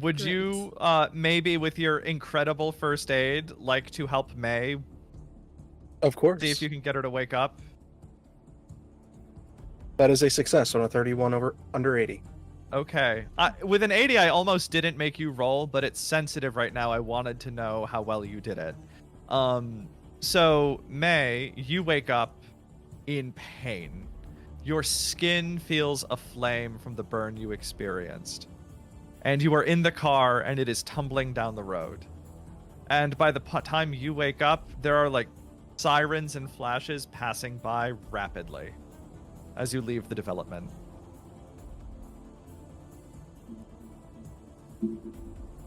Would you, maybe with your incredible first aid, like to help May? Of course. See if you can get her to wake up? That is a success on a 31 under 80. Okay. With an 80, I almost didn't make you roll, but it's sensitive right now. I wanted to know how well you did it. So, May, you wake up in pain. Your skin feels aflame from the burn you experienced. And you are in the car, and it is tumbling down the road. And by the time you wake up, there are, sirens and flashes passing by rapidly as you leave the development.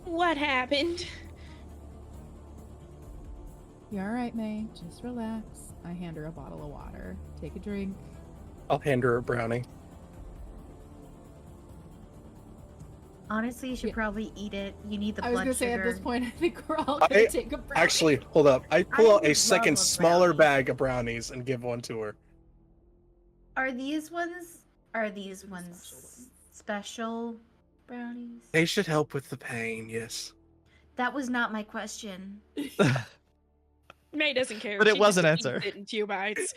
What happened? You're all right, May. Just relax. I hand her a bottle of water. Take a drink. I'll hand her a brownie. Honestly, you should Yeah. probably eat it. You need the I was blood gonna say sugar. at this point, I think we're all gonna take a break. Actually, hold up. I pull I out a would second love a smaller brownie. bag of brownies and give one to her. Are these ones special brownies? They should help with the pain, yes. That was not my question. May doesn't care. But it She was an just answer. eats it in 2 bites.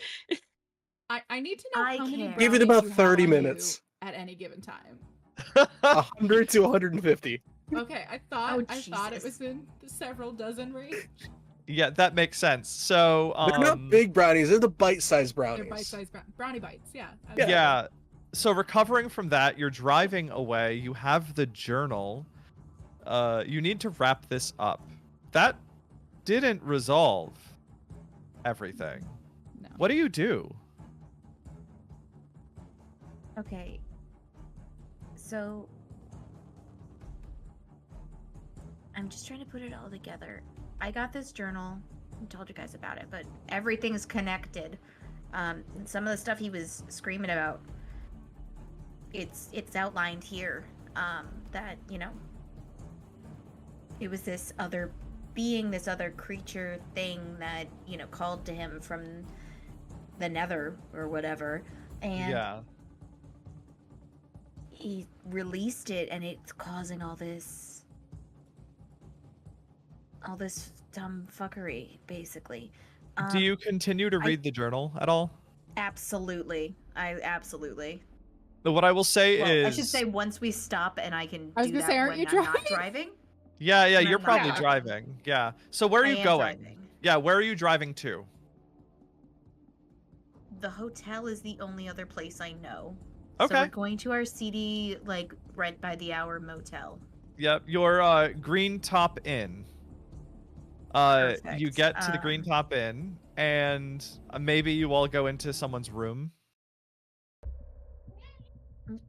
I need to know I how many care. Give it brownies about you have 30 on you minutes. at any given time. 100 to 150. Okay, I thought Oh, I thought it Jesus. was in the several dozen range. Yeah, that makes sense. So, They're not big brownies. They're the bite-sized They're brownies. bite-sized brownie bites. Yeah. Yeah. Yeah. So recovering from that, you're driving away. You have the journal. You need to wrap this up. That didn't resolve. everything. No. What do you do? Okay. So I'm just trying to put it all together. I got this journal. I told you guys about it, but everything's connected. Some of the stuff he was screaming about, it's outlined here. That, you know, it was this other being, this other creature thing that, you know, called to him from the nether or whatever. And Yeah. he released it, and it's causing all this dumb fuckery, basically. Do you continue to read the journal at all? Absolutely. Absolutely. But what I will say Well, is, I should say once we stop and I can I was do gonna that say, aren't when you I'm not driving? driving. yeah, when you're I'm not probably driving. driving. Yeah. So where are I you am going? driving. Yeah, where are you driving to? The hotel is the only other place I know. Okay. So we're going to our CD, like, rent by the hour motel. Yep, your Green Top Inn. You Perfect. get to the Green Top Inn, and maybe you all go into someone's room.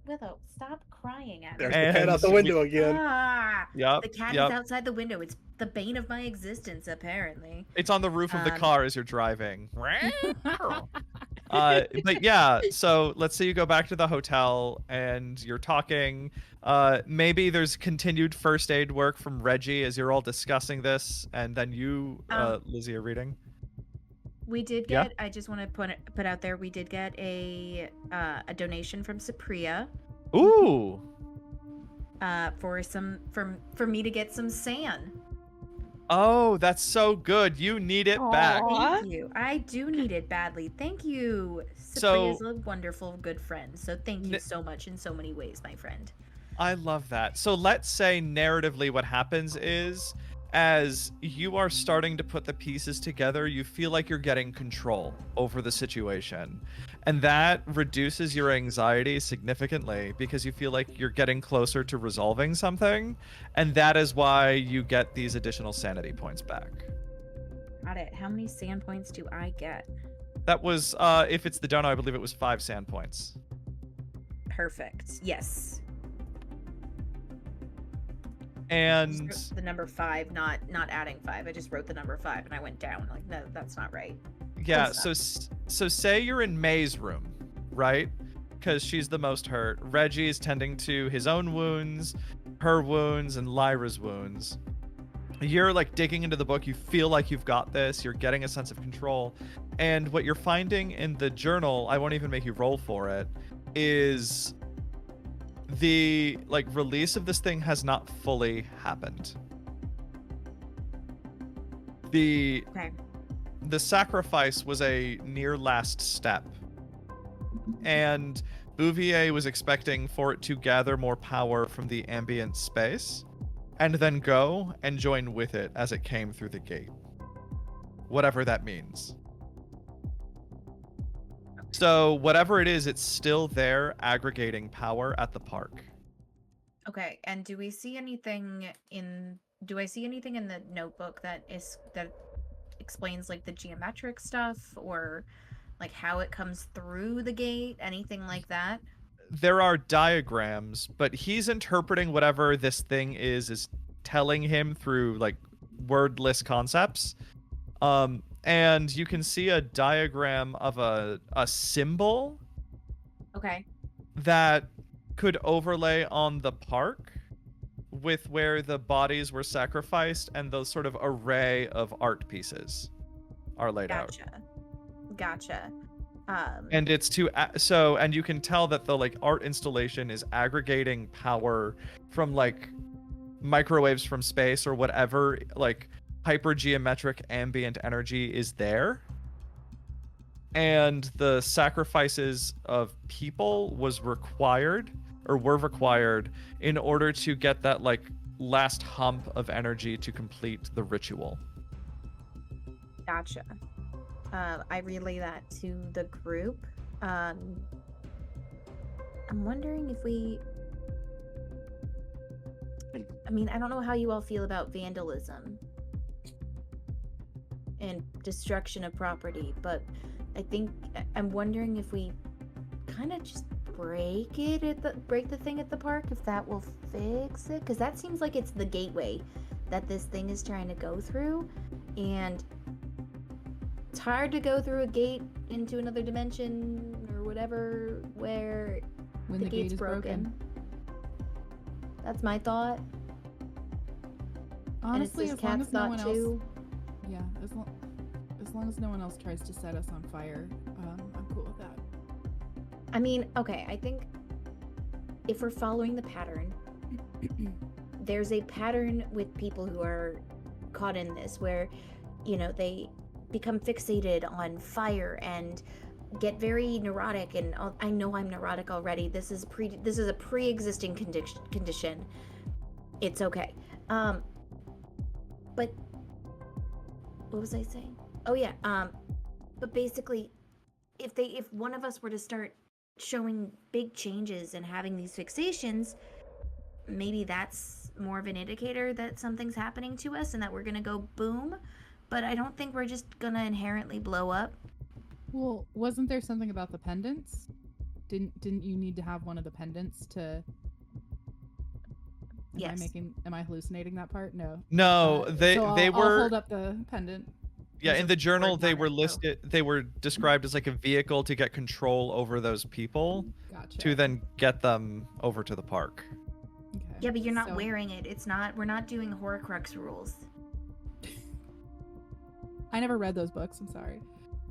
Willow, stop crying at There's me. the cat out the And window again. Ah, Yep, the cat yep. is outside the window. It's the bane of my existence, apparently. It's on the roof of the Um, car as you're driving. But yeah, so let's say you go back to the hotel and you're talking. Maybe there's continued first aid work from Reggie as you're all discussing this, and then you, Lizzie, are reading. We did Yeah? get. I just want to put out there. We did get a donation from Supriya. Ooh. For me to get some sand. Oh, that's so good. You need it back. Aw. Thank you. I do need it badly. Thank you. So- Supriya's a wonderful, good friend. So thank you so much in so many ways, my friend. I love that. So let's say narratively what happens is, as you are starting to put the pieces together, you feel like you're getting control over the situation. And that reduces your anxiety significantly because you feel like you're getting closer to resolving something. And that is why you get these additional sanity points back. Got it. How many sand points do I get? That was, if it's the dono, I believe it was 5 sand points. Perfect. Yes. I And just wrote the number 5, not adding 5. I just wrote the number 5 and I went down. Like, no, that's not right. yeah, Close so say you're in May's room, right? Because she's the most hurt. Reggie is tending to his own wounds, her wounds, and Lyra's wounds. You're like digging into the book. You feel like you've got this. You're getting a sense of control. And what you're finding in the journal, I won't even make you roll for it, is the like release of this thing has not fully happened. Okay. The sacrifice was a near last step. And Bouvier was expecting for it to gather more power from the ambient space and then go and join with it as it came through the gate. Whatever that means. So whatever it is, it's still there aggregating power at the park. Okay. And do I see anything in the notebook that explains like the geometric stuff or like how it comes through the gate, anything like that? There are diagrams, but he's interpreting whatever this thing is telling him through like wordless concepts. And you can see a diagram of a symbol Okay. that could overlay on the park with where the bodies were sacrificed and those sort of array of art pieces are laid out. Gotcha. And it's and you can tell that the like art installation is aggregating power from like microwaves from space or whatever like hypergeometric ambient energy is there. And the sacrifices of people were required in order to get that like last hump of energy to complete the ritual. Gotcha. I relay that to the group. I'm wondering if I mean, I don't know how you all feel about vandalism. and destruction of property, but I think I'm wondering if we kind of just break the thing at the park, if that will fix it, because that seems like it's the gateway that this thing is trying to go through, and it's hard to go through a gate into another dimension or whatever where When the the gate's gate is broken. That's my thought. Honestly, and as long cat's as no thought one else, too. yeah, as long as no one else tries to set us on fire, I'm cool with that. I mean, okay, I think if we're following the pattern, there's a pattern with people who are caught in this where, they become fixated on fire and get very neurotic, and I know I'm neurotic already. This is a pre-existing condition. It's okay. But what was I saying? Oh yeah. But basically, if one of us were to start showing big changes and having these fixations, maybe that's more of an indicator that something's happening to us and that we're gonna go boom. But I don't think we're just gonna inherently blow up. Well, wasn't there something about the pendants? Didn't you need to have one of the pendants to? Yes. Am I hallucinating that part? No. No, they so they I'll were hold up the pendant. yeah, There's in a the journal word they on were it, oh. listed they were described as like a vehicle to get control over those people Gotcha. to then get them over to the park. Okay. Yeah, but you're not So- wearing it. We're not doing Horcrux rules. I never read those books. I'm sorry.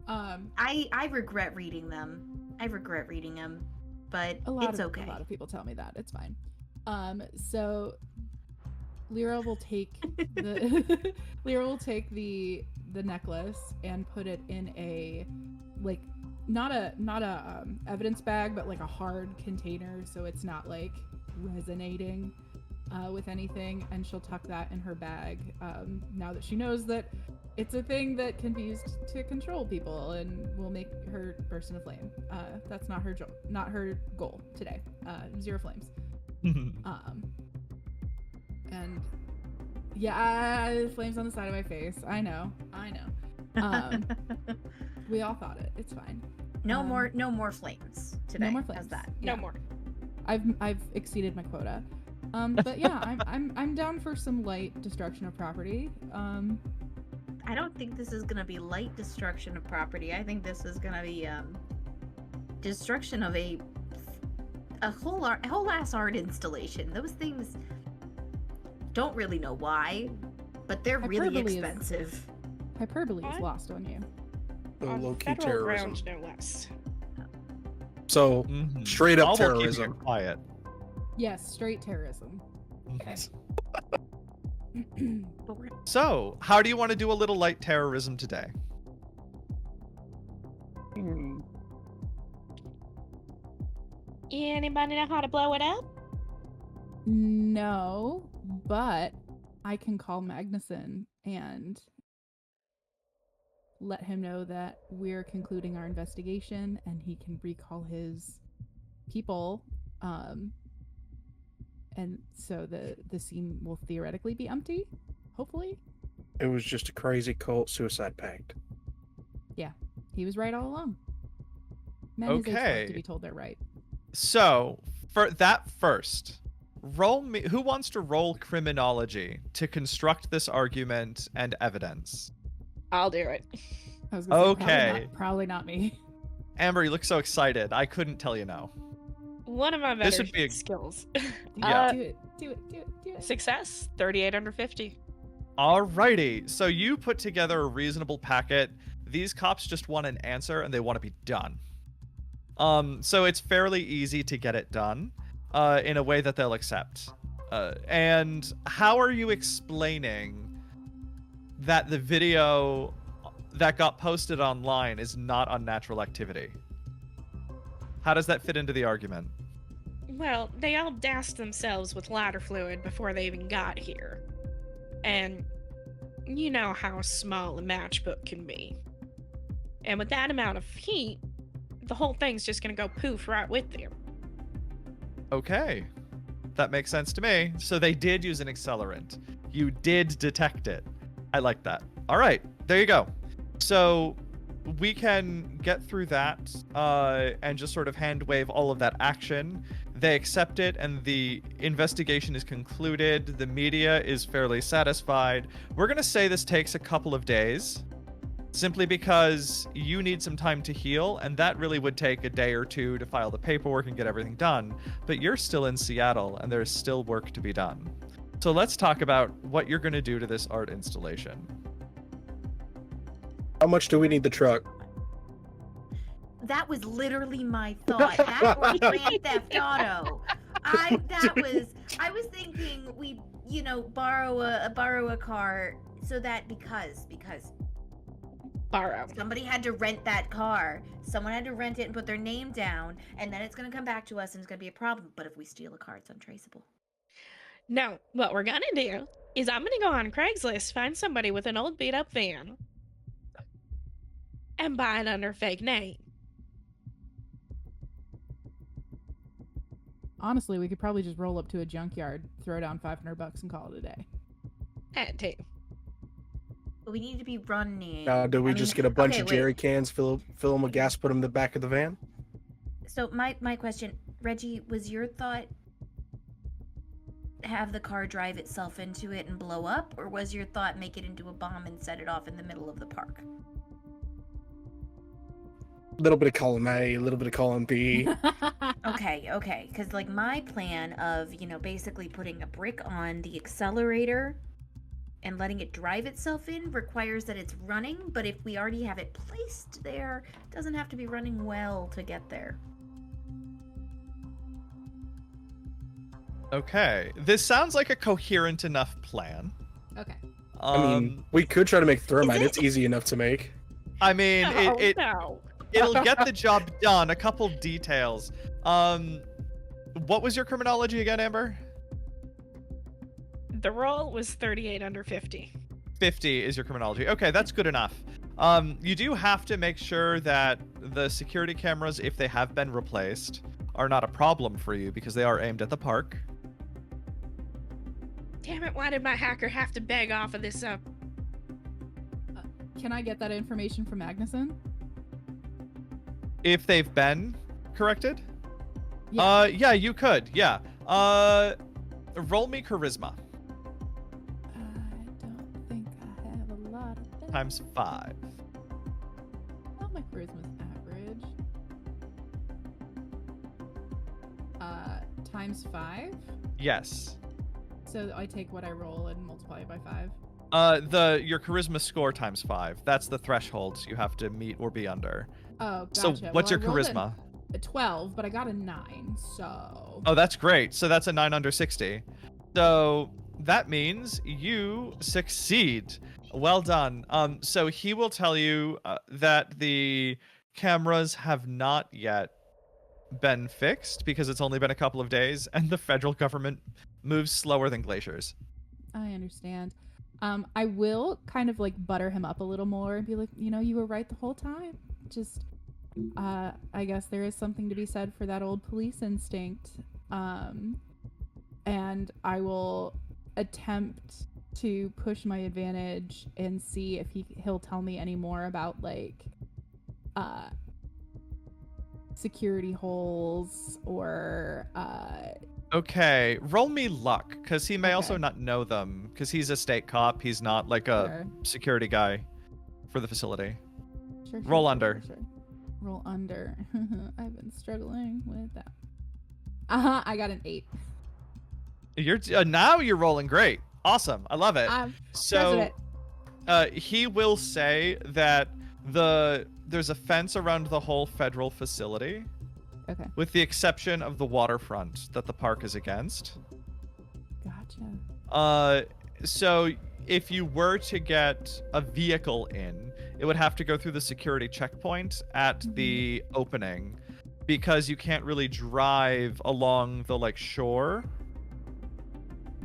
I regret reading them. But it's okay. A lot of people tell me that. It's fine. So Lyra will take the the necklace and put it in a not a evidence bag, but like a hard container, so it's not like resonating with anything, and she'll tuck that in her bag now that she knows that it's a thing that can be used to control people and will make her burst into flame. That's not her goal today. 0 flames. And yeah, flames on the side of my face. I know. We all thought it. It's fine. No more flames today. No more How's flames. that? No Yeah. more. I've exceeded my quota. But yeah, I'm down for some light destruction of property. I don't think this is gonna be light destruction of property. I think this is gonna be destruction of a whole ass art installation. Those things don't really know why, but they're really Hyperbole is- expensive. Hyperbole is What? lost on you. The On low-key federal terrorism. ground, no less. So Mhm. straight up All while keeping terrorism. it quiet. Yes, straight terrorism. Okay. But we're So, how do you want to do a little light terrorism today? Anybody know how to blow it up? No, but I can call Magnuson and let him know that we're concluding our investigation and he can recall his people. And so the scene will theoretically be empty, hopefully. It was just a crazy cult suicide pact. He was right all along. Men his age love Okay. to be told they're right. So, for that first, roll me. Who wants to roll criminology to construct this argument and evidence? I'll do it. I was gonna say, Okay. probably not me. Amber, you look so excited. I couldn't tell you no. One of my This better would be a- skills. Yeah. Do it. Success, 38 under 50. Alrighty. So you put together a reasonable packet. These cops just want an answer and they want to be done. So it's fairly easy to get it done in a way that they'll accept. And how are you explaining that the video that got posted online is not unnatural activity? How does that fit into the argument? Well, they all doused themselves with lighter fluid before they even got here. And you know how small a matchbook can be. And with that amount of heat, the whole thing's just gonna go poof right with them. Okay. That makes sense to me. So they did use an accelerant. You did detect it. I like that. All right. There you go. So we can get through that and just sort of hand wave all of that action. They accept it, and the investigation is concluded. The media is fairly satisfied. We're going to say this takes a couple of days, simply because you need some time to heal, and that really would take a day or two to file the paperwork and get everything done. But you're still in Seattle, and there's still work to be done. So let's talk about what you're going to do to this art installation. How much do we need the truck? That was literally my thought. That or Grand Theft Auto. I was thinking we, borrow a car so that because Borrow. somebody had to rent that car. Someone had to rent it and put their name down, and then it's gonna come back to us and it's gonna be a problem. But if we steal a car, it's untraceable. No, what we're gonna do is I'm gonna go on Craigslist, find somebody with an old beat up van, and buy it under a fake name. Honestly, we could probably just roll up to a junkyard, throw down $500 and call it a day. That too. But we need to be running. Now, do we just get a bunch of wait. jerry cans, fill them with gas, put them in the back of the van? So my question, Reggie, was your thought have the car drive itself into it and blow up, or was your thought make it into a bomb and set it off in the middle of the park? A little bit of column A, a little bit of column B. Okay, because like my plan of, basically putting a brick on the accelerator and letting it drive itself in requires that it's running, but if we already have it placed there, it doesn't have to be running well to get there. Okay, this sounds like a coherent enough plan. Okay. I mean, we could try to make thermite. it? It's easy enough to make. I mean, No. it'll get the job done. A couple details. What was your criminology again, Amber? The roll was 38 under 50. 50 is your criminology. Okay, that's good enough. You do have to make sure that the security cameras, if they have been replaced, are not a problem for you because they are aimed at the park. Damn it, why did my hacker have to beg off of this Can I get that information from Magnuson? If they've been corrected? Yeah. Yeah, you could. Yeah. Roll me charisma. I don't think I have a lot of that. Times 5. Well, my charisma's average. Times 5? Yes. So I take what I roll and multiply it by 5? Your charisma score times 5. That's the threshold you have to meet or be under. Oh, gotcha. So what's Well, your I rolled charisma? A 12, but I got a 9, so... Oh, that's great. So that's a 9 under 60. So that means you succeed. Well done. So he will tell you that the cameras have not yet been fixed because it's only been a couple of days, and the federal government moves slower than glaciers. I understand. I will kind of like butter him up a little more and be like, you were right the whole time. Just, I guess there is something to be said for that old police instinct. And I will attempt to push my advantage and see if he'll tell me any more about like, security holes or, Okay, roll me luck, because he may also Okay. not know them, because he's a state cop. He's not like a Sure. security guy for the facility. Sure, Roll under. Sure. Roll under. I've been struggling with that. I got an 8. You're now you're rolling great. Awesome. I love it. I'm So president. he will say that there's a fence around the whole federal facility, Okay. with the exception of the waterfront that the park is against. Gotcha. So if you were to get a vehicle in, it would have to go through the security checkpoint at the opening, because you can't really drive along the like shore.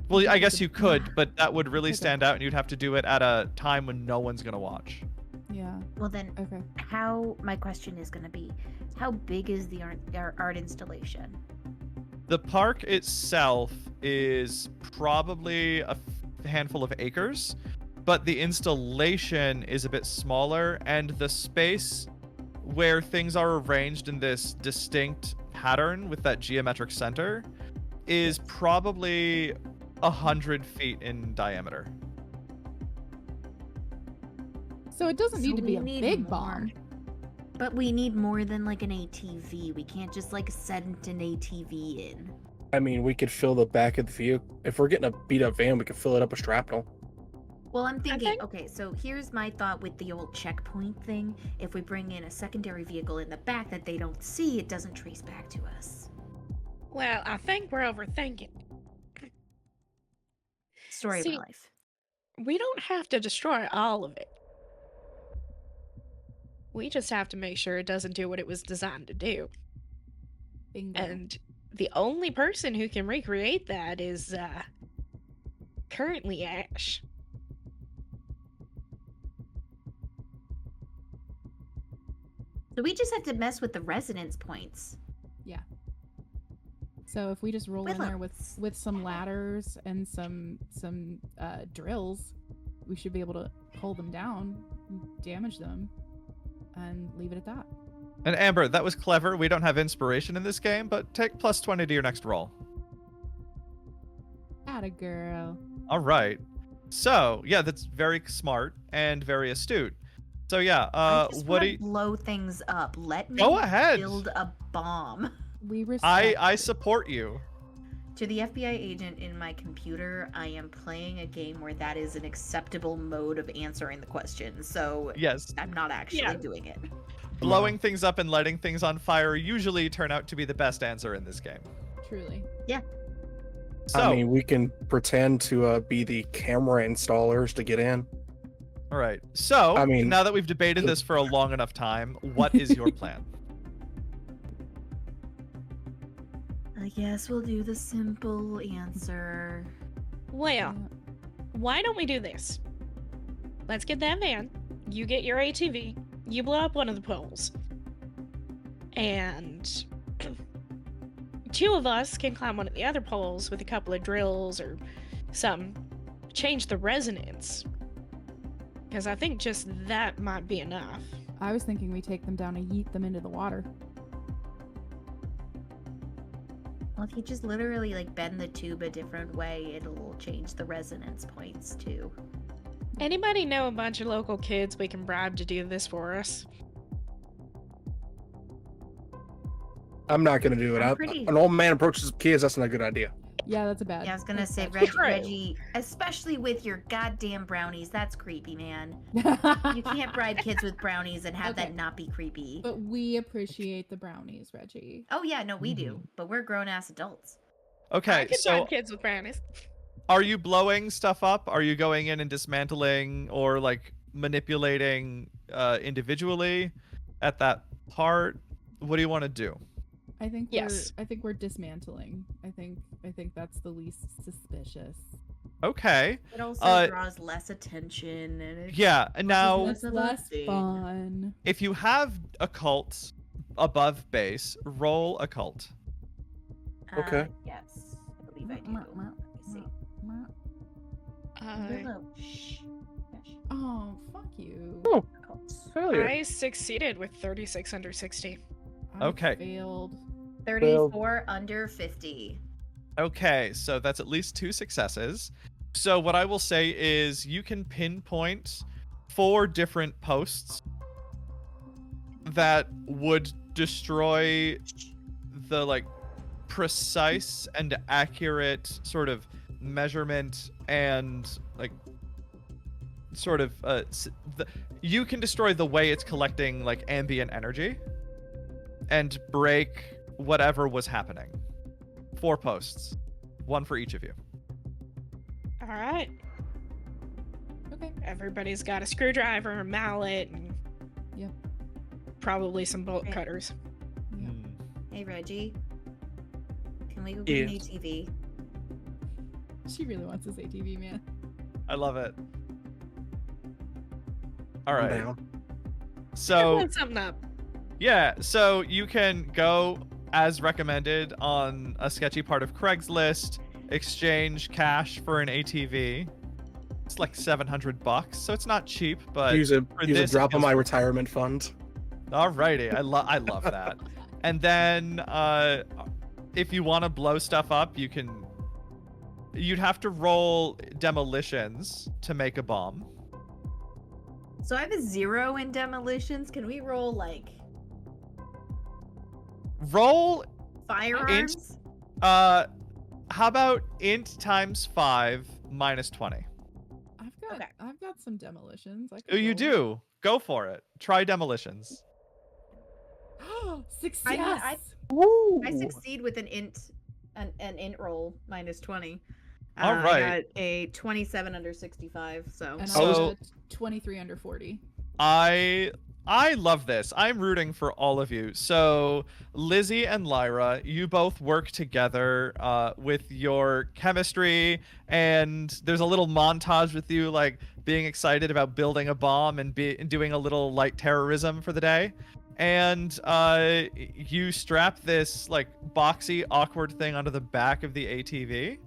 Well, I guess you could, but that would really Okay. stand out, and you'd have to do it at a time when no one's gonna watch. Yeah. Well then, Okay. my question is going to be, how big is the art installation? The park itself is probably a handful of acres. but the installation is a bit smaller, and the space where things are arranged in this distinct pattern with that geometric center is probably 100 feet in diameter. So it doesn't need So to be we a need big more. bomb. But we need more than like an ATV. We can't just like send an ATV in. I mean, we could fill the back of the vehicle. If we're getting a beat up van, we could fill it up with shrapnel. Well, I'm thinking, think- okay, so here's my thought with the old checkpoint thing. If we bring in a secondary vehicle in the back that they don't see, it doesn't trace back to us. Well, I think we're overthinking. Story of See- my life. We don't have to destroy all of it. We just have to make sure it doesn't do what it was designed to do. Bingo. And the only person who can recreate that is currently Ash. So we just have to mess with the resonance points. So if we just roll in With there a- with some ladders and some drills, we should be able to pull them down, damage them, and leave it at that. And Amber, that was clever. We don't have inspiration in this game, but take +20 to your next roll. Atta girl. All right. So, yeah, that's very smart and very astute. So, yeah, I just what want do to you... blow things up. Let me Go ahead. build a bomb. We respect. I support you. To the FBI agent in my computer, I am playing a game where that is an acceptable mode of answering the question. So Yes. I'm not actually Yeah. doing it. Blowing things up and lighting things on fire usually turn out to be the best answer in this game. Truly. So, I mean, we can pretend to be the camera installers to get in. all right. So, I mean- now that we've debated this for a long enough time, what is your plan? I guess we'll do the simple answer. Well, Yeah. why don't we do this? Let's get that van. You get your ATV. You blow up one of the poles. And two of us can climb one of the other poles with a couple of drills or something. Change the resonance. Because I think just that might be enough. I was thinking we take them down and yeet them into the water. Well, if you just literally like bend the tube a different way, it'll change the resonance points too. Anybody know a bunch of local kids we can bribe to do this for us? I'm not gonna do it. I'm pretty- An old man approaches kids. That's not a good idea. Yeah, that's a bad. Yeah, I was gonna that's say, bad. Reggie, True. Reggie, especially with your goddamn brownies, that's creepy, man. You can't bribe kids with brownies and have Okay. that not be creepy. But we appreciate the brownies, Reggie. Oh yeah, no, we do, but we're grown ass adults. I Okay, can so bribe kids with brownies. are you blowing stuff up? Are you going in and dismantling or like manipulating individually at that part? What do you want to do? I think Yes. I think we're dismantling. I think that's the least suspicious. Okay. It also Uh, draws less attention, and it's Yeah, and now Less It's of a less thing. fun. if you have occult above base, roll occult. Okay. Yes, I believe I do. Let me see. Shh. Shh. Oh, fuck you. Oh, Cults. hell yeah. I succeeded with 36 under 60. I Okay. Failed. 34 under 50. Okay, so that's at least 2 successes. So what I will say is you can pinpoint 4 different posts that would destroy the like precise and accurate sort of measurement and like sort of you can destroy the way it's collecting like ambient energy and break whatever was happening. 4 posts, 1 for each of you. All right. Okay. Everybody's got a screwdriver, a mallet, and Yep. probably some bolt Okay. cutters. Yeah. Hey, Reggie. Can we go get an Yes. ATV? She really wants this ATV, man. I love it. All I'm right. down. So Put something up. yeah, so you can go as recommended on a sketchy part of Craigslist, exchange cash for an ATV. It's like $700, so it's not cheap, but use a for use a this, it drop on feels my worth it. retirement fund. Alrighty, I love that. And then if you want to blow stuff up, you'd have to roll demolitions to make a bomb. So I have a 0 in demolitions. Can we roll like Roll firearms? how about int times 5 minus 20? Okay. I've got some demolitions. I Oh, could you roll. do. Go for it. Try demolitions. Success. I mean, I Woo! succeed with an int roll minus 20. All right. I got a 27 under 65. So And I So- got a 23 under 40. I love this. I'm rooting for all of you. So, Lizzie and Lyra, you both work together with your chemistry, and there's a little montage with you like being excited about building a bomb and doing a little light terrorism for the day. And you strap this like boxy, awkward thing onto the back of the ATV.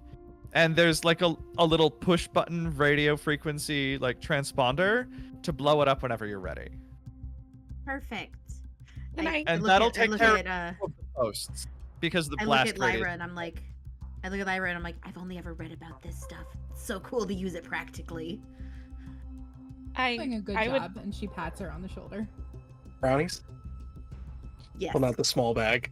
And there's like a little push button radio frequency like transponder to blow it up whenever you're ready. perfect. And I And look that'll at- I take look care at, of the posts because the I look blast at radius. Lyra and I'm like, I've only ever read about this stuff. It's so cool to use it practically. Doing a good I would job, and she pats her on the shoulder. Brownies? Yes. Well, not the small bag.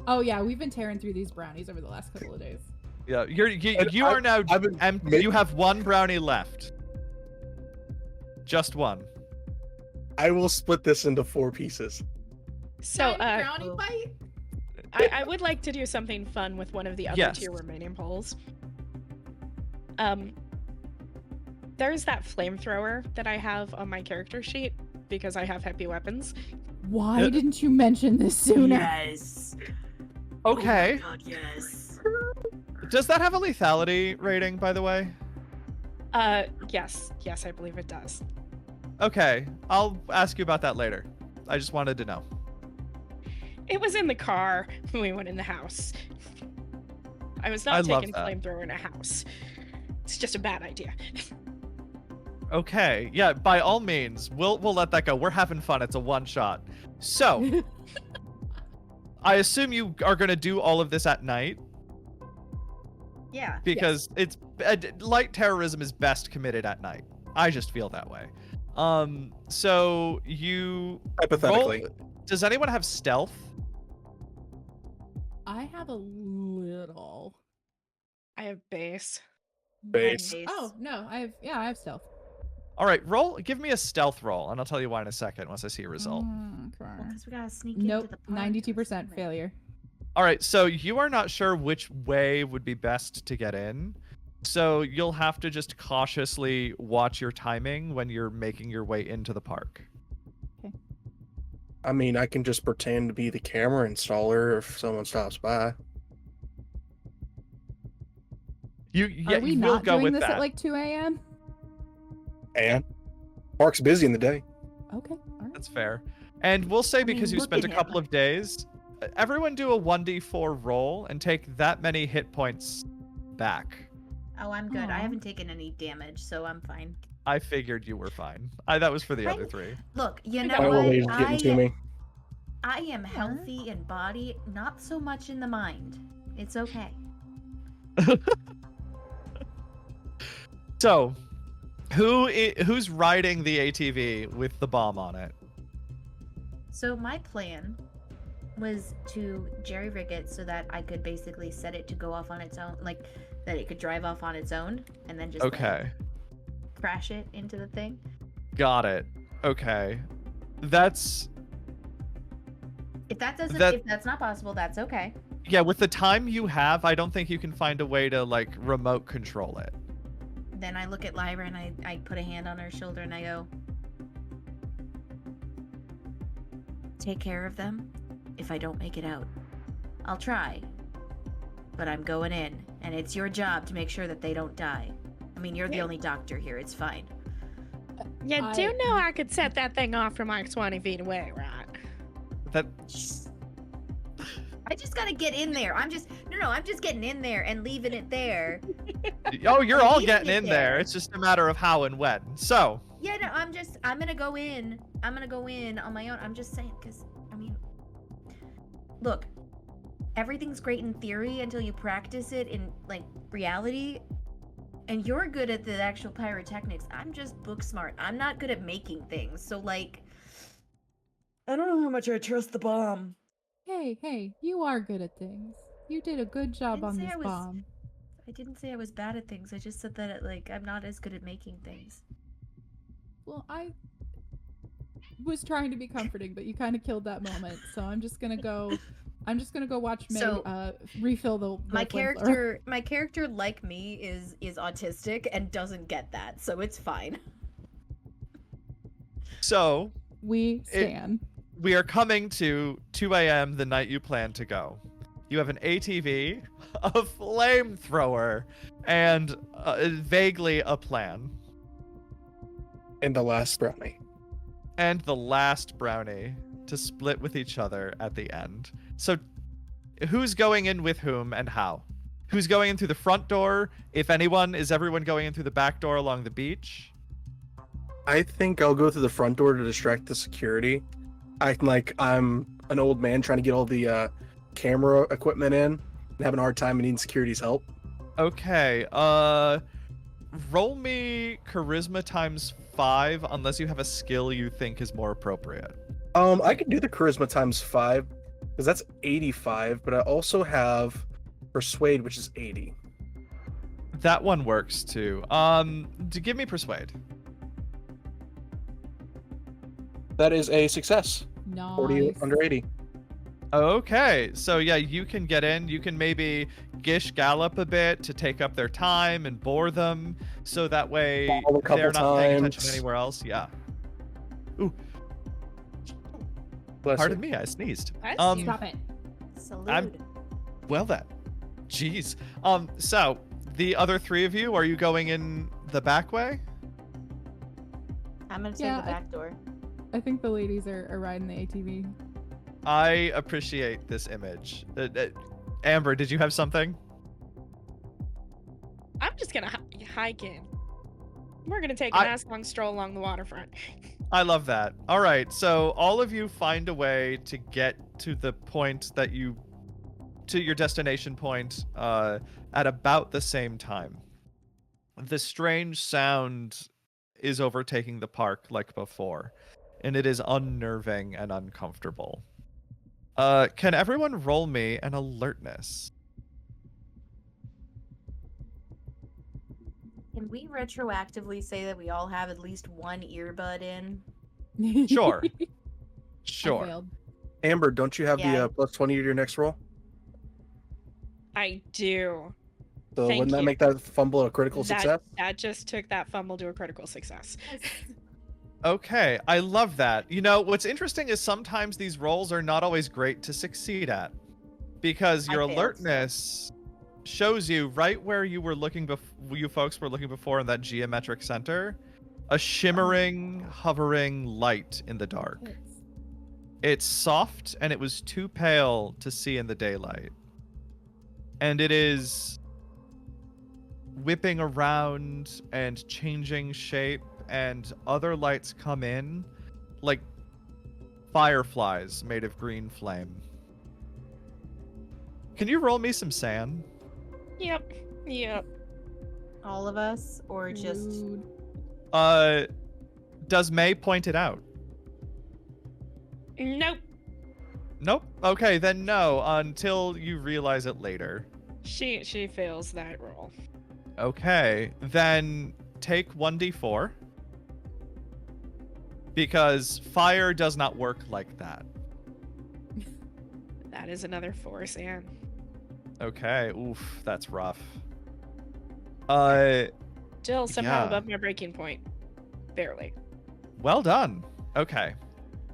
Oh yeah, we've been tearing through these brownies over the last couple of days. Yeah, And you are now I've been empty. You have one brownie left. Just one. I will split this into 4 pieces. so Tiny brownie Oh. bite. I would like to do something fun with one of the other Yes. 2 remaining polls. There's that flamethrower that I have on my character sheet because I have heavy weapons. Why didn't you mention this sooner? Yes. Okay. Oh my God, yes. Does that have a lethality rating, by the way? Yes, I believe it does. Okay, I'll ask you about that later. I just wanted to know. It was in the car when we went in the house. I was not I love taking that. flamethrower in a house. It's just a bad idea. Okay, yeah, by all means, we'll let that go. We're having fun. It's a one shot. So, I assume you are going to do all of this at night Yeah. because it's light terrorism is best committed at night. I just feel that way. So you Hypothetically. does anyone have stealth? I have a little. I have base. Base. Oh no, I have stealth. All right, give me a stealth roll, and I'll tell you why in a second once I see a result. Okay. Because we gotta sneak Nope, into the park. 92% failure. All right, so you are not sure which way would be best to get in. So you'll have to just cautiously watch your timing when you're making your way into the park. I mean, I can just pretend to be the camera installer if someone stops by. Yeah, Are we you will not go doing with this that. at like 2 a.m.? And park's busy in the day. Okay, all right. That's fair. And we'll say I mean, because you look spent a at him. couple of days, everyone do a 1d4 roll and take that many hit points back. Oh, I'm good. I Aw. haven't taken any damage, so I'm fine. I figured you were fine. that was for the other Right. 3. Look, you got know My old what? lady's getting to me. I am healthy in body, not so much in the mind. It's okay. So, who's riding the ATV with the bomb on it? So my plan was to jerry-rig it so that I could basically set it to go off on its own, like that it could drive off on its own, and then just like, Okay, crash it into the thing. got it. Okay, that's If that doesn't, That- if that's not possible, that's okay. yeah. With the time you have, I don't think you can find a way to like remote control it. Then I look at Lyra and I put a hand on her shoulder and I go, take care of them if I don't make it out. I'll try, but I'm going in, and it's your job to make sure that they don't die. I mean, you're the only doctor here. It's fine. You I- do know I could set that thing off from like 20 feet away, right? That I just gotta get in there. I'm just getting in there and leaving it there. Oh, you're I'm all leaving getting it in there. there. It's just a matter of how and when. So, Yeah, no, I'm gonna go in. I'm gonna go in on my own. I'm just saying, because, I mean, look, everything's great in theory until you practice it in, like, reality. And you're good at the actual pyrotechnics. I'm just book smart. I'm not good at making things. So, like, I don't know how much I trust the bomb. Hey, you are good at things. You did a good job didn't on say this I was- bomb. I didn't say I was bad at things. I just said that, like, I'm not as good at making things. Well, I was trying to be comforting, but you kind of killed that moment. So I'm just gonna go watch May So, refill the My flamethrower. character, like me, is autistic and doesn't get that, so it's fine. so We stand. we are coming to 2 a.m. the night you plan to go. You have an ATV, a flamethrower, and vaguely a plan. And the last brownie. And the last brownie to split with each other at the end. So, who's going in with whom and how? Who's going in through the front door? If anyone, is everyone going in through the back door along the beach? I think I'll go through the front door to distract the security. Acting like I'm an old man trying to get all the camera equipment in and having a hard time and needing security's help. Okay, roll me charisma times 5 unless you have a skill you think is more appropriate. I could do the charisma times 5 because that's 85, but I also have persuade, which is 80. That one works too. Give me persuade. That is a success. Nice. 40 under 80. Okay, so yeah, you can get in. You can maybe gish gallop a bit to take up their time and bore them, so that way Fall a couple they're not paying attention times. anywhere else. Yeah. Ooh, Bless pardon you. me, I sneezed. Bless Um, you. Stop it. Salute. well then, jeez. So the other 3 of you, are you going in the back way? I'm gonna take Yeah, the back door. I think the ladies are riding the ATV. I appreciate this image. Amber, did you have something? I'm just gonna hike in. We're gonna take a I- nice long stroll along the waterfront. I love that. All right, so all of you find a way to get to the point that to your destination point at about the same time. The strange sound is overtaking the park like before, and it is unnerving and uncomfortable. Can everyone roll me an alertness? Can we retroactively say that we all have at least one earbud in? Sure. I Sure. failed. Amber, don't you have Yeah. the plus 20 to your next roll? I do. So Thank wouldn't that you. make that fumble a critical success? That just took that fumble to a critical success. Okay, I love that. You know, what's interesting is sometimes these rolls are not always great to succeed at, because your I failed, so. alertness shows you right where you were looking you folks were looking before in that geometric center, a shimmering, hovering light in the dark. Hits. It's soft and it was too pale to see in the daylight. And it is whipping around and changing shape, and other lights come in like fireflies made of green flame. Can you roll me some sand? Yep. All of us, or just Rude. Does May point it out? Nope. Nope. Okay, then no, until you realize it later. She fails that roll. Okay, then take 1d4. Because fire does not work like that. That is another 4, Anne. Okay, oof, that's rough. Still somehow Yeah. above my breaking point. Barely. Well done. Okay.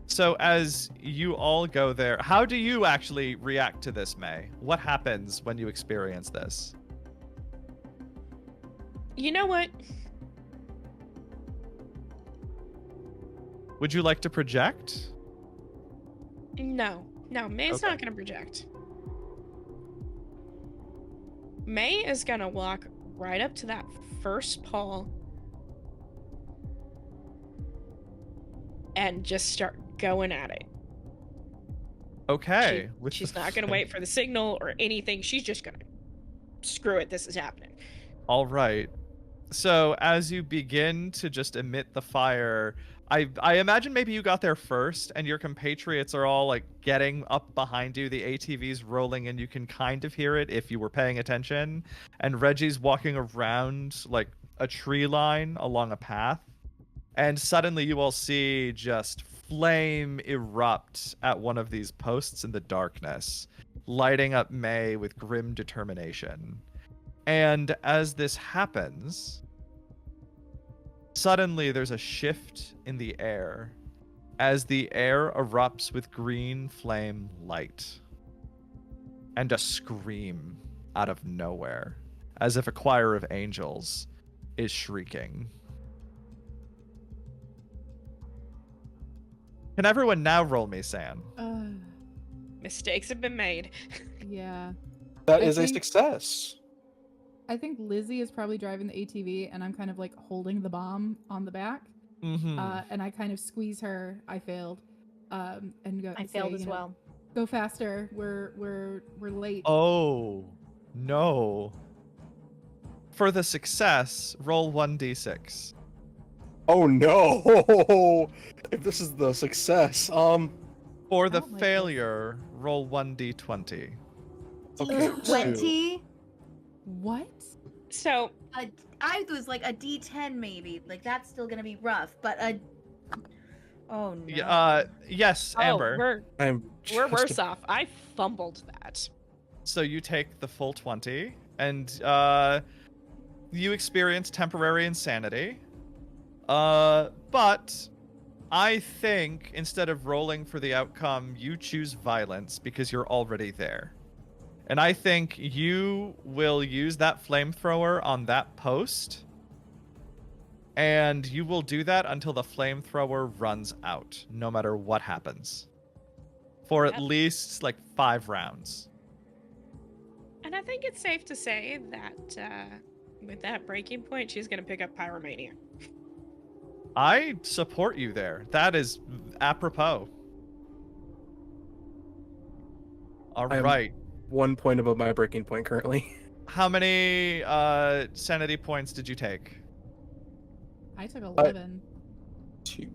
So as you all go there, how do you actually react to this, May? What happens when you experience this? You know what? Would you like to project? No, May's Okay. not gonna project. May is gonna walk right up to that first pole and just start going at it. Okay. With She's the not gonna wait for the signal or anything. She's just gonna screw it. This is happening. All right. So as you begin to just emit the fire, I imagine maybe you got there first, and your compatriots are all like getting up behind you. The ATV's rolling, and you can kind of hear it if you were paying attention. And Reggie's walking around like a tree line along a path, and suddenly you all see just flame erupt at one of these posts in the darkness, lighting up May with grim determination. And as this happens, suddenly there's a shift in the air as the air erupts with green flame light. And a scream out of nowhere, as if a choir of angels is shrieking. Can everyone now roll me, Sam? Mistakes have been made. Yeah. That I is a think- success. I think Lizzie is probably driving the ATV, and I'm kind of like holding the bomb on the back. Mm-hmm. And I kind of squeeze her. I failed. And go. I say, failed as you know, well. Go faster. We're late. Oh, no. For the success, roll 1d6. Oh no! If this is the success, For the don't like this. failure, roll 1d20. Okay, 20? What? So I was like a D10 maybe. Like that's still gonna be rough, but oh no. Yes, Amber. I'm we're just worse off. I fumbled that. So you take the full 20, and you experience temporary insanity. But I think instead of rolling for the outcome, you choose violence because you're already there. And I think you will use that flamethrower on that post. And you will do that until the flamethrower runs out, no matter what happens. For at Yep. least like 5 rounds. And I think it's safe to say that with that breaking point, she's gonna pick up Pyromania. I support you there. That is apropos. All I am- right. 1 point above my breaking point currently. How many sanity points did you take? I took 11. 2.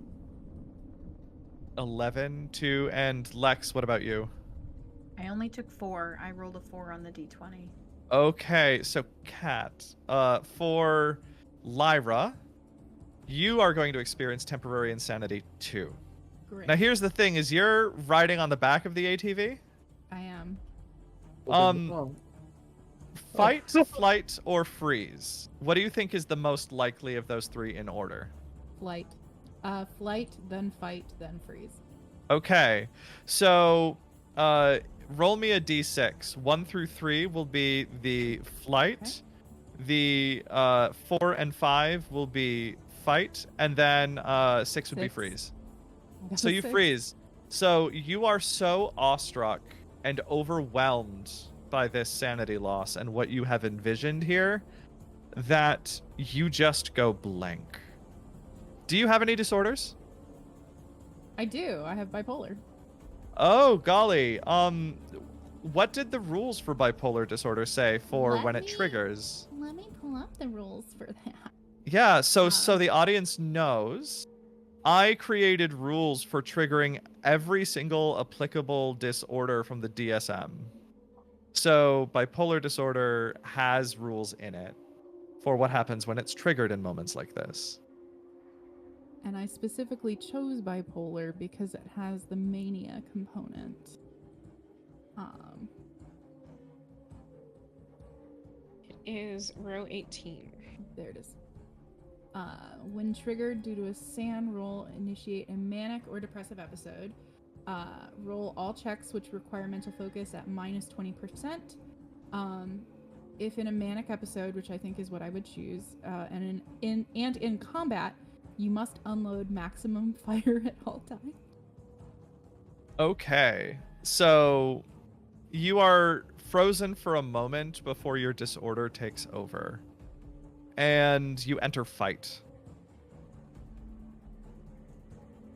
11, 2, and Lex, what about you? I only took 4. I rolled a 4 on the D20. Okay, so Kat, for Lyra, you are going to experience temporary insanity too. Great. Now here's the thing, is you're riding on the back of the ATV? I am. Fight, flight, or freeze? What do you think is the most likely of those 3 in order? Flight. Flight, then fight, then freeze. Okay, so roll me a d6. 1 through 3 will be the flight. The 4 and 5 will be fight, and then 6 would be 6. freeze. That So was you 6. freeze. So you are so awestruck and overwhelmed by this sanity loss and what you have envisioned here that you just go blank. Do you have any disorders? I do. I have bipolar. Oh, golly. What did the rules for bipolar disorder say for when it triggers? Let me pull up the rules for that. Yeah, so Um, the audience knows I created rules for triggering every single applicable disorder from the DSM. So bipolar disorder has rules in it for what happens when it's triggered in moments like this. And I specifically chose bipolar because it has the mania component. It is row 18. There it is. When triggered due to a SAN roll, initiate a manic or depressive episode. Roll all checks which require mental focus at minus 20%. If in a manic episode, which I think is what I would choose, and in combat, you must unload maximum fire at all times. Okay. So you are frozen for a moment before your disorder takes over. And you enter fight.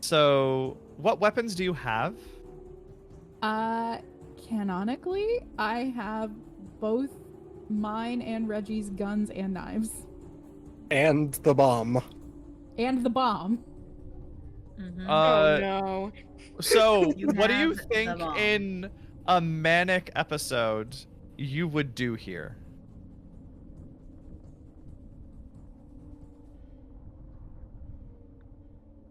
So, what weapons do you have? Canonically, I have both mine and Reggie's guns and knives. And the bomb. And the bomb. Mhm. Oh no. So, You what do you have the think bomb. in a manic episode you would do here?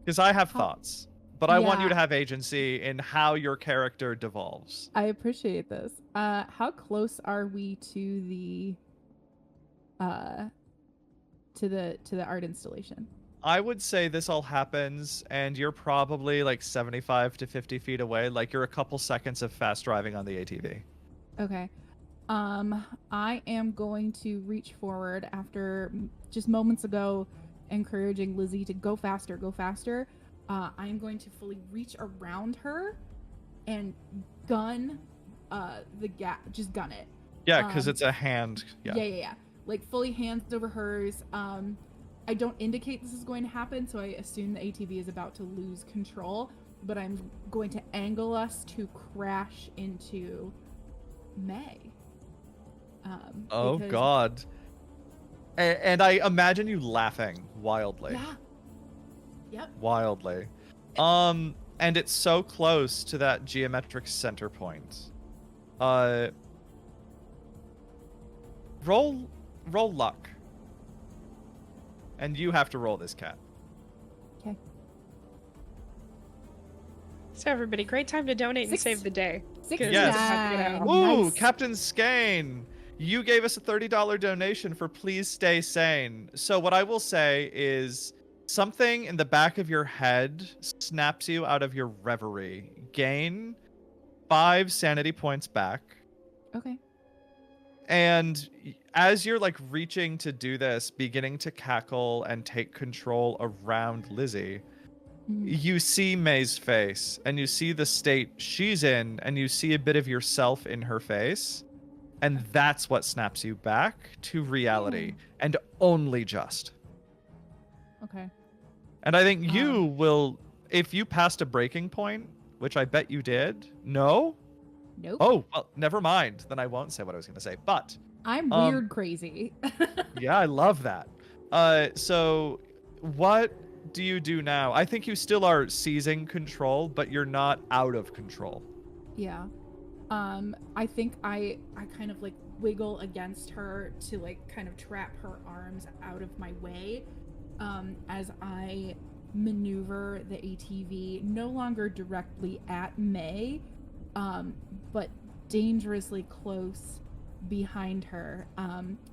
Because I have How- thoughts, but I want you Yeah. to have agency in how your character devolves. I appreciate this. How close are we to the to the art installation? I would say this all happens, and you're probably like 75 to 50 feet away. Like you're a couple seconds of fast driving on the ATV. Okay. I am going to reach forward after just moments ago encouraging Lizzie to go faster, go faster. I am going to fully reach around her and gun the gap, just gun it. Yeah, because Um, it's a hand. Yeah. Like fully hands over hers. I don't indicate this is going to happen, so I assume the ATV is about to lose control, but I'm going to angle us to crash into May. Oh because- God. And I imagine you laughing wildly. Yeah. Yep. Wildly. And it's so close to that geometric center point. Roll luck. And you have to roll this, cat. Okay. So everybody, great time to donate and Six- save the day. 69. Yes. Yeah. Ooh, Nice. Captain Skane, you gave us a $30 donation for Please Stay Sane. So what I will say is something in the back of your head snaps you out of your reverie. Gain 5 sanity points back. Okay. And as you're like reaching to do this, beginning to cackle and take control around Lizzie, you see May's face and you see the state she's in and you see a bit of yourself in her face. And that's what snaps you back to reality and only just. Okay. And I think you will, if you passed a breaking point, which I bet you did. No? Nope. Oh, well, never mind. Then I won't say what I was going to say. But I'm weird crazy. yeah, I love that. So what do you do now? I think you still are seizing control, but you're not out of control. Yeah. I think I kind of like wiggle against her to like kind of trap her arms out of my way as I maneuver the ATV no longer directly at May, but dangerously close behind her.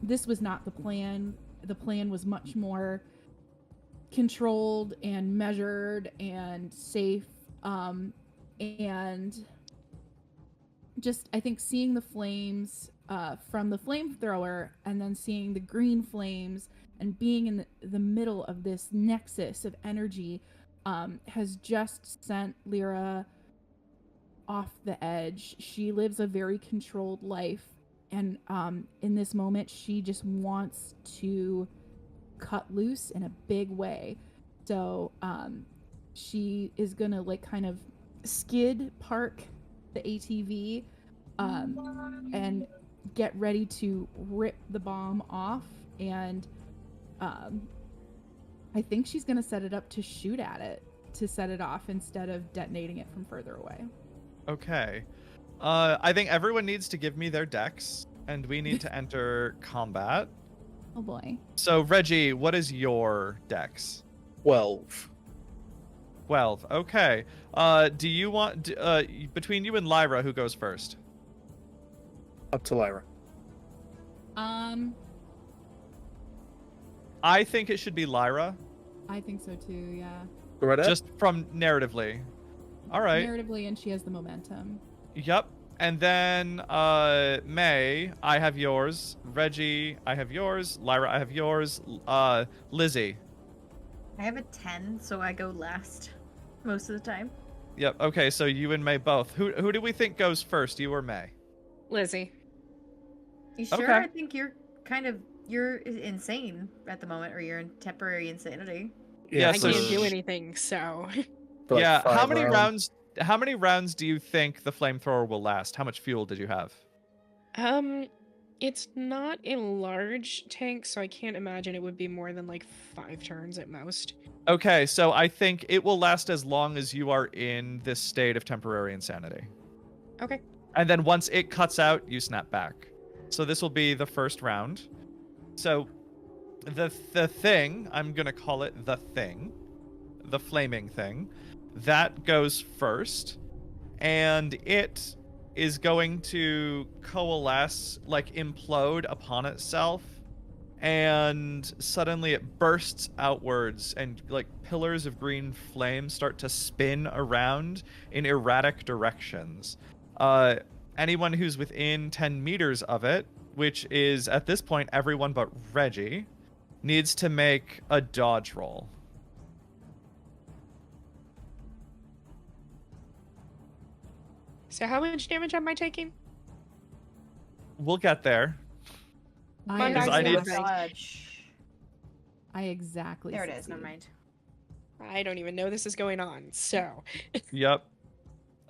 This was not the plan. The plan was much more controlled and measured and safe, and just I think seeing the flames from the flamethrower and then seeing the green flames and being in the middle of this nexus of energy has just sent Lyra off the edge. She lives a very controlled life, and in this moment she just wants to cut loose in a big way. So she is gonna like kind of skid park the ATV and get ready to rip the bomb off, and I think she's gonna set it up to shoot at it to set it off instead of detonating it from further away. Okay. I think everyone needs to give me their decks, and we need to enter combat. Oh boy. So, Reggie, what is your dex? 12. 12. Okay. Do you want between you and Lyra, who goes first? Up to Lyra. I think it should be Lyra, I think so too, yeah. Go right ahead. just from narratively. All right. Narratively, and she has the momentum. Yep. And then May, I have yours. Reggie, I have yours. Lyra, I have yours. Lizzie. I have a 10, so I go last most of the time. Yep. Okay, so you and May both. Who do we think goes first, you or May? Lizzie. You sure? Okay. I think you're insane at the moment, or you're in temporary insanity. Yeah, I so can't do sh- anything, so For like yeah, how 5 many rounds. how many rounds do you think the flamethrower will last? How much fuel did you have? it's not a large tank, so I can't imagine it would be more than like 5 turns at most. Okay, so I think it will last as long as you are in this state of temporary insanity. Okay. And then once it cuts out, you snap back. So this will be the first round. So the thing, I'm going to call it the thing, the flaming thing, that goes first, and it is going to coalesce, like implode upon itself, and suddenly it bursts outwards, and like pillars of green flame start to spin around in erratic directions. Uh, anyone who's within 10 meters of it, which is at this point everyone but Reggie, needs to make a dodge roll. So how much damage am I taking? We'll get there. Come on, Because guys, I do need- the thing. Dodge. I exactly. There it is. Never succeed. mind. I don't even know this is going on, so Yep.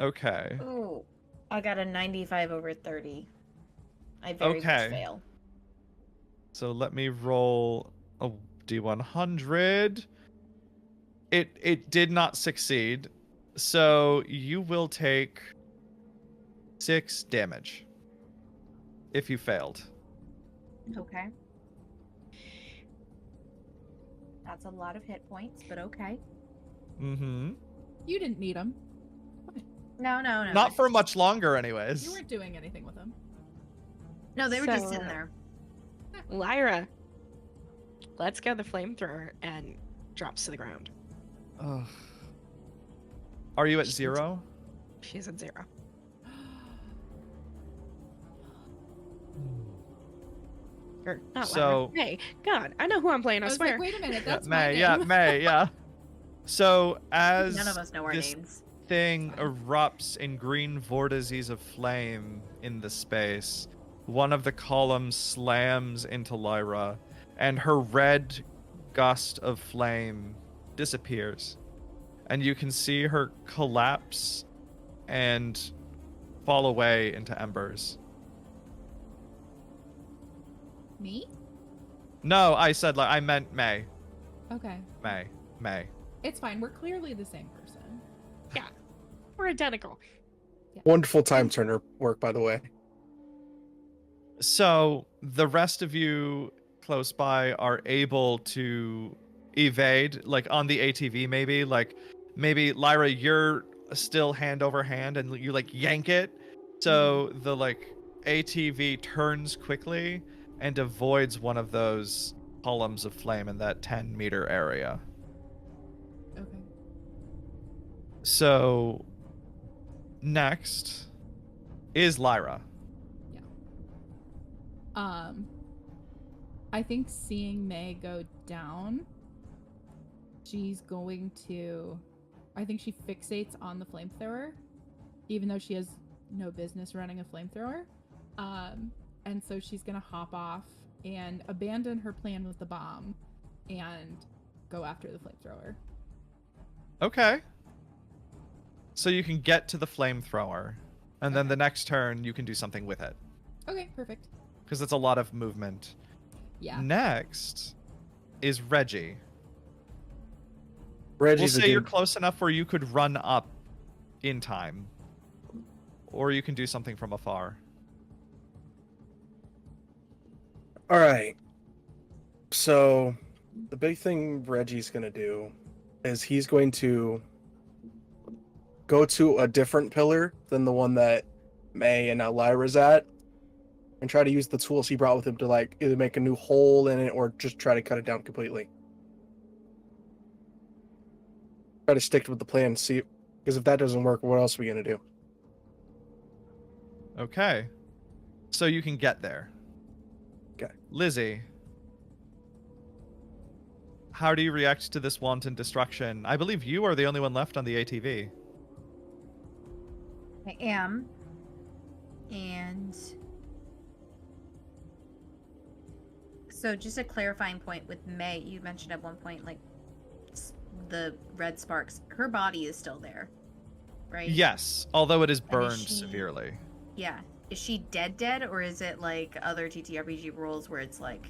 Okay. Ooh, I got a 95 over 30. I very much Okay. fail. So let me roll a D100. It did not succeed. So you will take 6 damage if you failed. Okay. That's a lot of hit points, but okay. Mm-hmm. You didn't need them. No. Not for much longer, You anyways. weren't doing anything with them. No, they were just So, sitting there. Lyra, let's go the flamethrower and drops to the ground. Ugh. Are you at 0? She's at 0. Or not So- Lyra. Hey, God, I know who I'm playing, I, I was swear. like, wait a minute, Yeah, that's my May, name. yeah, May, yeah. So as None of us know our this names. thing Fine. erupts in green vortices of flame in the space, one of the columns slams into Lyra, and her red gust of flame disappears. And you can see her collapse and fall away into embers. Me? No, I meant May. Okay. May. It's fine. We're clearly the same person. We're identical. Wonderful time turner work, by the way. So the rest of you close by are able to evade, like on the ATV maybe. Like maybe Lyra, you're still hand over hand and you like yank it. So the like ATV turns quickly and avoids one of those columns of flame in that 10-meter area. Okay. So next is Lyra. I think seeing May go down, she's going to. I think she fixates on the flamethrower, even though she has no business running a flamethrower. And so she's gonna hop off and abandon her plan with the bomb, and go after the flamethrower. Okay. So you can get to the flamethrower, and then Okay. the next turn you can do something with it, Okay, perfect. because it's a lot of movement. Yeah. Next is Reggie. Reggie's We'll a say you're dude. close enough where you could run up in time, or you can do something from afar. All right. So, the big thing Reggie's going to do is he's going to go to a different pillar than the one that May and now Lyra's at, and try to use the tools he brought with him to like either make a new hole in it or just try to cut it down completely. Try to stick with the plan, see, because if that doesn't work, what else are we going to do? Okay. So you can get there. Okay. Lizzie, how do you react to this wanton destruction? I believe you are the only one left on the ATV. I am. And so just a clarifying point with May, you mentioned at one point, like, the red sparks. Her body is still there, right? Yes, although it is And is burned she- severely. Yeah. Is she dead, or is it like other TTRPG rules where it's like...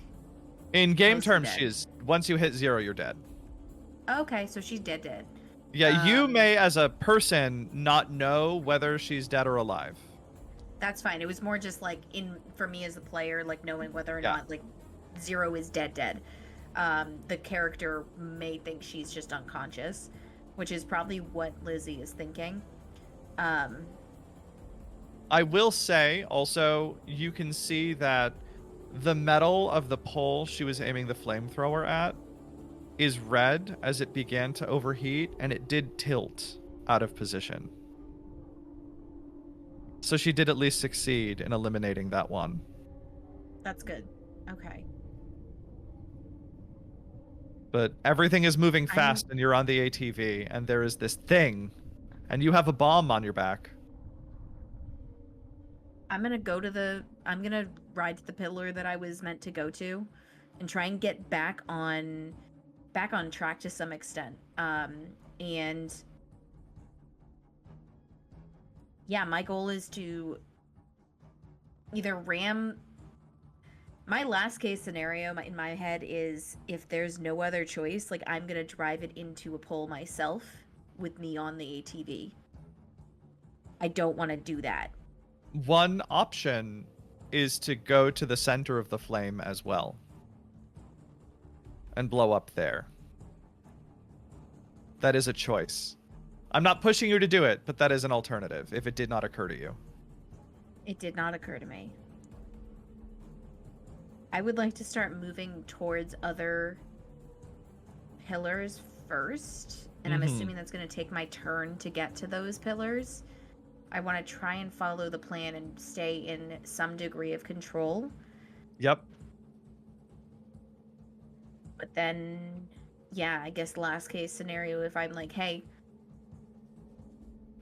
In game Close to terms, dead. she is. Once you hit 0, you're dead. Okay, so she's dead. Yeah, you Um, may, as a person, not know whether she's dead or alive. That's fine. It was more just like for me as a player, like knowing whether or Yeah. not like 0 is dead. The character may think she's just unconscious, which is probably what Lizzie is thinking. I will say, also, you can see that the metal of the pole she was aiming the flamethrower at is red as it began to overheat, and it did tilt out of position. So she did at least succeed in eliminating that one. That's good. Okay. But everything is moving I'm- fast, and you're on the ATV, and there is this thing, and you have a bomb on your back. I'm gonna ride to the pillar that I was meant to go to, and try and get back on track to some extent. And yeah, my goal is to either ram. My last case scenario in my head is if there's no other choice, like I'm gonna drive it into a pole myself with me on the ATV. I don't want to do that. One option is to go to the center of the flame as well and blow up there. That is a choice. I'm not pushing you to do it, but that is an alternative if it did not occur to you. It did not occur to me. I would like to start moving towards other pillars first, and I'm Mhm. assuming that's going to take my turn to get to those pillars. I want to try and follow the plan and stay in some degree of control. Yep. But then, yeah, I guess last case scenario, if I'm like, hey,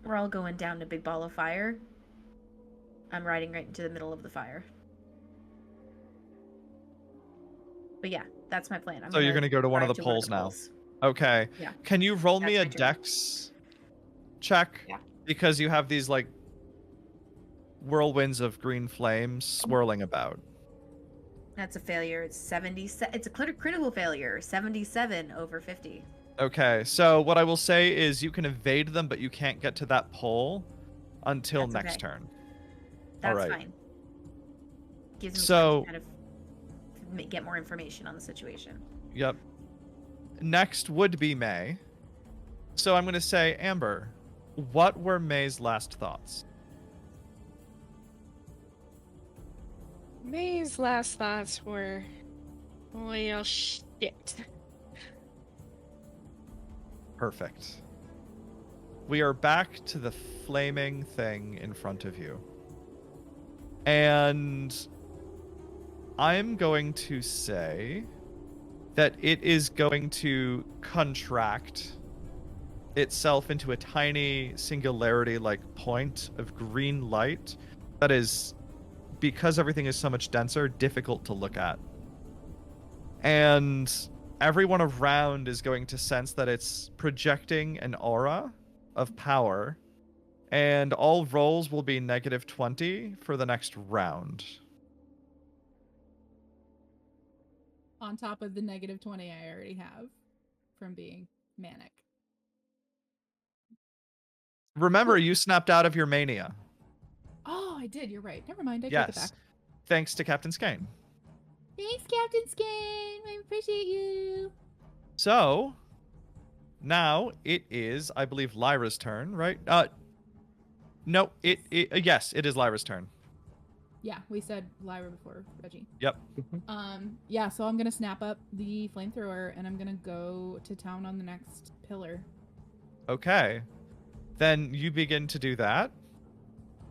we're all going down to Big Ball of Fire, I'm riding right into the middle of the fire. But yeah, that's my plan. So you're gonna go to one of drive the to one poles now. poles. Okay. Yeah. Can you roll me a That's my turn. dex check? Yeah. Because you have these like whirlwinds of green flames swirling about. That's a failure. It's 70. It's a critical failure. 77 over 50. Okay, so what I will say is you can evade them, but you can't get to that pole until That's next okay. turn. That's Alright. fine. Gives me time So- to kind of get more information on the situation. Yep. Next would be May. So I'm going to say, Amber, what were May's last thoughts? May's last thoughts were, well, shit. Perfect. We are back to the flaming thing in front of you. And I'm going to say that it is going to contract itself into a tiny singularity-like point of green light that is, because everything is so much denser, difficult to look at. And everyone around is going to sense that it's projecting an aura of power, and all rolls will be -20 for the next round. On top of the -20 I already have from being manic. Remember, you snapped out of your mania. Oh, I did. You're right. Never mind. I take it Yes. back. Thanks to Captain Skane. Thanks, Captain Skin. I appreciate you. So, now it is, I believe, Lyra's turn, right? No, yes, it is Lyra's turn. Yeah, we said Lyra before Reggie. Yep. Yeah, so I'm gonna snap up the flamethrower and I'm gonna go to town on the next pillar. Okay. Then you begin to do that.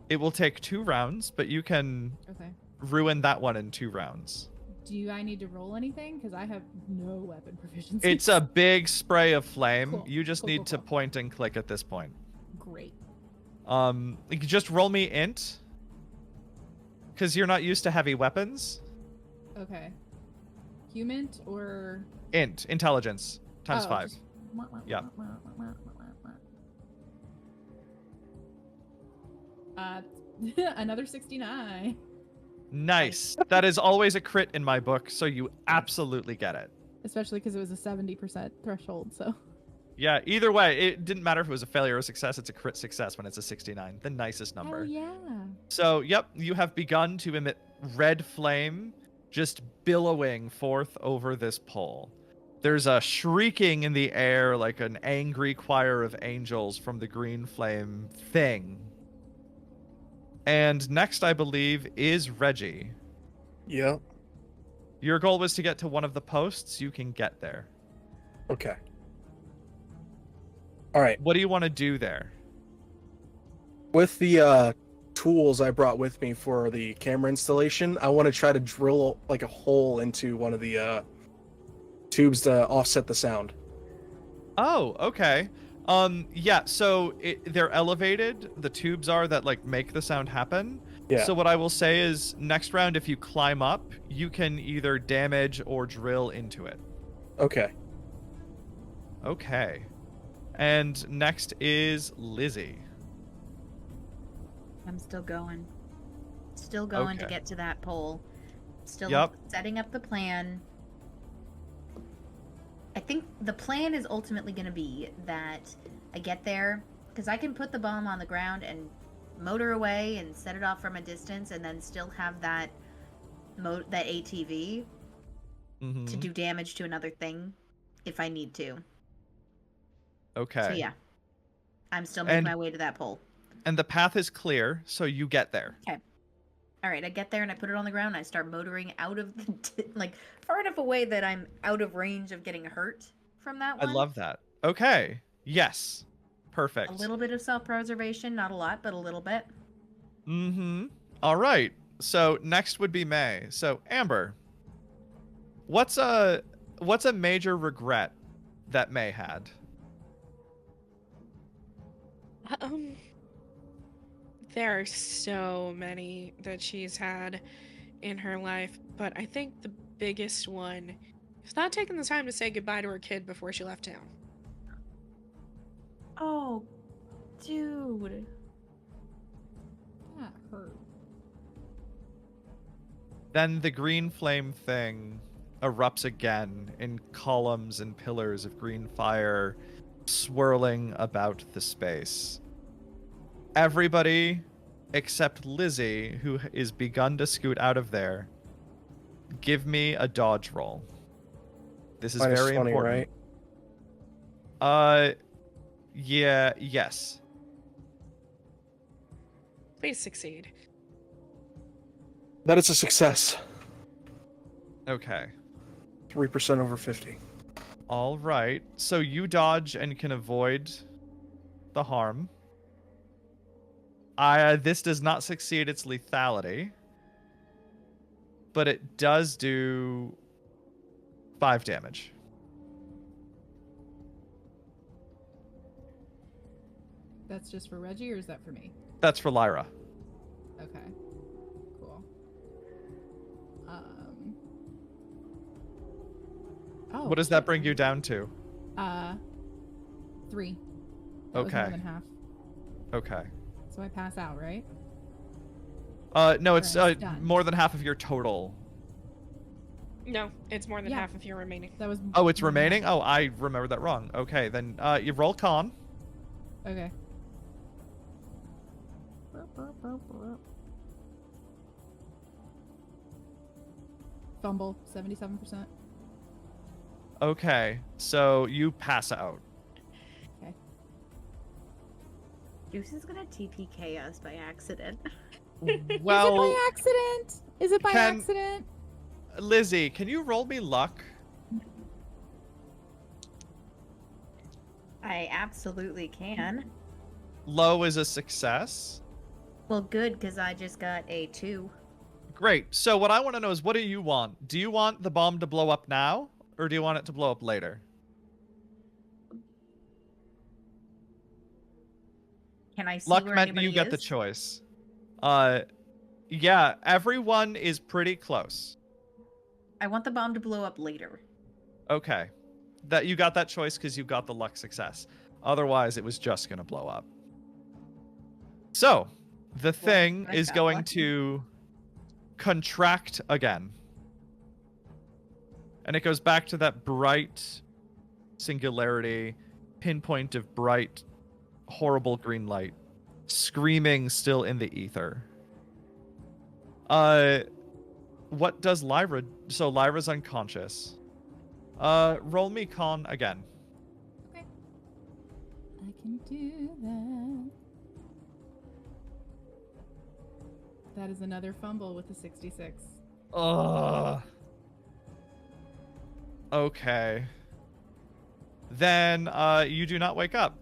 It will take 2 rounds, but you can Okay. ruin that one in 2 rounds. Do I need to roll anything? Because I have no weapon proficiency. It's a big spray of flame. Cool. You just Cool, need cool, to cool. point and click at this point. Great. You can just roll me int. Because you're not used to heavy weapons. Okay. Human or Intelligence times oh, 5. just- Yep. Another 69. Nice. That is always a crit in my book, so you absolutely get it. Especially because it was a 70% threshold. So Yeah, either way, it didn't matter if it was a failure or a success. It's a crit success when it's a 69, the nicest number. oh yeah. So, yep, you have begun to emit red flame just billowing forth over this pole. There's a shrieking in the air like an angry choir of angels from the green flame thing. And next, I believe, is Reggie. Yeah. Your goal was to get to one of the posts. You can get there. Okay. All right. What do you want to do there? With the tools I brought with me for the camera installation, I want to try to drill like a hole into one of the tubes to offset the sound. Oh, okay. Yeah, so they're elevated. The tubes are that like make the sound happen. Yeah. So what I will say is next round, if you climb up, you can either damage or drill into it. Okay. Okay. And next is Lizzie. I'm still going. Still going to Okay. get to that pole. Still Yup. setting up the plan. I think the plan is ultimately going to be that I get there, because I can put the bomb on the ground and motor away and set it off from a distance, and then still have that that ATV Mm-hmm. to do damage to another thing if I need to. Okay. So yeah, I'm still making And- my way to that pole. And the path is clear, so you get there. All right, I get there and I put it on the ground. And I start motoring out of the like far enough away that I'm out of range of getting hurt from that I one. love that. Okay. Yes. Perfect. A little bit of self-preservation, not a lot, but a little bit. Mm-hmm. All right. So next would be May. So Amber, what's a major regret that May had? There are so many that she's had in her life, but I think the biggest one is not taking the time to say goodbye to her kid before she left town. Oh, dude. That hurt. Then the green flame thing erupts again in columns and pillars of green fire swirling about the space. Everybody except Lizzie, who is begun to scoot out of there, give me a dodge roll. This is Minus very 20, important. right? Yeah, yes. Please succeed. That is a success. Okay. 3% over 50. All right. So you dodge and can avoid the harm. This does not succeed its lethality, but it does do 5 damage. That's just for Reggie, or is that for me? That's for Lyra. Okay. Cool. Oh. What does that bring you down to? 3. That was more Okay. than half. Okay. So I pass out, right? No, it's Or I'm stunned. more than half of your total. No, it's more than Yeah. half of your remaining. That was. Oh, it's more than half. remaining? Oh, I remembered that wrong. Okay, then you roll con. Okay. Fumble, 77%. Okay, so you pass out. Juice is gonna TPK us by accident. Well, Is it by accident? Is it by can- accident? Lizzie, can you roll me luck? I absolutely can. Low is a success. Well, good, because I just got a 2. Great. So what I want to know is, what do you want? Do you want the bomb to blow up now, or do you want it to blow up later? Can I see Luck where meant anybody you get the is? choice. Yeah, everyone is pretty close. I want the bomb to blow up later. Okay. That you got that choice because you got the luck success. Otherwise, it was just going to blow up. So, the thing I is got going lucky. to contract again. And it goes back to that bright singularity, pinpoint of bright, horrible green light, screaming still in the ether. What does Lyra? So Lyra's unconscious. Roll me con again. Okay. I can do that. That is another fumble with a 66. Ugh. Okay. Then you do not wake up.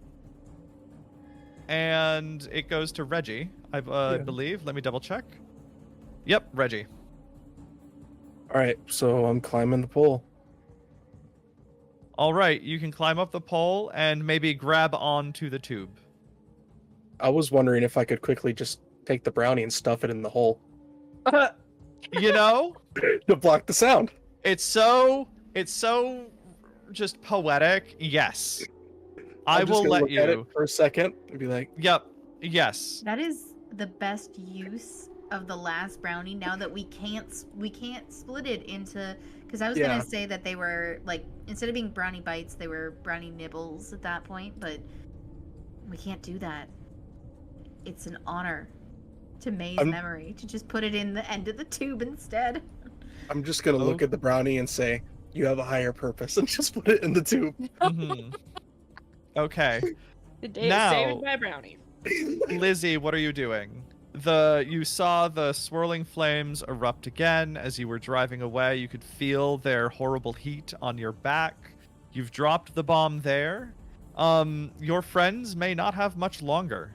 And it goes to Reggie, I believe. Let me double check. Yep, Reggie. All right, so I'm climbing the pole. All right, you can climb up the pole and maybe grab onto the tube. I was wondering if I could quickly just take the brownie and stuff it in the hole You know, to block the sound. it's so just poetic. Yes. I I'm just will gonna let look at it you. for a second and be like, Yep. Yes. That is the best use of the last brownie. Now that we can't split it into, because I was Yeah. gonna say that they were like, instead of being brownie bites, they were brownie nibbles at that point, but we can't do that. It's an honor to May's I'm- memory to just put it in the end of the tube instead. I'm just gonna look Oh. at the brownie and say, "You have a higher purpose," and just put it in the tube. Mhm. Okay. The day Now- is saved by brownie. Lizzie, what are you doing? You saw the swirling flames erupt again as you were driving away. You could feel their horrible heat on your back. You've dropped the bomb there. Your friends may not have much longer.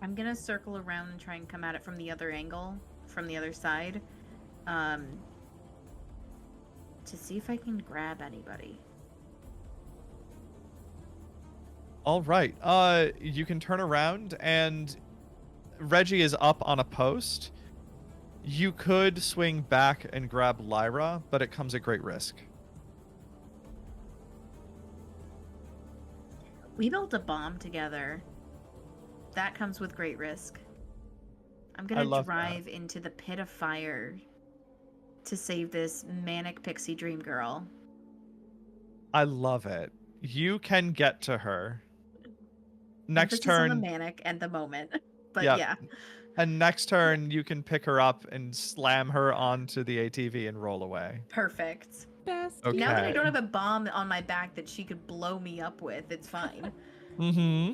I'm gonna circle around and try and come at it from the other angle, from the other side, to see if I can grab anybody. All right. You can turn around and Reggie is up on a post. You could swing back and grab Lyra, but it comes at great risk. We built a bomb together. That comes with great risk. I'm I gonna love drive into the pit of fire to save this manic pixie dream girl. I love it. You can get to her. Next Emphasis on the turn, manic and the moment. But Yep. yeah. and next turn you can pick her up and slam her onto the ATV and roll away. Perfect. Best. Okay. Now that I don't have a bomb on my back that she could blow me up with, it's fine. Mm-hmm.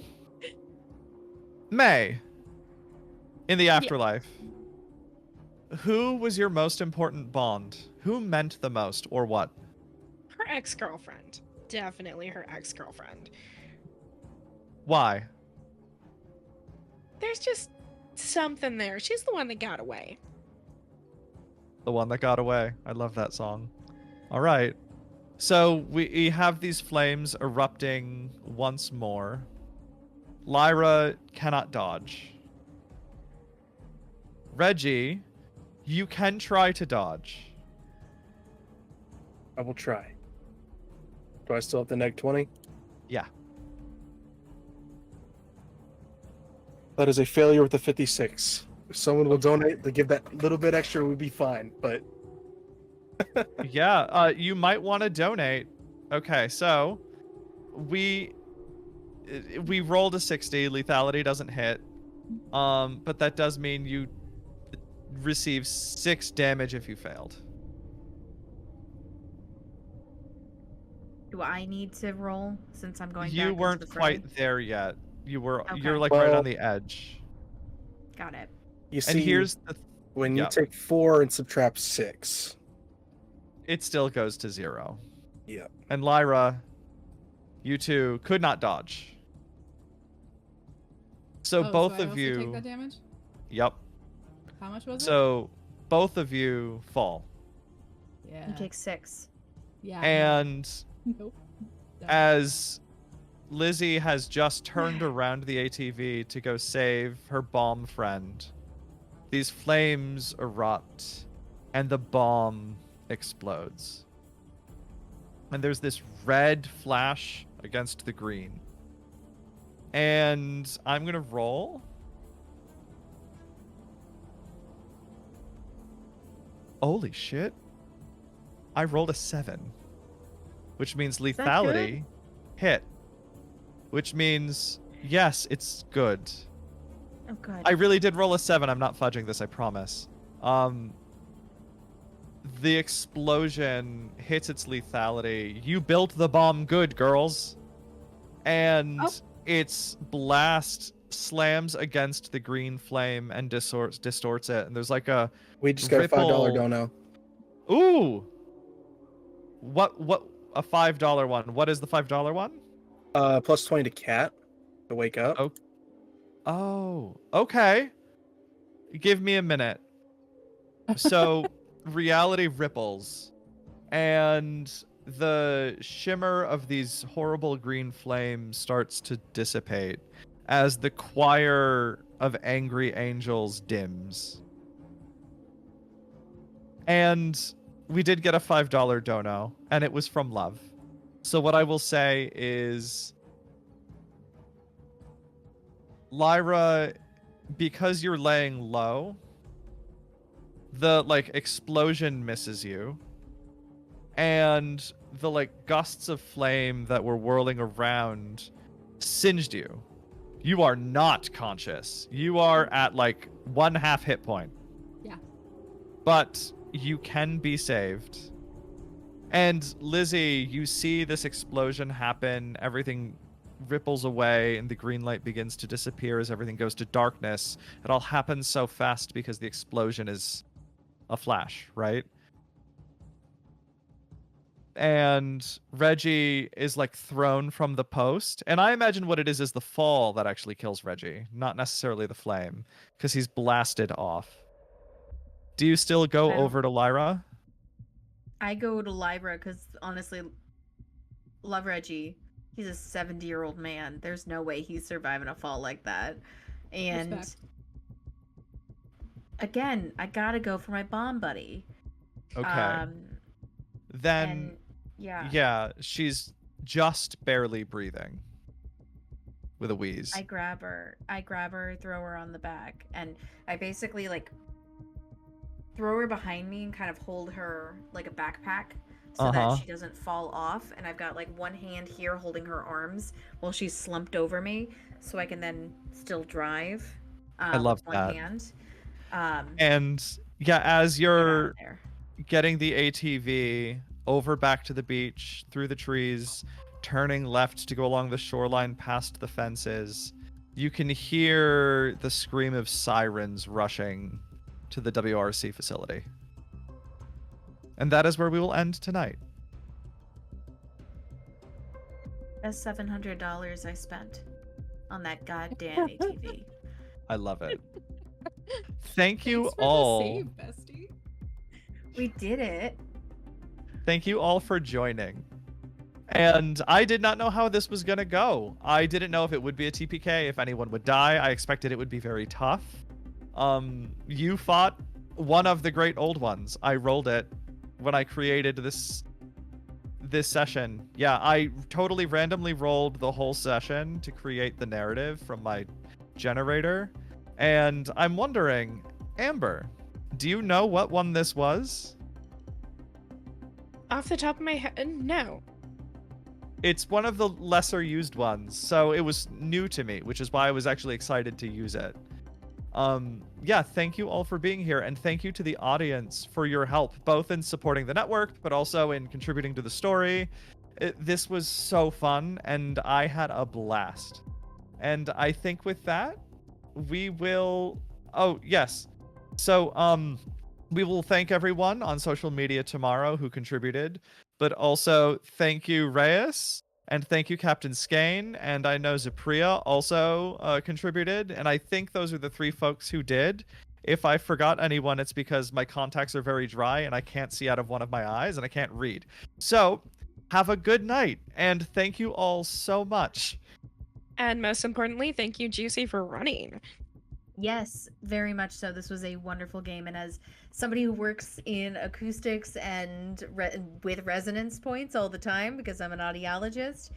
May, in the afterlife, who was your most important bond? Who meant the most, or what? Her ex-girlfriend. Definitely her ex-girlfriend. Why? There's just something there. She's the one that got away. The one that got away. I love that song. All right. So we have these flames erupting once more. Lyra cannot dodge. Reggie, you can try to dodge. I will try. Do I still have the neg 20? Yeah. That is a failure with a 56. If someone will donate to give that little bit extra, we'd be fine. But Yeah, you might want to donate. Okay, so we rolled a 60. Lethality doesn't hit. But that does mean you receive 6 damage if you failed. Do I need to roll since I'm going back You into weren't the fray? quite there yet. You're Okay. like right Well- on the edge. Got it. you And see, here's the when yeah. you take 4 and subtract 6. it still goes to 0. Yeah. And Lyra, you two could not dodge. So Oh, both so I of also you take that damage? Yep. How much was it? So both of you fall. Yeah. You take 6. Yeah. And Nope. Don't. as Lizzie has just turned around the ATV to go save her bomb friend, these flames erupt, and the bomb explodes. And there's this red flash against the green. And I'm going to roll. Holy shit. I rolled a 7, which means that good? lethality hit, which means, yes, it's good. Oh, good. I really did roll a 7. I'm not fudging this, I promise. The explosion hits its lethality. You built the bomb good, girls. And its blast slams against the green flame and distorts it. And there's like a We just got a $5 dono. Ooh! What a $5 one. What is the $5 one? Plus 20 to cat to wake up. Oh, okay. Give me a minute. So, reality ripples, and the shimmer of these horrible green flames starts to dissipate as the choir of angry angels dims. And we did get a $5 dono, and it was from Love. So what I will say is, Lyra, because you're laying low, the explosion misses you, and the gusts of flame that were whirling around singed you. You are not conscious. You are at 1/2 hit point. Yeah. But you can be saved. And Lizzie, you see this explosion happen, everything ripples away, and the green light begins to disappear as everything goes to darkness. It all happens so fast because the explosion is a flash, right? And Reggie is thrown from the post. And I imagine what it is the fall that actually kills Reggie, not necessarily the flame, because he's blasted off. Do you still go over to Lyra? I go to Lyra because honestly, love Reggie. He's a 70-year-old man. There's no way he's surviving a fall like that. And Respect. again, I gotta go for my bomb buddy. Okay. Then, and yeah, she's just barely breathing with a wheeze. I grab her, throw her on the back, and I basically throw her behind me and kind of hold her like a backpack so that she doesn't fall off. And I've got one hand here holding her arms while she's slumped over me, so I can then still drive. I love with that. one hand. And yeah, as you're there. getting the ATV over back to the beach, through the trees, turning left to go along the shoreline past the fences, you can hear the scream of sirens rushing to the WRC facility. And that is where we will end tonight. That's $700 I spent on that goddamn ATV. I love it. Thank you Thanks for all. the save, bestie. We did it. Thank you all for joining. And I did not know how this was going to go. I didn't know if it would be a TPK, if anyone would die. I expected it would be very tough. You fought one of the great old ones. I rolled it when I created this session. Yeah, I totally randomly rolled the whole session to create the narrative from my generator. And I'm wondering, Amber, do you know what one this was? Off the top of my head, no. It's one of the lesser used ones, so it was new to me, which is why I was actually excited to use it. Yeah, thank you all for being here, and thank you to the audience for your help, both in supporting the network, but also in contributing to the story. This was so fun, and I had a blast. And I think with that, we will... Oh, yes. So, we will thank everyone on social media tomorrow who contributed, but also thank you, Reyes, and thank you, Captain Skane, and I know Zapria also contributed, and I think those are the 3 folks who did. If I forgot anyone, it's because my contacts are very dry and I can't see out of one of my eyes and I can't read. So, have a good night, and thank you all so much. And most importantly, thank you, Juicy, for running. Yes, very much so. This was a wonderful game, and as somebody who works in acoustics and with resonance points all the time because I'm an audiologist,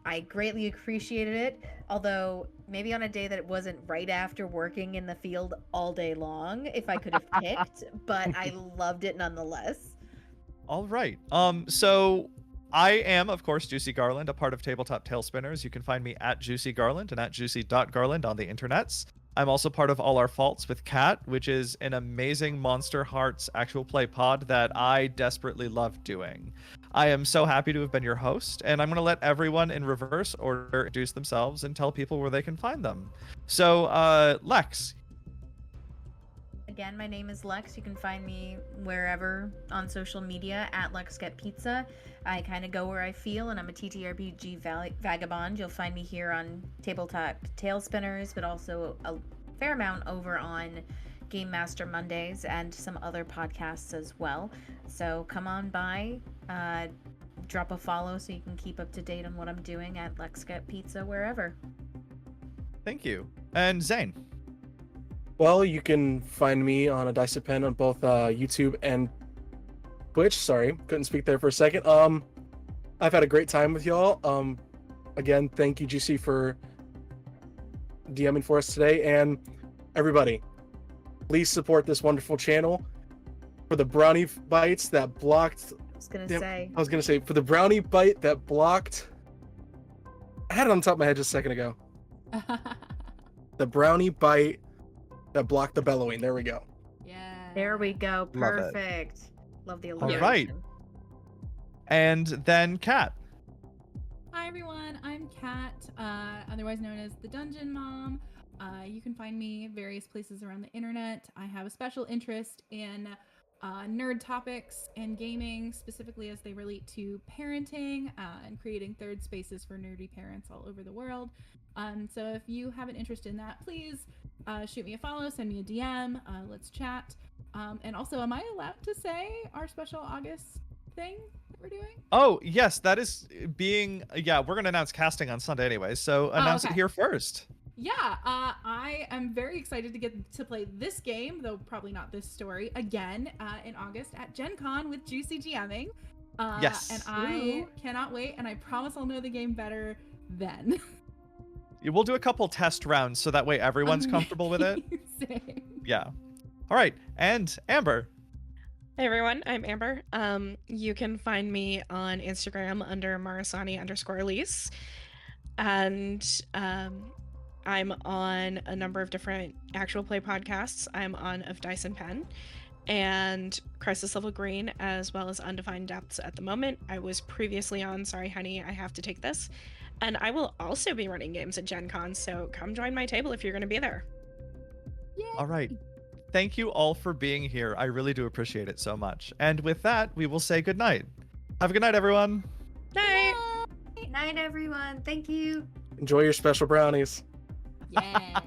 I greatly appreciated it. Although maybe on a day that it wasn't right after working in the field all day long, if I could have picked, but I loved it nonetheless. All right. So I am, of course, Juicy Garland, a part of Tabletop Tailspinners. You can find me at Juicy Garland and at juicy.garland on the internets. I'm also part of All Our Faults with Kat, which is an amazing Monster Hearts actual play pod that I desperately love doing. I am so happy to have been your host, and I'm going to let everyone in reverse order introduce themselves and tell people where they can find them. So, Lex. Again, my name is Lex. You can find me wherever on social media at Lex Get Pizza. I kind of go where I feel, and I'm a TTRPG vagabond. You'll find me here on Tabletop Tailspinners, but also a fair amount over on Game Master Mondays and some other podcasts as well. So come on by, drop a follow so you can keep up to date on what I'm doing at Lex Get Pizza wherever. Thank you. And Zane. Well, you can find me on a Dice Pen on both YouTube and Twitch. Sorry, couldn't speak there for a second. I've had a great time with y'all. Again, thank you, GC, for DMing for us today. And everybody, please support this wonderful channel for the brownie bites that blocked. I was gonna say For the brownie bite that blocked. I had it on top of my head just a second ago. The brownie bite that blocked the bellowing. There we go. Yeah. there we go. Love it. Perfect. Love the All alliteration. right. And then Kat. Hi everyone, I'm Kat, otherwise known as the Dungeon Mom. You can find me various places around the internet. I have a special interest in nerd topics and gaming, specifically as they relate to parenting and creating third spaces for nerdy parents all over the world. So if you have an interest in that, please shoot me a follow, send me a DM, let's chat. And also, am I allowed to say our special August thing that we're doing? Oh, yes, that is being. Yeah, we're going to announce casting on Sunday anyway, so announce it okay. here first. Yeah, I am very excited to get to play this game, though probably not this story, again in August at Gen Con with Juicy GMing. Yes. And I cannot wait, and I promise I'll know the game better then. We'll do a couple test rounds so that way everyone's comfortable with it. Amazing. Yeah. All right. And Amber. Hey everyone, I'm Amber. You can find me on Instagram under Marasani_Elise. And I'm on a number of different actual play podcasts. I'm on Of Dice and Pen and Crisis Level Green, as well as Undefined Depths at the moment. I was previously on Sorry Honey, I Have to Take This. And I will also be running games at Gen Con, so come join my table if you're going to be there. Yay. All right. Thank you all for being here. I really do appreciate it so much. And with that, we will say goodnight. Have a good night, everyone. Night! Night, everyone. Thank you. Enjoy your special brownies. Yeah.